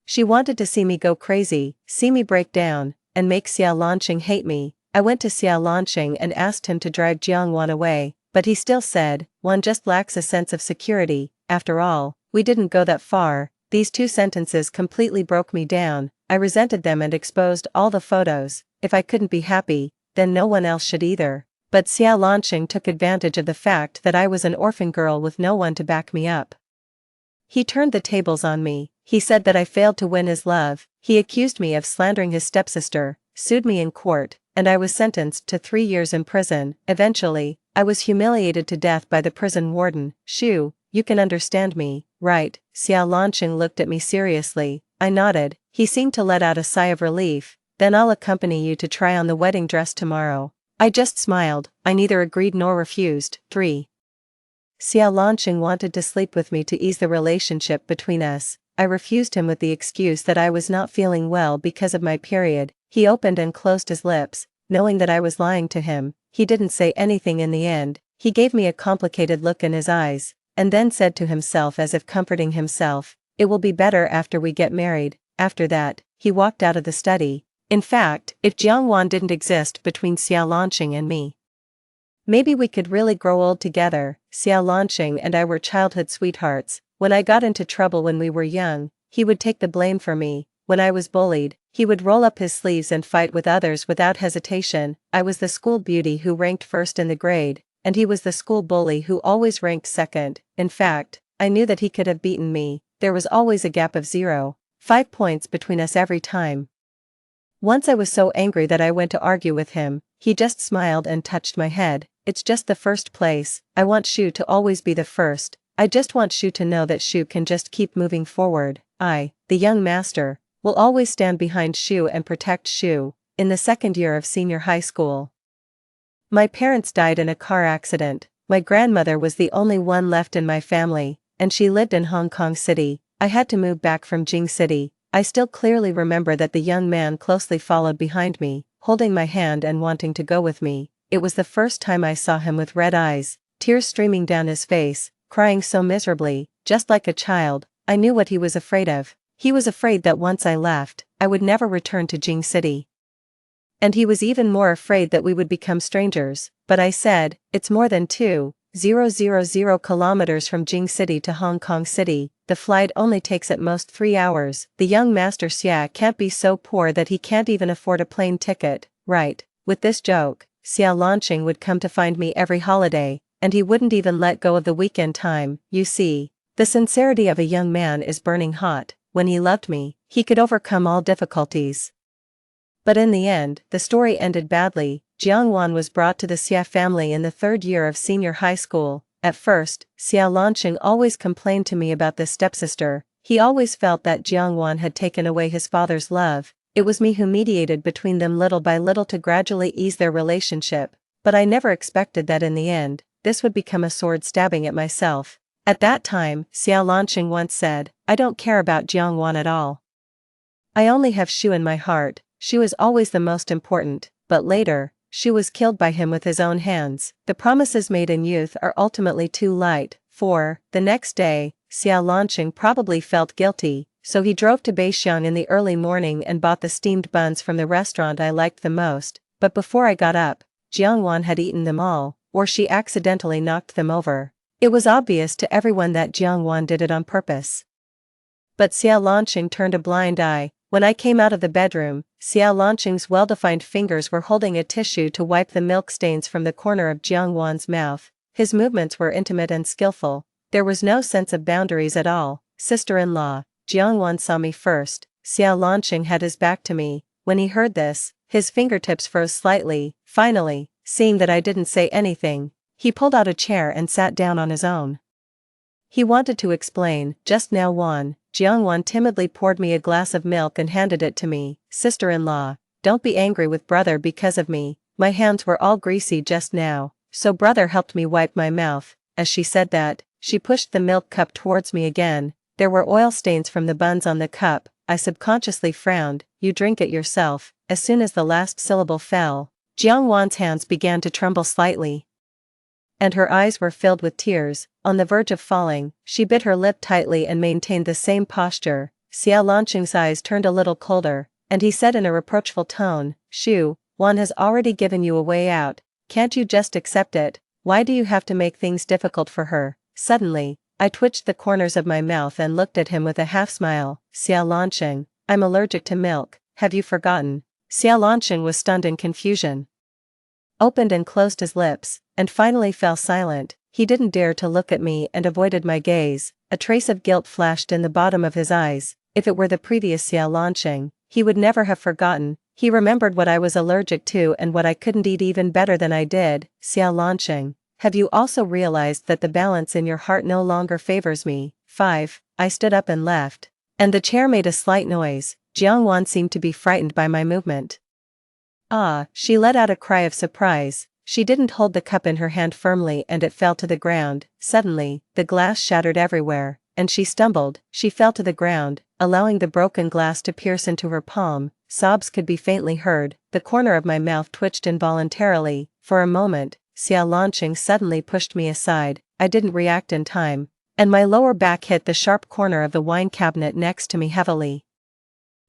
She wanted to see me go crazy, see me break down, and make Xiao Lanqing hate me. I went to Xiao Lanqing and asked him to drag Jiangwan away, but he still said, "One just lacks a sense of security." After all, we didn't go that far. These two sentences completely broke me down. I resented them and exposed all the photos. If I couldn't be happy, then no one else should either. But Xiao Lanqing took advantage of the fact that I was an orphan girl with no one to back me up. He turned the tables on me. He said that I failed to win his love. He accused me of slandering his stepsister, sued me in court, and I was sentenced to 3 years in prison. Eventually, I was humiliated to death by the prison warden. Shoo, you can understand me, right? Xiao Lanqing looked at me seriously. I nodded. He seemed to let out a sigh of relief. Then I'll accompany you to try on the wedding dress tomorrow. I just smiled. I neither agreed nor refused. 3. Xiao Lanqing wanted to sleep with me to ease the relationship between us. I refused him with the excuse that I was not feeling well because of my period. He opened and closed his lips, knowing that I was lying to him. He didn't say anything in the end. He gave me a complicated look in his eyes, and then said to himself as if comforting himself, "It will be better after we get married." After that, he walked out of the study. In fact, if Jiangwan didn't exist between Xiao Lanqing and me, maybe we could really grow old together. Xiao Lanqing and I were childhood sweethearts. When I got into trouble when we were young, he would take the blame for me. When I was bullied, he would roll up his sleeves and fight with others without hesitation. I was the school beauty who ranked first in the grade, and he was the school bully who always ranked second. In fact, I knew that he could have beaten me. There was always a gap of 0.5 points between us every time. Once I was so angry that I went to argue with him. He just smiled and touched my head. "It's just the first place. I want Shu to always be the first. I just want Shu to know that Shu can just keep moving forward. I, the young master, will always stand behind Shu and protect Shu." In the second year of senior high school, my parents died in a car accident. My grandmother was the only one left in my family, and she lived in Hong Kong City. I had to move back from Jing City. I still clearly remember that the young man closely followed behind me, holding my hand and wanting to go with me. It was the first time I saw him with red eyes, tears streaming down his face, crying so miserably, just like a child. I knew what he was afraid of. He was afraid that once I left, I would never return to Jing City. And he was even more afraid that we would become strangers. But I said, "It's more than 2,000 kilometers from Jing City to Hong Kong City. The flight only takes at most 3 hours. The young master Xia can't be so poor that he can't even afford a plane ticket, right?" With this joke, Xiao Lanqing would come to find me every holiday, and he wouldn't even let go of the weekend time. You see, the sincerity of a young man is burning hot. When he loved me, he could overcome all difficulties. But in the end, the story ended badly. Jiangwan was brought to the Xia family in the 3rd year of senior high school. At first, Xiao Lanqing always complained to me about this stepsister. He always felt that Jiangwan had taken away his father's love. It was me who mediated between them little by little to gradually ease their relationship, but I never expected that in the end, this would become a sword stabbing at myself. At that time, Xiao Lanqing once said, I don't care about Jiangwan at all. I only have Shu in my heart. Shu is always the most important, but later, Shu was killed by him with his own hands. The promises made in youth are ultimately too light. 4. The next day, Xiao Lanqing probably felt guilty, so he drove to Beixiang in the early morning and bought the steamed buns from the restaurant I liked the most, but before I got up, Jiangwan had eaten them all, or she accidentally knocked them over. It was obvious to everyone that Jiangwan did it on purpose. But Xiao Lanqing turned a blind eye. When I came out of the bedroom, Xiao Lanqing's well-defined fingers were holding a tissue to wipe the milk stains from the corner of Jiangwan's mouth. His movements were intimate and skillful. There was no sense of boundaries at all. Sister-in-law, Jiangwan saw me first. Xiao Lanqing had his back to me. When he heard this, his fingertips froze slightly. Finally, seeing that I didn't say anything, he pulled out a chair and sat down on his own. He wanted to explain. Just now Jiangwan timidly poured me a glass of milk and handed it to me. Sister-in-law, don't be angry with brother because of me. My hands were all greasy just now, so brother helped me wipe my mouth. As she said that, she pushed the milk cup towards me again. There were oil stains from the buns on the cup. I subconsciously frowned. You drink it yourself. As soon as the last syllable fell, Jiangwan's hands began to tremble slightly, and her eyes were filled with tears. On the verge of falling, she bit her lip tightly and maintained the same posture. Xiao Lanqing's eyes turned a little colder, and he said in a reproachful tone, Shu, Wan has already given you a way out. Can't you just accept it? Why do you have to make things difficult for her? Suddenly, I twitched the corners of my mouth and looked at him with a half-smile. Xiao Lanqing, I'm allergic to milk. Have you forgotten? Xiao Lanqing was stunned in confusion, opened and closed his lips, and finally fell silent. He didn't dare to look at me and avoided my gaze. A trace of guilt flashed in the bottom of his eyes. If it were the previous Xiao Lanqing, he would never have forgotten. He remembered what I was allergic to and what I couldn't eat even better than I did. Xiao Lanqing, have you also realized that the balance in your heart no longer favors me? 5. I stood up and left, and the chair made a slight noise. Jiangwan seemed to be frightened by my movement. Ah, she let out a cry of surprise. She didn't hold the cup in her hand firmly and it fell to the ground. Suddenly, the glass shattered everywhere, and she stumbled. She fell to the ground, allowing the broken glass to pierce into her palm. Sobs could be faintly heard. The corner of my mouth twitched involuntarily. For a moment, Xiao Lanqing suddenly pushed me aside. I didn't react in time, and my lower back hit the sharp corner of the wine cabinet next to me heavily.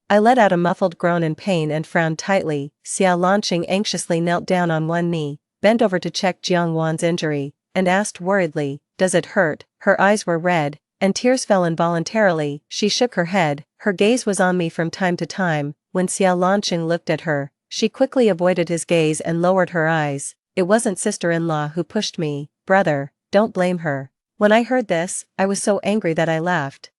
I let out a muffled groan in pain and frowned tightly. Xiao Lanqing anxiously knelt down on one knee, bent over to check Jiangwan's injury, and asked worriedly, does it hurt? Her eyes were red, and tears fell involuntarily. She shook her head. Her gaze was on me from time to time. When Xiao Lanqing looked at her, she quickly avoided his gaze and lowered her eyes. It wasn't sister-in-law who pushed me. Brother, don't blame her. When I heard this, I was so angry that I laughed.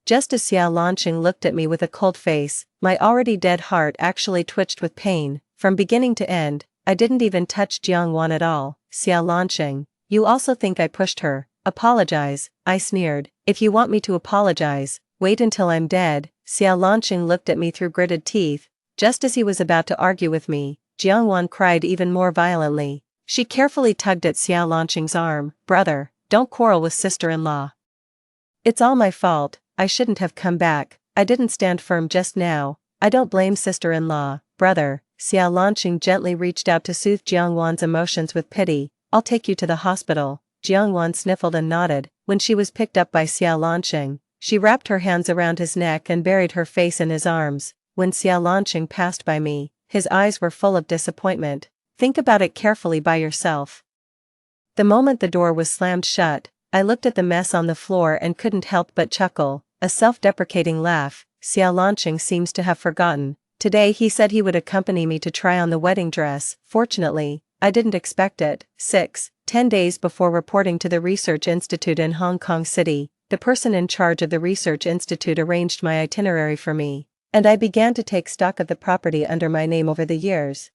Just as Xiao Lanqing looked at me with a cold face, my already dead heart actually twitched with pain. From beginning to end, I didn't even touch Jiangwan at all. Xiao Lanqing, you also think I pushed her. Apologize, I sneered. If you want me to apologize, wait until I'm dead. Xiao Lanqing looked at me through gritted teeth. Just as he was about to argue with me, Jiangwan cried even more violently. She carefully tugged at Xiao Lanqing's arm. Brother, don't quarrel with sister-in-law. It's all my fault. I shouldn't have come back. I didn't stand firm just now. I don't blame sister-in-law. Brother, Xiao Lanqing gently reached out to soothe Jiangwan's emotions with pity. I'll take you to the hospital. Jiangwan sniffled and nodded. When she was picked up by Xiao Lanqing, she wrapped her hands around his neck and buried her face in his arms. When Xiao Lanqing passed by me, his eyes were full of disappointment. Think about it carefully by yourself. The moment the door was slammed shut, I looked at the mess on the floor and couldn't help but chuckle. A self-deprecating laugh. Xiao Lanqing seems to have forgotten. Today he said he would accompany me to try on the wedding dress. Fortunately, I didn't expect it. 6. 10 days before reporting to the Research Institute in Hong Kong City, the person in charge of the Research Institute arranged my itinerary for me, and I began to take stock of the property under my name over the years.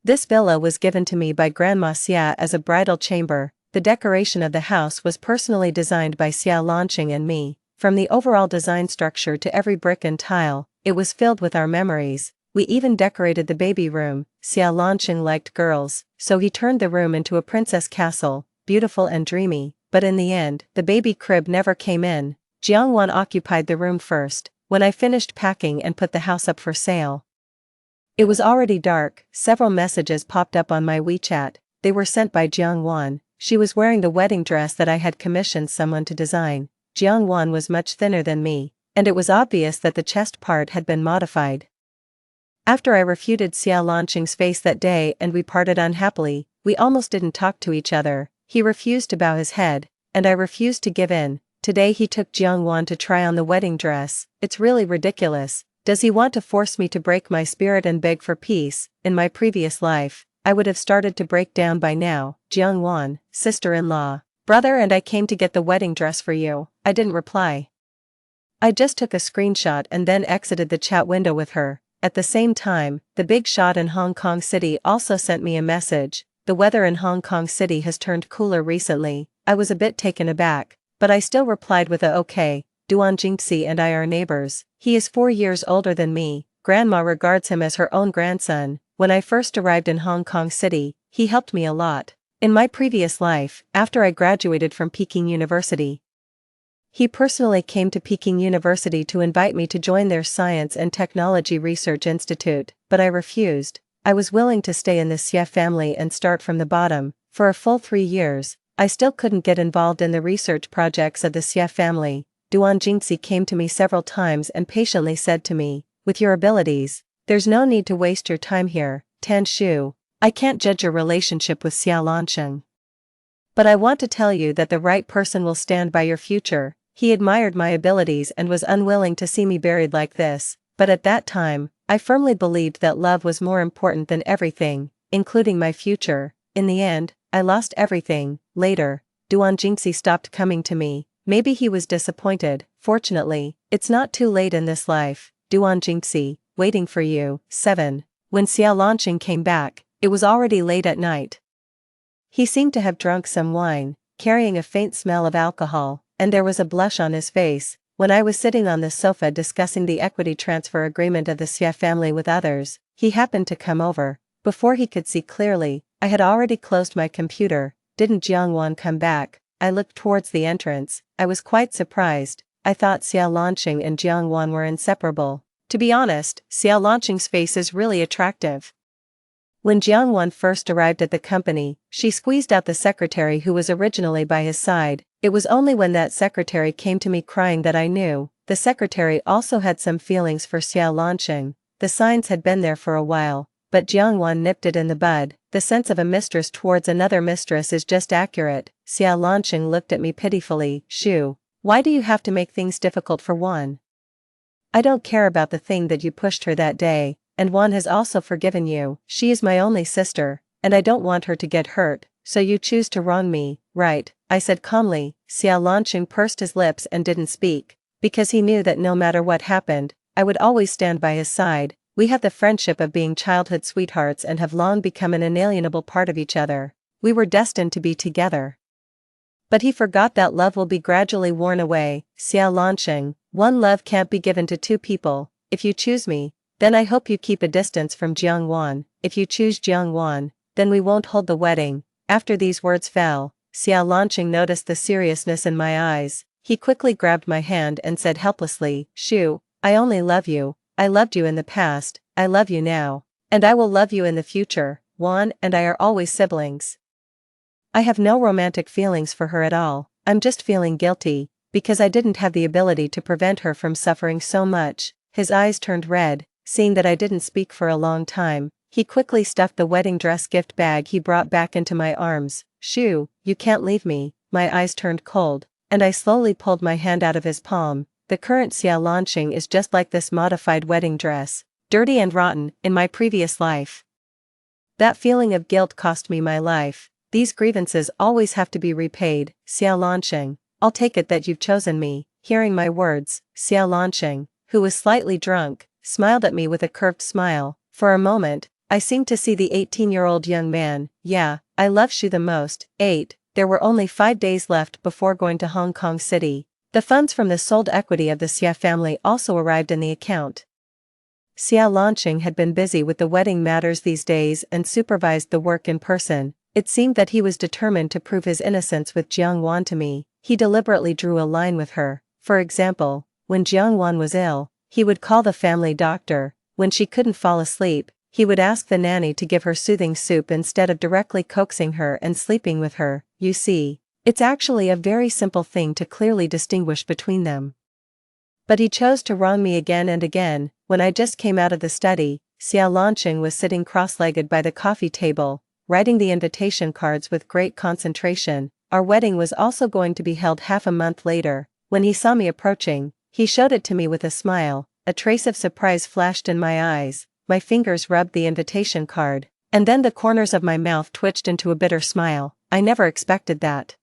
This villa was given to me by Grandma Xia as a bridal chamber. The decoration of the house was personally designed by Xiao Lanqing and me. From the overall design structure to every brick and tile, it was filled with our memories. We even decorated the baby room. Xia Lanqing liked girls, so he turned the room into a princess castle, beautiful and dreamy, but in the end, the baby crib never came in. Jiangwan occupied the room first, when I finished packing and put the house up for sale. It was already dark. Several messages popped up on my WeChat. They were sent by Jiangwan. She was wearing the wedding dress that I had commissioned someone to design. Jiangwan was much thinner than me, and it was obvious that the chest part had been modified. After I refuted Xia Lanqing's face that day and we parted unhappily, we almost didn't talk to each other. He refused to bow his head, and I refused to give in. Today he took Jiangwan to try on the wedding dress. It's really ridiculous. Does he want to force me to break my spirit and beg for peace? In my previous life, I would have started to break down by now. Jiangwan, sister-in-law, brother, and I came to get the wedding dress for you. I didn't reply. I just took a screenshot and then exited the chat window with her. At the same time, the big shot in Hong Kong City also sent me a message. The weather in Hong Kong City has turned cooler recently. I was a bit taken aback, but I still replied with a okay. Duan Jingxi and I are neighbors. He is 4 years older than me. Grandma regards him as her own grandson. When I first arrived in Hong Kong City, he helped me a lot. In my previous life, after I graduated from Peking University, he personally came to Peking University to invite me to join their Science and Technology Research Institute, but I refused. I was willing to stay in the Xie family and start from the bottom. For a full 3 years, I still couldn't get involved in the research projects of the Xie family. Duan Jingxi came to me several times and patiently said to me, with your abilities, there's no need to waste your time here, Tan Shu. I can't judge your relationship with Xia Lanqing, but I want to tell you that the right person will stand by your future. He admired my abilities and was unwilling to see me buried like this, but at that time, I firmly believed that love was more important than everything, including my future. In the end, I lost everything. Later, Duan Jingxi stopped coming to me. Maybe he was disappointed. Fortunately, it's not too late in this life. Duan Jingxi, waiting for you. 7. When Xia Lanqing came back, it was already late at night. He seemed to have drunk some wine, carrying a faint smell of alcohol, and there was a blush on his face. When I was sitting on the sofa discussing the equity transfer agreement of the Xie family with others, he happened to come over. Before he could see clearly, I had already closed my computer. Didn't Jiangwan come back? I looked towards the entrance. I was quite surprised. I thought Xia Lanqing and Jiangwan were inseparable. To be honest, Xia Lanqing's face is really attractive. When Jiangwan first arrived at the company, she squeezed out the secretary who was originally by his side. It was only when that secretary came to me crying that I knew. The secretary also had some feelings for Xia Lanqing. The signs had been there for a while, but Jiangwan nipped it in the bud. The sense of a mistress towards another mistress is just accurate. Xia Lanqing looked at me pitifully. Shu, why do you have to make things difficult for Wan? I don't care about the thing that you pushed her that day, and Wan has also forgiven you. She is my only sister, and I don't want her to get hurt, so you choose to wrong me, right? I said calmly. Xia Lanqing pursed his lips and didn't speak, because he knew that no matter what happened, I would always stand by his side. We have the friendship of being childhood sweethearts and have long become an inalienable part of each other. We were destined to be together. But he forgot that love will be gradually worn away. Xia Lanqing, one love can't be given to two people. If you choose me, then I hope you keep a distance from Jiangwan. If you choose Jiangwan, then we won't hold the wedding. After these words fell, Xia Lanqing noticed the seriousness in my eyes. He quickly grabbed my hand and said helplessly, Shu, I only love you. I loved you in the past, I love you now, and I will love you in the future. Wan and I are always siblings. I have no romantic feelings for her at all. I'm just feeling guilty, because I didn't have the ability to prevent her from suffering so much. His eyes turned red. Seeing that I didn't speak for a long time, he quickly stuffed the wedding dress gift bag he brought back into my arms. Shu, you can't leave me. My eyes turned cold, and I slowly pulled my hand out of his palm. The current Xia Lanqing is just like this modified wedding dress, dirty and rotten. In my previous life, that feeling of guilt cost me my life. These grievances always have to be repaid. Xia Lanqing, I'll take it that you've chosen me. Hearing my words, Xia Lanqing, who was slightly drunk, smiled at me with a curved smile. For a moment, I seemed to see the 18-year-old young man. Yeah, I love Shu the most. 8. There were only 5 days left before going to Hong Kong City. The funds from the sold equity of the Xie family also arrived in the account. Xiao Lanqing had been busy with the wedding matters these days and supervised the work in person. It seemed that he was determined to prove his innocence with Jiang Wan to me. He deliberately drew a line with her. For example, when Jiang Wan was ill, he would call the family doctor. When she couldn't fall asleep, he would ask the nanny to give her soothing soup instead of directly coaxing her and sleeping with her. You see, it's actually a very simple thing to clearly distinguish between them. But he chose to wrong me again and again. When I just came out of the study, Xiao Lanqing was sitting cross-legged by the coffee table, writing the invitation cards with great concentration. Our wedding was also going to be held half a month later. When he saw me approaching, he showed it to me with a smile. A trace of surprise flashed in my eyes. My fingers rubbed the invitation card, and then the corners of my mouth twitched into a bitter smile. I never expected that.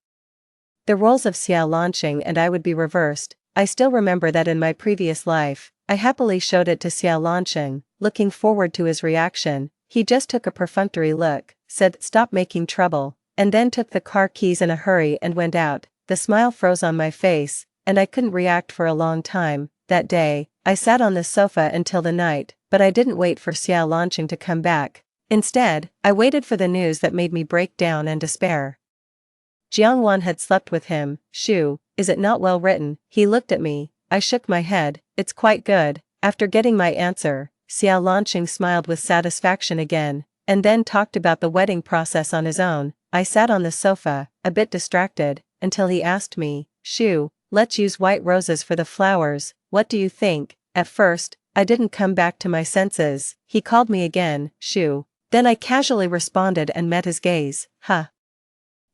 The roles of Xiao Lanqing and I would be reversed. I still remember that in my previous life, I happily showed it to Xiao Lanqing, looking forward to his reaction. He just took a perfunctory look, said, "Stop making trouble," and then took the car keys in a hurry and went out. The smile froze on my face, and I couldn't react for a long time. That day, I sat on the sofa until the night, but I didn't wait for Xiao Lanqing to come back. Instead, I waited for the news that made me break down and despair. Jiang Wan had slept with him. "Shu, is it not well written?" He looked at me. I shook my head. "It's quite good." After getting my answer, Xiao Lanqing smiled with satisfaction again, and then talked about the wedding process on his own. I sat on the sofa, a bit distracted, until he asked me, "Shu, let's use white roses for the flowers, what do you think?" At first, I didn't come back to my senses. He called me again, "Shu." Then I casually responded and met his gaze. "Huh."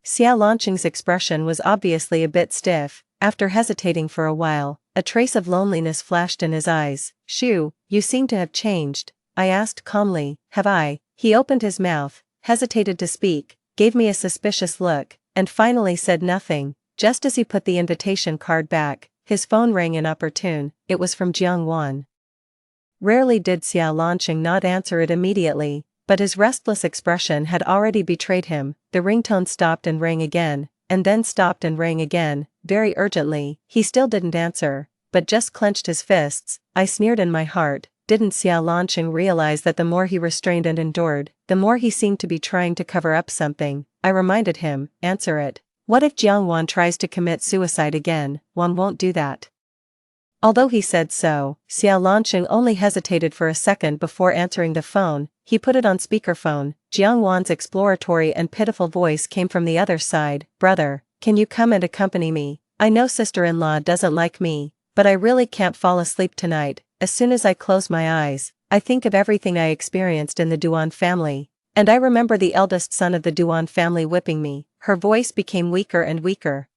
Xiao Lanqing's expression was obviously a bit stiff. After hesitating for a while, a trace of loneliness flashed in his eyes. "Shu, you seem to have changed." I asked calmly, "Have I?" He opened his mouth, hesitated to speak, gave me a suspicious look, and finally said nothing. Just as he put the invitation card back, his phone rang inopportune. It was from Jiang Wan. Rarely did Xiao Lanqing not answer it immediately, but his restless expression had already betrayed him. The ringtone stopped and rang again, and then stopped and rang again, very urgently. He still didn't answer, but just clenched his fists. I sneered in my heart. Didn't Xiao Lanqing realize that the more he restrained and endured, the more he seemed to be trying to cover up something? I reminded him, "Answer it. What if Jiang Wan tries to commit suicide again?" "Wan won't do that." Although he said so, Xiao Lanqing only hesitated for a second before answering the phone. He put it on speakerphone. Jiang Wan's exploratory and pitiful voice came from the other side. "Brother, can you come and accompany me? I know sister-in-law doesn't like me, but I really can't fall asleep tonight. As soon as I close my eyes, I think of everything I experienced in the Duan family, and I remember the eldest son of the Duan family whipping me." Her voice became weaker and weaker,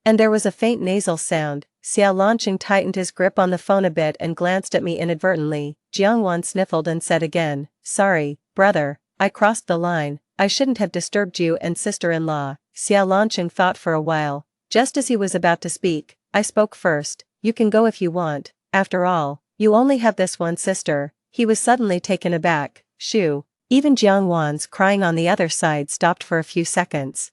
and there was a faint nasal sound. Xiao Lanqing tightened his grip on the phone a bit and glanced at me inadvertently. Jiang Wan sniffled and said again, "Sorry, brother, I crossed the line. I shouldn't have disturbed you and sister-in-law." Xiao Lanqing thought for a while. Just as he was about to speak, I spoke first. "You can go if you want. After all, you only have this one sister." He was suddenly taken aback. "Shu." Even Jiang Wan's crying on the other side stopped for a few seconds.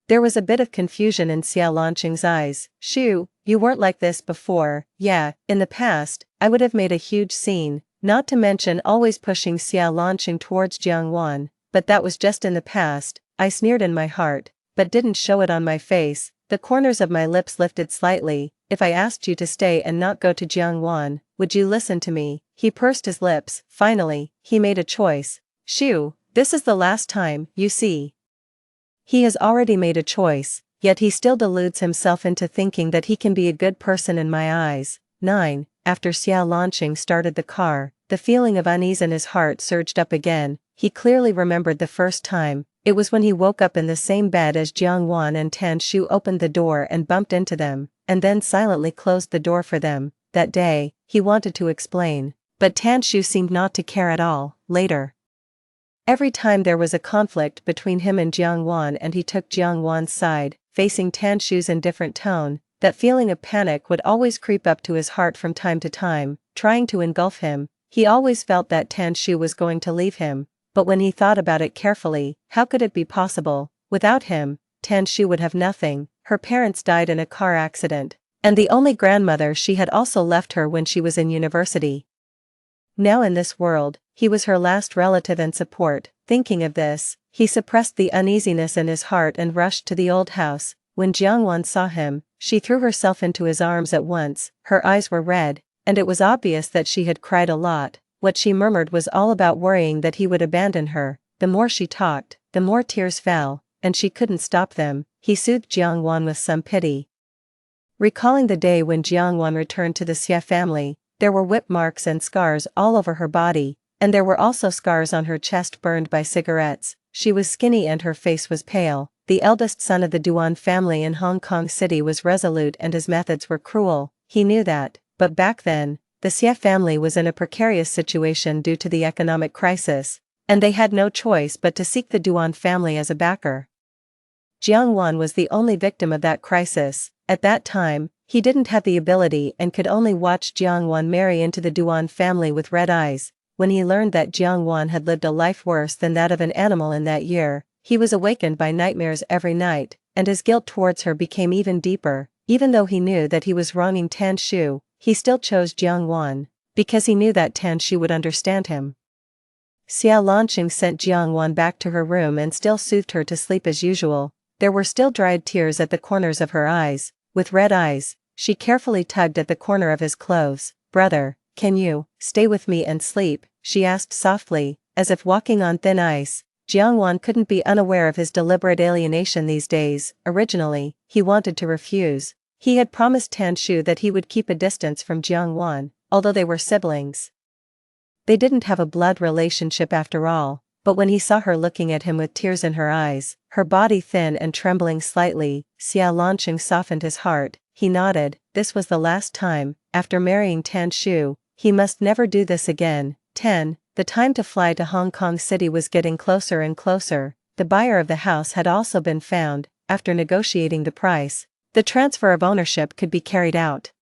There was a bit of confusion in Xiao Lanqing's eyes. "Shu, you weren't like this before." "Yeah, in the past, I would have made a huge scene, not to mention always pushing Xiao Lanqing towards Jiang Wan, but that was just in the past." I sneered in my heart, but didn't show it on my face. The corners of my lips lifted slightly. "If I asked you to stay and not go to Jiang Wan, would you listen to me?" He pursed his lips. Finally, he made a choice. "Shu, this is the last time, you see." He has already made a choice, yet he still deludes himself into thinking that he can be a good person in my eyes. 9. After Xiao Lanqing started the car, the feeling of unease in his heart surged up again. He clearly remembered the first time. It was when he woke up in the same bed as Jiang Wan and Tan Shu opened the door and bumped into them, and then silently closed the door for them. That day, he wanted to explain, but Tan Shu seemed not to care at all. Later, every time there was a conflict between him and Jiang Wan and he took Jiang Wan's side, facing Tan Shu's indifferent tone, that feeling of panic would always creep up to his heart from time to time, trying to engulf him. He always felt that Tan Shu was going to leave him, but when he thought about it carefully, how could it be possible? Without him, Tan Shu would have nothing. Her parents died in a car accident, and the only grandmother she had also left her when she was in university. Now in this world, he was her last relative and support. Thinking of this, he suppressed the uneasiness in his heart and rushed to the old house. When Jiangwan saw him, she threw herself into his arms at once. Her eyes were red, and it was obvious that she had cried a lot. What she murmured was all about worrying that he would abandon her. The more she talked, the more tears fell, and she couldn't stop them. He soothed Jiangwan with some pity. Recalling the day when Jiangwan returned to the Xie family, there were whip marks and scars all over her body, and there were also scars on her chest burned by cigarettes. She was skinny and her face was pale. The eldest son of the Duan family in Hong Kong City was resolute and his methods were cruel. He knew that, but back then, the Xie family was in a precarious situation due to the economic crisis, and they had no choice but to seek the Duan family as a backer. Jiangwan was the only victim of that crisis. At that time, he didn't have the ability and could only watch Jiangwan marry into the Duan family with red eyes. When he learned that Jiangwan had lived a life worse than that of an animal in that year, he was awakened by nightmares every night, and his guilt towards her became even deeper. Even though he knew that he was wronging Tan Shu, he still chose Jiangwan, because he knew that Tan Shu would understand him. Xia Lanqing sent Jiangwan back to her room and still soothed her to sleep as usual. There were still dried tears at the corners of her eyes. With red eyes, she carefully tugged at the corner of his clothes. "Brother, can you stay with me and sleep?" she asked softly, as if walking on thin ice. Jiangwan couldn't be unaware of his deliberate alienation these days. Originally, he wanted to refuse. He had promised Tan Shu that he would keep a distance from Jiangwan, although they were siblings. They didn't have a blood relationship after all, but when he saw her looking at him with tears in her eyes, her body thin and trembling slightly, Xia Lanqing softened his heart. He nodded. This was the last time. After marrying Tan Shu, he must never do this again. 10. The time to fly to Hong Kong City was getting closer and closer. The buyer of the house had also been found. After negotiating the price, the transfer of ownership could be carried out.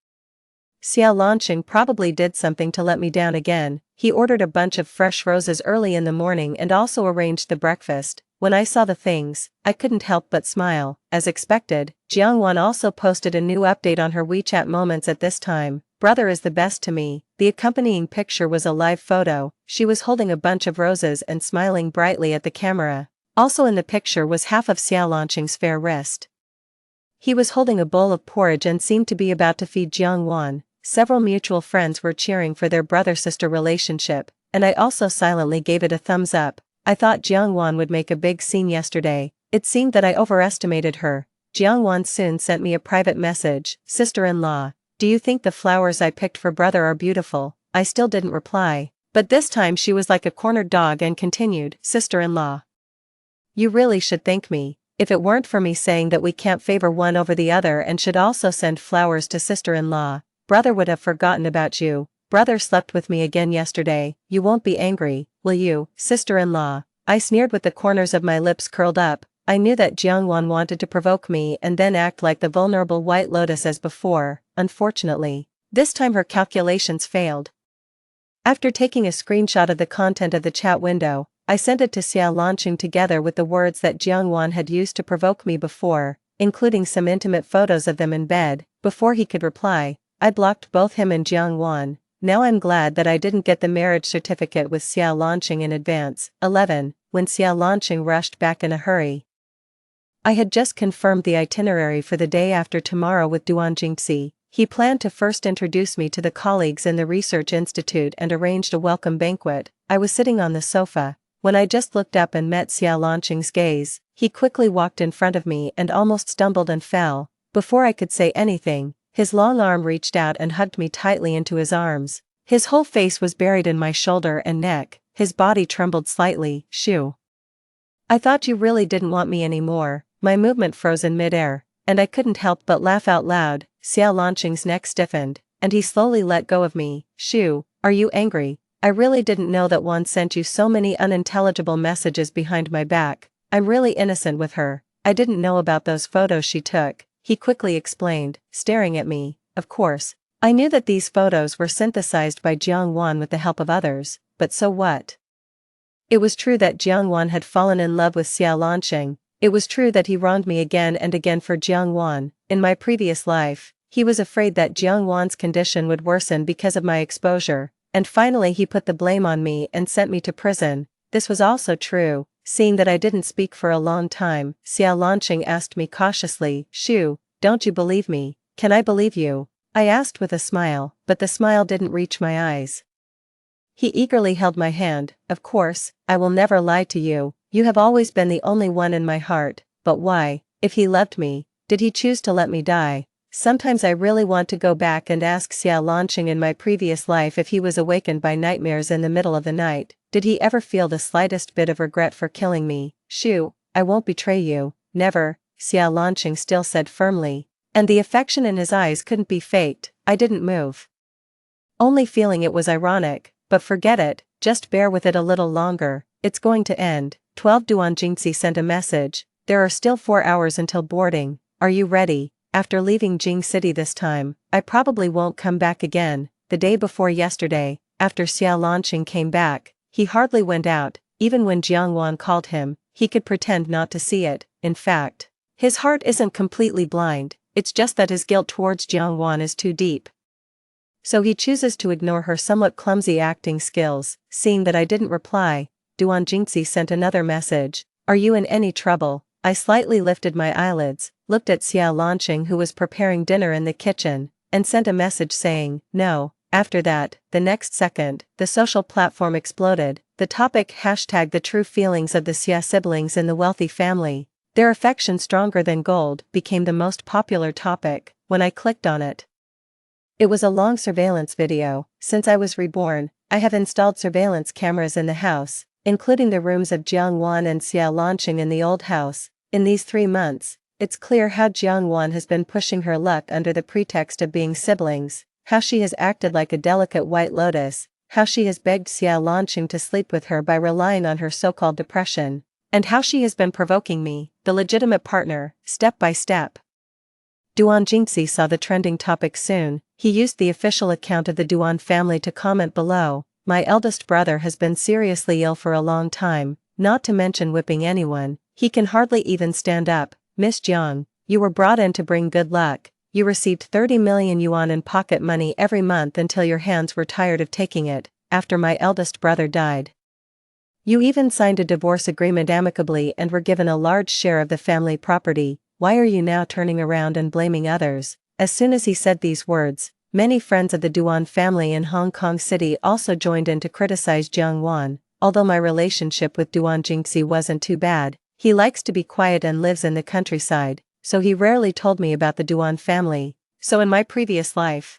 Xia Lanqing probably did something to let me down again. He ordered a bunch of fresh roses early in the morning and also arranged the breakfast. When I saw the things, I couldn't help but smile. As expected, Jiangwan also posted a new update on her WeChat moments at this time. "Brother is the best to me." The accompanying picture was a live photo. She was holding a bunch of roses and smiling brightly at the camera. Also in the picture was half of Xia Lanqing's fair wrist. He was holding a bowl of porridge and seemed to be about to feed Jiangwan. Several mutual friends were cheering for their brother-sister relationship, and I also silently gave it a thumbs up. I thought Jiangwan would make a big scene yesterday. It seemed that I overestimated her. Jiangwan soon sent me a private message. "Sister-in-law, do you think the flowers I picked for brother are beautiful?" I still didn't reply, but this time she was like a cornered dog and continued, "Sister-in-law, you really should thank me. If it weren't for me saying that we can't favor one over the other and should also send flowers to sister-in-law, brother would have forgotten about you. Brother slept with me again yesterday. You won't be angry, will you, sister-in-law?" I sneered with the corners of my lips curled up. I knew that Jiangwan wanted to provoke me and then act like the vulnerable White Lotus as before. Unfortunately, this time her calculations failed. After taking a screenshot of the content of the chat window, I sent it to Xia Lanqing together with the words that Jiangwan had used to provoke me before, including some intimate photos of them in bed. Before he could reply, I blocked both him and Jiangwan. Now I'm glad that I didn't get the marriage certificate with Xia Lanqing in advance. 11. When Xia Lanqing rushed back in a hurry. I had just confirmed the itinerary for the day after tomorrow with Duan Jingxi. He planned to first introduce me to the colleagues in the research institute and arranged a welcome banquet. I was sitting on the sofa, when I just looked up and met Xia Lanqing's gaze. He quickly walked in front of me and almost stumbled and fell. Before I could say anything, his long arm reached out and hugged me tightly into his arms. His whole face was buried in my shoulder and neck. His body trembled slightly. "Shu, I thought you really didn't want me anymore." My movement froze in midair, and I couldn't help but laugh out loud. Xia Lanqing's neck stiffened, and he slowly let go of me. "Shu, are you angry? I really didn't know that one sent you so many unintelligible messages behind my back. I'm really innocent with her. I didn't know about those photos she took," he quickly explained, staring at me. Of course, I knew that these photos were synthesized by Jiangwan with the help of others, but so what? It was true that Jiangwan had fallen in love with Xia Lanqing. It was true that he wronged me again and again for Jiangwan. In my previous life, he was afraid that Jiangwan's condition would worsen because of my exposure. and finally he put the blame on me and sent me to prison. This was also true, seeing that I didn't speak for a long time. Xiao Lanqing asked me cautiously, Shu, don't you believe me? Can I believe you? I asked with a smile, but the smile didn't reach my eyes. He eagerly held my hand. Of course, I will never lie to you. You have always been the only one in my heart. But why, if he loved me, did he choose to let me die? Sometimes I really want to go back and ask Xiao Lanqing in my previous life if he was awakened by nightmares in the middle of the night. Did he ever feel the slightest bit of regret for killing me? Shu, I won't betray you. Never, Xiao Lanqing still said firmly. And the affection in his eyes couldn't be faked. I didn't move. Only feeling it was ironic, but forget it, just bear with it a little longer, it's going to end. 12 Duan Jingxi sent a message, there are still 4 hours until boarding, are you ready? After leaving Jing City this time, I probably won't come back again. The day before yesterday, after Xiao Lanqing came back, he hardly went out, even when Jiang Wan called him, he could pretend not to see it. In fact, his heart isn't completely blind, it's just that his guilt towards Jiang Wan is too deep. So he chooses to ignore her somewhat clumsy acting skills. Seeing that I didn't reply, Duan Jingxi sent another message, are you in any trouble? I slightly lifted my eyelids, looked at Xiao Lanqing who was preparing dinner in the kitchen, and sent a message saying, no. After that, the next second, the social platform exploded, the topic hashtag the true feelings of the Xia siblings in the wealthy family. Their affection stronger than gold became the most popular topic. When I clicked on it, it was a long surveillance video. Since I was reborn, I have installed surveillance cameras in the house, including the rooms of Jiang Wan and Xiao Lanqing in the old house. In these 3 months, it's clear how Jiang Wan has been pushing her luck under the pretext of being siblings, how she has acted like a delicate white lotus, how she has begged Xiao Lanqing to sleep with her by relying on her so-called depression, and how she has been provoking me, the legitimate partner, step by step. Duan Jingxi saw the trending topic soon. He used the official account of the Duan family to comment below, my eldest brother has been seriously ill for a long time, not to mention whipping anyone, he can hardly even stand up. Miss Jiang, you were brought in to bring good luck, you received 30 million yuan in pocket money every month until your hands were tired of taking it, after my eldest brother died. You even signed a divorce agreement amicably and were given a large share of the family property. Why are you now turning around and blaming others? As soon as he said these words, many friends of the Duan family in Hong Kong City also joined in to criticize Jiang Wan. Although my relationship with Duan Jingxi wasn't too bad, he likes to be quiet and lives in the countryside, so he rarely told me about the Duan family. So in my previous life,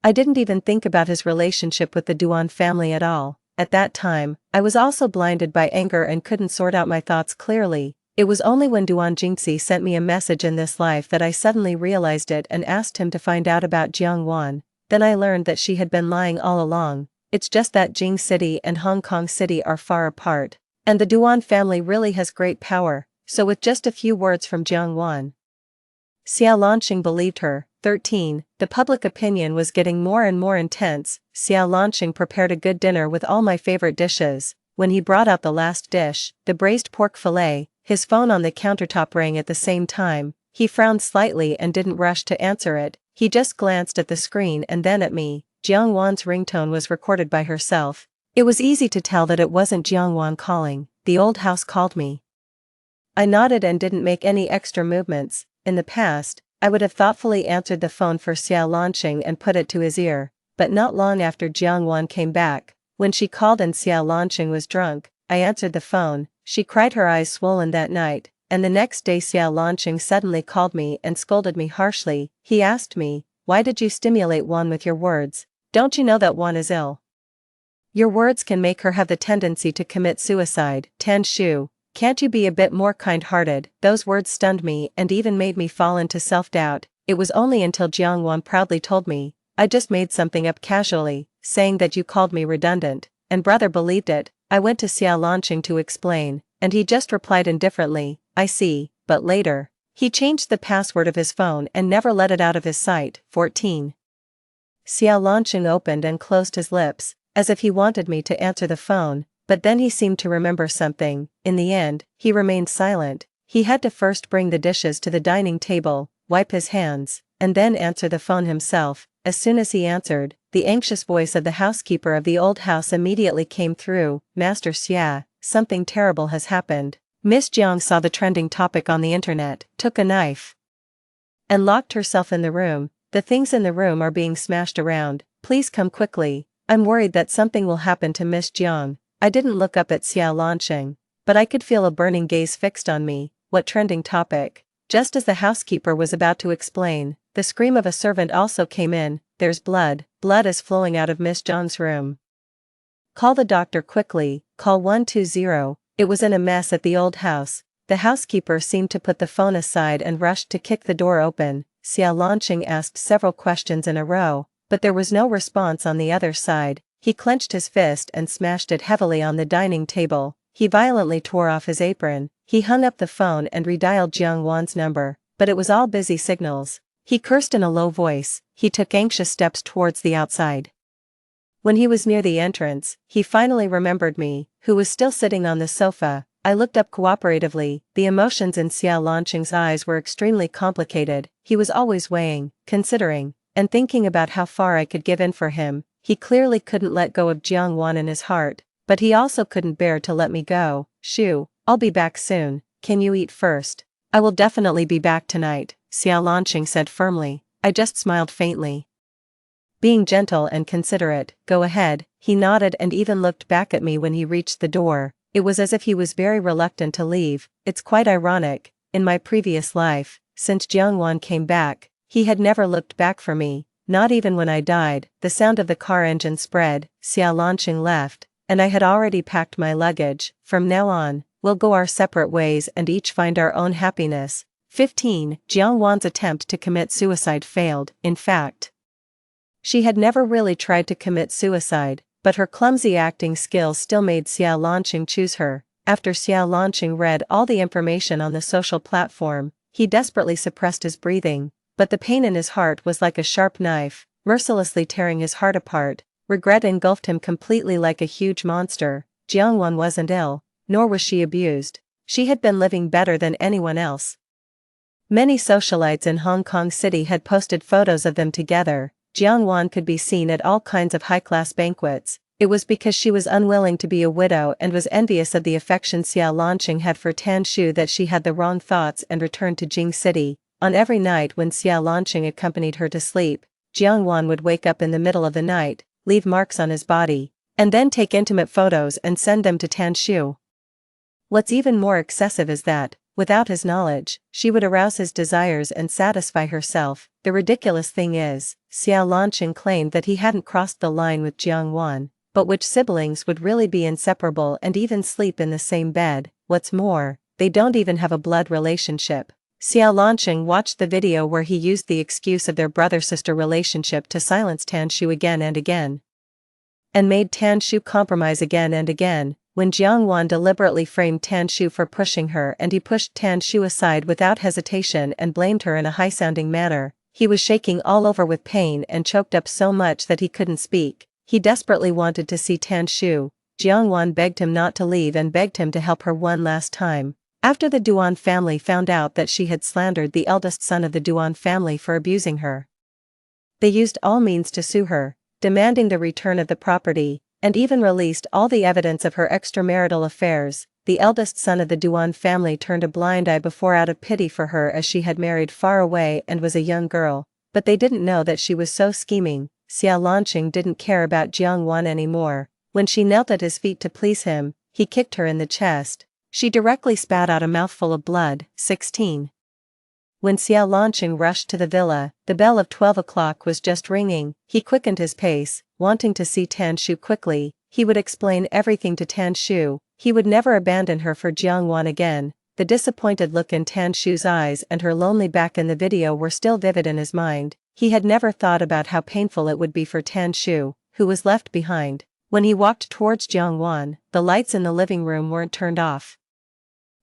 I didn't even think about his relationship with the Duan family at all. At that time, I was also blinded by anger and couldn't sort out my thoughts clearly. It was only when Duan Jingxi sent me a message in this life that I suddenly realized it and asked him to find out about Jiang Wan. Then I learned that she had been lying all along. It's just that Jing City and Hong Kong City are far apart, and the Duan family really has great power, so with just a few words from Jiang Wan, Xiao Lanqing believed her. 13. The public opinion was getting more and more intense. Xiao Lanqing prepared a good dinner with all my favorite dishes. When he brought out the last dish, the braised pork fillet, his phone on the countertop rang at the same time. He frowned slightly and didn't rush to answer it, he just glanced at the screen and then at me. Jiang Wan's ringtone was recorded by herself. It was easy to tell that it wasn't Jiang Wan calling. The old house called me. I nodded and didn't make any extra movements. In the past, I would have thoughtfully answered the phone for Xiao Lanqing and put it to his ear, but not long after Jiang Wan came back, when she called and Xiao Lanqing was drunk, I answered the phone. She cried her eyes swollen that night, and the next day Xiao Lanqing suddenly called me and scolded me harshly. He asked me, why did you stimulate Wan with your words? Don't you know that Wan is ill? Your words can make her have the tendency to commit suicide. Tan Shu, can't you be a bit more kind-hearted? Those words stunned me and even made me fall into self-doubt. It was only until Jiang Wan proudly told me, I just made something up casually, saying that you called me redundant, and brother believed it. I went to Xiao Lanqing to explain, and he just replied indifferently, I see, but later, he changed the password of his phone and never let it out of his sight. 14. Xiao Lanqing opened and closed his lips, as if he wanted me to answer the phone, but then he seemed to remember something. In the end, he remained silent. He had to first bring the dishes to the dining table, wipe his hands, and then answer the phone himself. As soon as he answered, the anxious voice of the housekeeper of the old house immediately came through. Master Xia, something terrible has happened. Miss Jiang saw the trending topic on the internet, took a knife, and locked herself in the room. The things in the room are being smashed around. Please come quickly. I'm worried that something will happen to Miss Jiang. I didn't look up at Xia Lanqing, but I could feel a burning gaze fixed on me. What trending topic? Just as the housekeeper was about to explain, the scream of a servant also came in. There's blood. Blood is flowing out of Miss Jiang's room. Call the doctor quickly. Call 120. It was in a mess at the old house. The housekeeper seemed to put the phone aside and rushed to kick the door open. Xia Lanqing asked several questions in a row, but there was no response on the other side. He clenched his fist and smashed it heavily on the dining table. He violently tore off his apron. He hung up the phone and redialed Jiang Wan's number, but it was all busy signals. He cursed in a low voice. He took anxious steps towards the outside. When he was near the entrance, he finally remembered me, who was still sitting on the sofa. I looked up cooperatively. The emotions in Xia Lanqing's eyes were extremely complicated. He was always weighing, considering, and thinking about how far I could give in for him. He clearly couldn't let go of Jiang Wan in his heart, but he also couldn't bear to let me go. Shoo, I'll be back soon. Can you eat first? I will definitely be back tonight, Xia Lanqing said firmly. I just smiled faintly. Being gentle and considerate, go ahead, he nodded and even looked back at me when he reached the door. It was as if he was very reluctant to leave. It's quite ironic. In my previous life, since Jiang Wan came back, he had never looked back for me, not even when I died. The sound of the car engine spread. Xia Lanqing left, and I had already packed my luggage. From now on, we'll go our separate ways and each find our own happiness. 15. Jiang Wan's attempt to commit suicide failed. In fact, she had never really tried to commit suicide, but her clumsy acting skills still made Xia Lanqing choose her. After Xia Lanqing read all the information on the social platform, he desperately suppressed his breathing, but the pain in his heart was like a sharp knife, mercilessly tearing his heart apart. Regret engulfed him completely like a huge monster. Jiang Wan wasn't ill, nor was she abused. She had been living better than anyone else. Many socialites in Hong Kong City had posted photos of them together. Jiang Wan could be seen at all kinds of high-class banquets. It was because she was unwilling to be a widow and was envious of the affection Xia Lanqing had for Tan Shu that she had the wrong thoughts and returned to Jing City. On every night when Xia Lanqing accompanied her to sleep, Jiang Wan would wake up in the middle of the night, leave marks on his body, and then take intimate photos and send them to Tan Shu. What's even more excessive is that, without his knowledge, she would arouse his desires and satisfy herself. The ridiculous thing is, Xia Lanqing claimed that he hadn't crossed the line with Jiang Wan, but which siblings would really be inseparable and even sleep in the same bed. What's more, they don't even have a blood relationship. Xia Lanqing watched the video where he used the excuse of their brother-sister relationship to silence Tan Shu again and again, and made Tan Shu compromise again and again. When Jiang Wan deliberately framed Tan Shu for pushing her and he pushed Tan Shu aside without hesitation and blamed her in a high-sounding manner, he was shaking all over with pain and choked up so much that he couldn't speak. He desperately wanted to see Tan Shu. Jiang Wan begged him not to leave and begged him to help her one last time. After the Duan family found out that she had slandered the eldest son of the Duan family for abusing her, they used all means to sue her, demanding the return of the property, and even released all the evidence of her extramarital affairs. The eldest son of the Duan family turned a blind eye before out of pity for her as she had married far away and was a young girl, but they didn't know that she was so scheming. Xia Lanqing didn't care about Jiang Wan anymore. When she knelt at his feet to please him, he kicked her in the chest. She directly spat out a mouthful of blood. 16. When Xia Lanqing rushed to the villa, the bell of 12 o'clock was just ringing. He quickened his pace, wanting to see Tan Shu quickly. He would explain everything to Tan Shu. He would never abandon her for Jiang Wan again. The disappointed look in Tan Shu's eyes and her lonely back in the video were still vivid in his mind. He had never thought about how painful it would be for Tan Shu, who was left behind. When he walked towards Jiang Wan, the lights in the living room weren't turned off.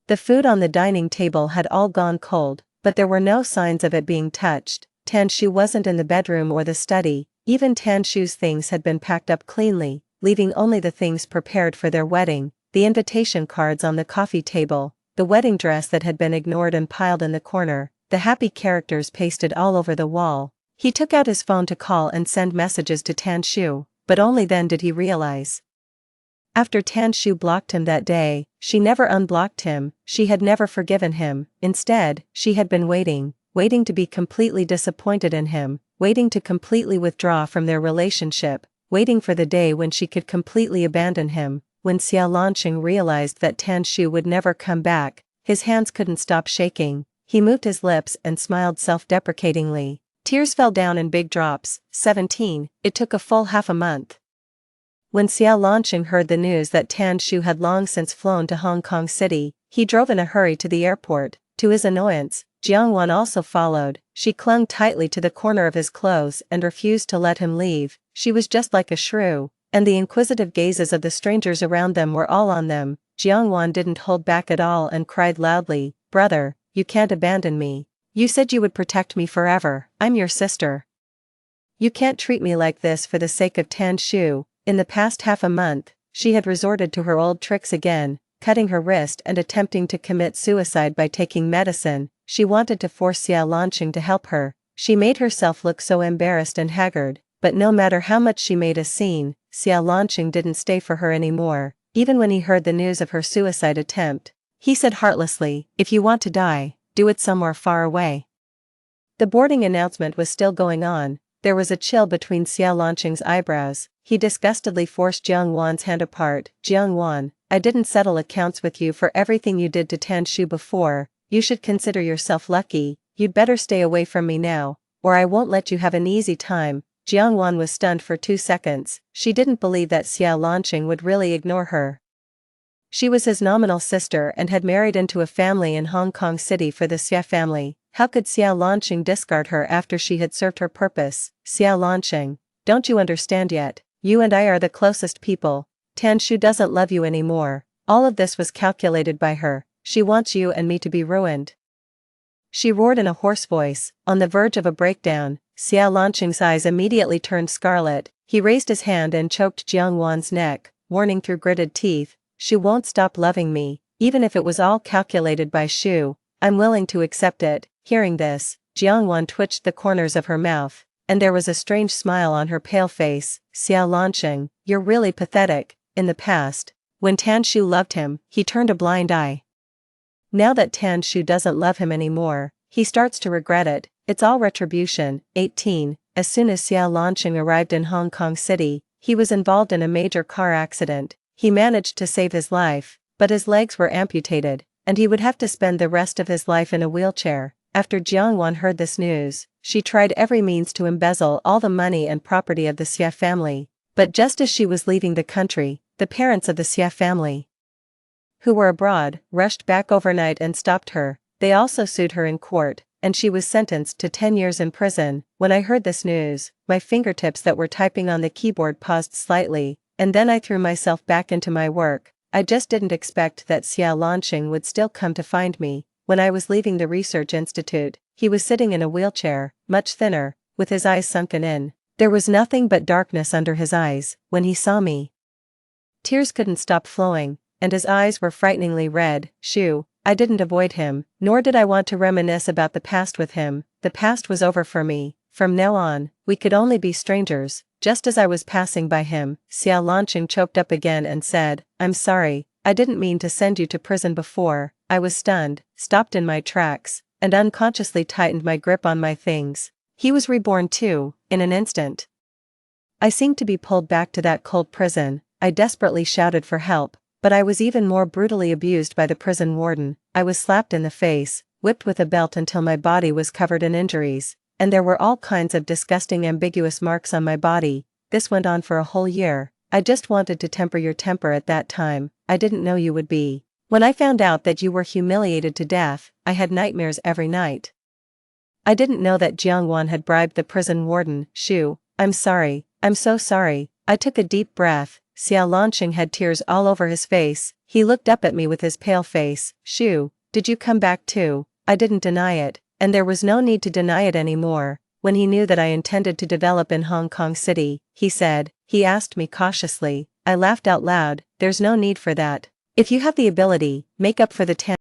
The food on the dining table had all gone cold, but there were no signs of it being touched. Tan Shu wasn't in the bedroom or the study. Even Tan Shu's things had been packed up cleanly, leaving only the things prepared for their wedding, the invitation cards on the coffee table, the wedding dress that had been ignored and piled in the corner, the happy characters pasted all over the wall. He took out his phone to call and send messages to Tan Shu, but only then did he realize. After Tan Shu blocked him that day, she never unblocked him, she had never forgiven him. Instead, she had been waiting to be completely disappointed in him, waiting to completely withdraw from their relationship, waiting for the day when she could completely abandon him. When Xiao Lanqing realized that Tan Shu would never come back, his hands couldn't stop shaking. He moved his lips and smiled self-deprecatingly. Tears fell down in big drops. 17. It took a full half a month. When Xiao Lanqing heard the news that Tan Shu had long since flown to Hong Kong City, he drove in a hurry to the airport. To his annoyance, Jiang Wan also followed. She clung tightly to the corner of his clothes and refused to let him leave. She was just like a shrew, and the inquisitive gazes of the strangers around them were all on them. Jiang Wan didn't hold back at all and cried loudly, "Brother, you can't abandon me. You said you would protect me forever. I'm your sister. You can't treat me like this for the sake of Tan Shu." In the past half a month, she had resorted to her old tricks again, cutting her wrist and attempting to commit suicide by taking medicine. She wanted to force Xiao Lanqing to help her. She made herself look so embarrassed and haggard, but no matter how much she made a scene, Xiao Lanqing didn't stay for her anymore. Even when he heard the news of her suicide attempt, he said heartlessly, "If you want to die, do it somewhere far away." The boarding announcement was still going on. There was a chill between Xiao Lanqing's eyebrows. He disgustedly forced Jiang Wan's hand apart. "Jiang Wan, I didn't settle accounts with you for everything you did to Tan Shu before. You should consider yourself lucky. You'd better stay away from me now, or I won't let you have an easy time." Jiang Wan was stunned for 2 seconds. She didn't believe that Xiao Lanqing would really ignore her. She was his nominal sister and had married into a family in Hong Kong City for the Xia family. How could Xiao Lanqing discard her after she had served her purpose? "Xiao Lanqing, don't you understand yet? You and I are the closest people. Tan Shu doesn't love you anymore." All of this was calculated by her. "She wants you and me to be ruined," she roared in a hoarse voice, on the verge of a breakdown. Xiao Lanqing's eyes immediately turned scarlet. He raised his hand and choked Jiang Wan's neck, warning through gritted teeth, "She won't stop loving me, even if it was all calculated by Shu. I'm willing to accept it." Hearing this, Jiang Wan twitched the corners of her mouth, and there was a strange smile on her pale face. "Xiao Lanqing, you're really pathetic." In the past, when Tan Shu loved him, he turned a blind eye. Now that Tan Shu doesn't love him anymore, he starts to regret it. It's all retribution. 18. As soon as Xiao Lanqing arrived in Hong Kong City, he was involved in a major car accident. He managed to save his life, but his legs were amputated, and he would have to spend the rest of his life in a wheelchair. After Jiang Wan heard this news, she tried every means to embezzle all the money and property of the Xia family. But just as she was leaving the country, the parents of the Xia family, who were abroad, rushed back overnight and stopped her. They also sued her in court, and she was sentenced to 10 years in prison. When I heard this news, my fingertips that were typing on the keyboard paused slightly, and then I threw myself back into my work. I just didn't expect that Xiao Lanqing would still come to find me. When I was leaving the research institute, he was sitting in a wheelchair, much thinner, with his eyes sunken in. There was nothing but darkness under his eyes. When he saw me, tears couldn't stop flowing, and his eyes were frighteningly red. "Shu, I didn't avoid him, nor did I want to reminisce about the past with him. The past was over for me. From now on, we could only be strangers." Just as I was passing by him, Xiao Lanqing choked up again and said, "I'm sorry, I didn't mean to send you to prison before." I was stunned, stopped in my tracks, and unconsciously tightened my grip on my things. He was reborn too, in an instant. I seemed to be pulled back to that cold prison. I desperately shouted for help, but I was even more brutally abused by the prison warden. I was slapped in the face, whipped with a belt until my body was covered in injuries, and there were all kinds of disgusting ambiguous marks on my body. This went on for a whole year. I just wanted to temper your temper at that time. I didn't know you would be. When I found out that you were humiliated to death, I had nightmares every night. I didn't know that Jiang Wan had bribed the prison warden. "Shu, I'm sorry, I'm so sorry." I took a deep breath. Xiao Lanqing had tears all over his face. He looked up at me with his pale face. "Shu, did you come back too?" I didn't deny it, and there was no need to deny it anymore. When he knew that I intended to develop in Hong Kong City, he asked me cautiously. I laughed out loud. "There's no need for that. If you have the ability, make up for the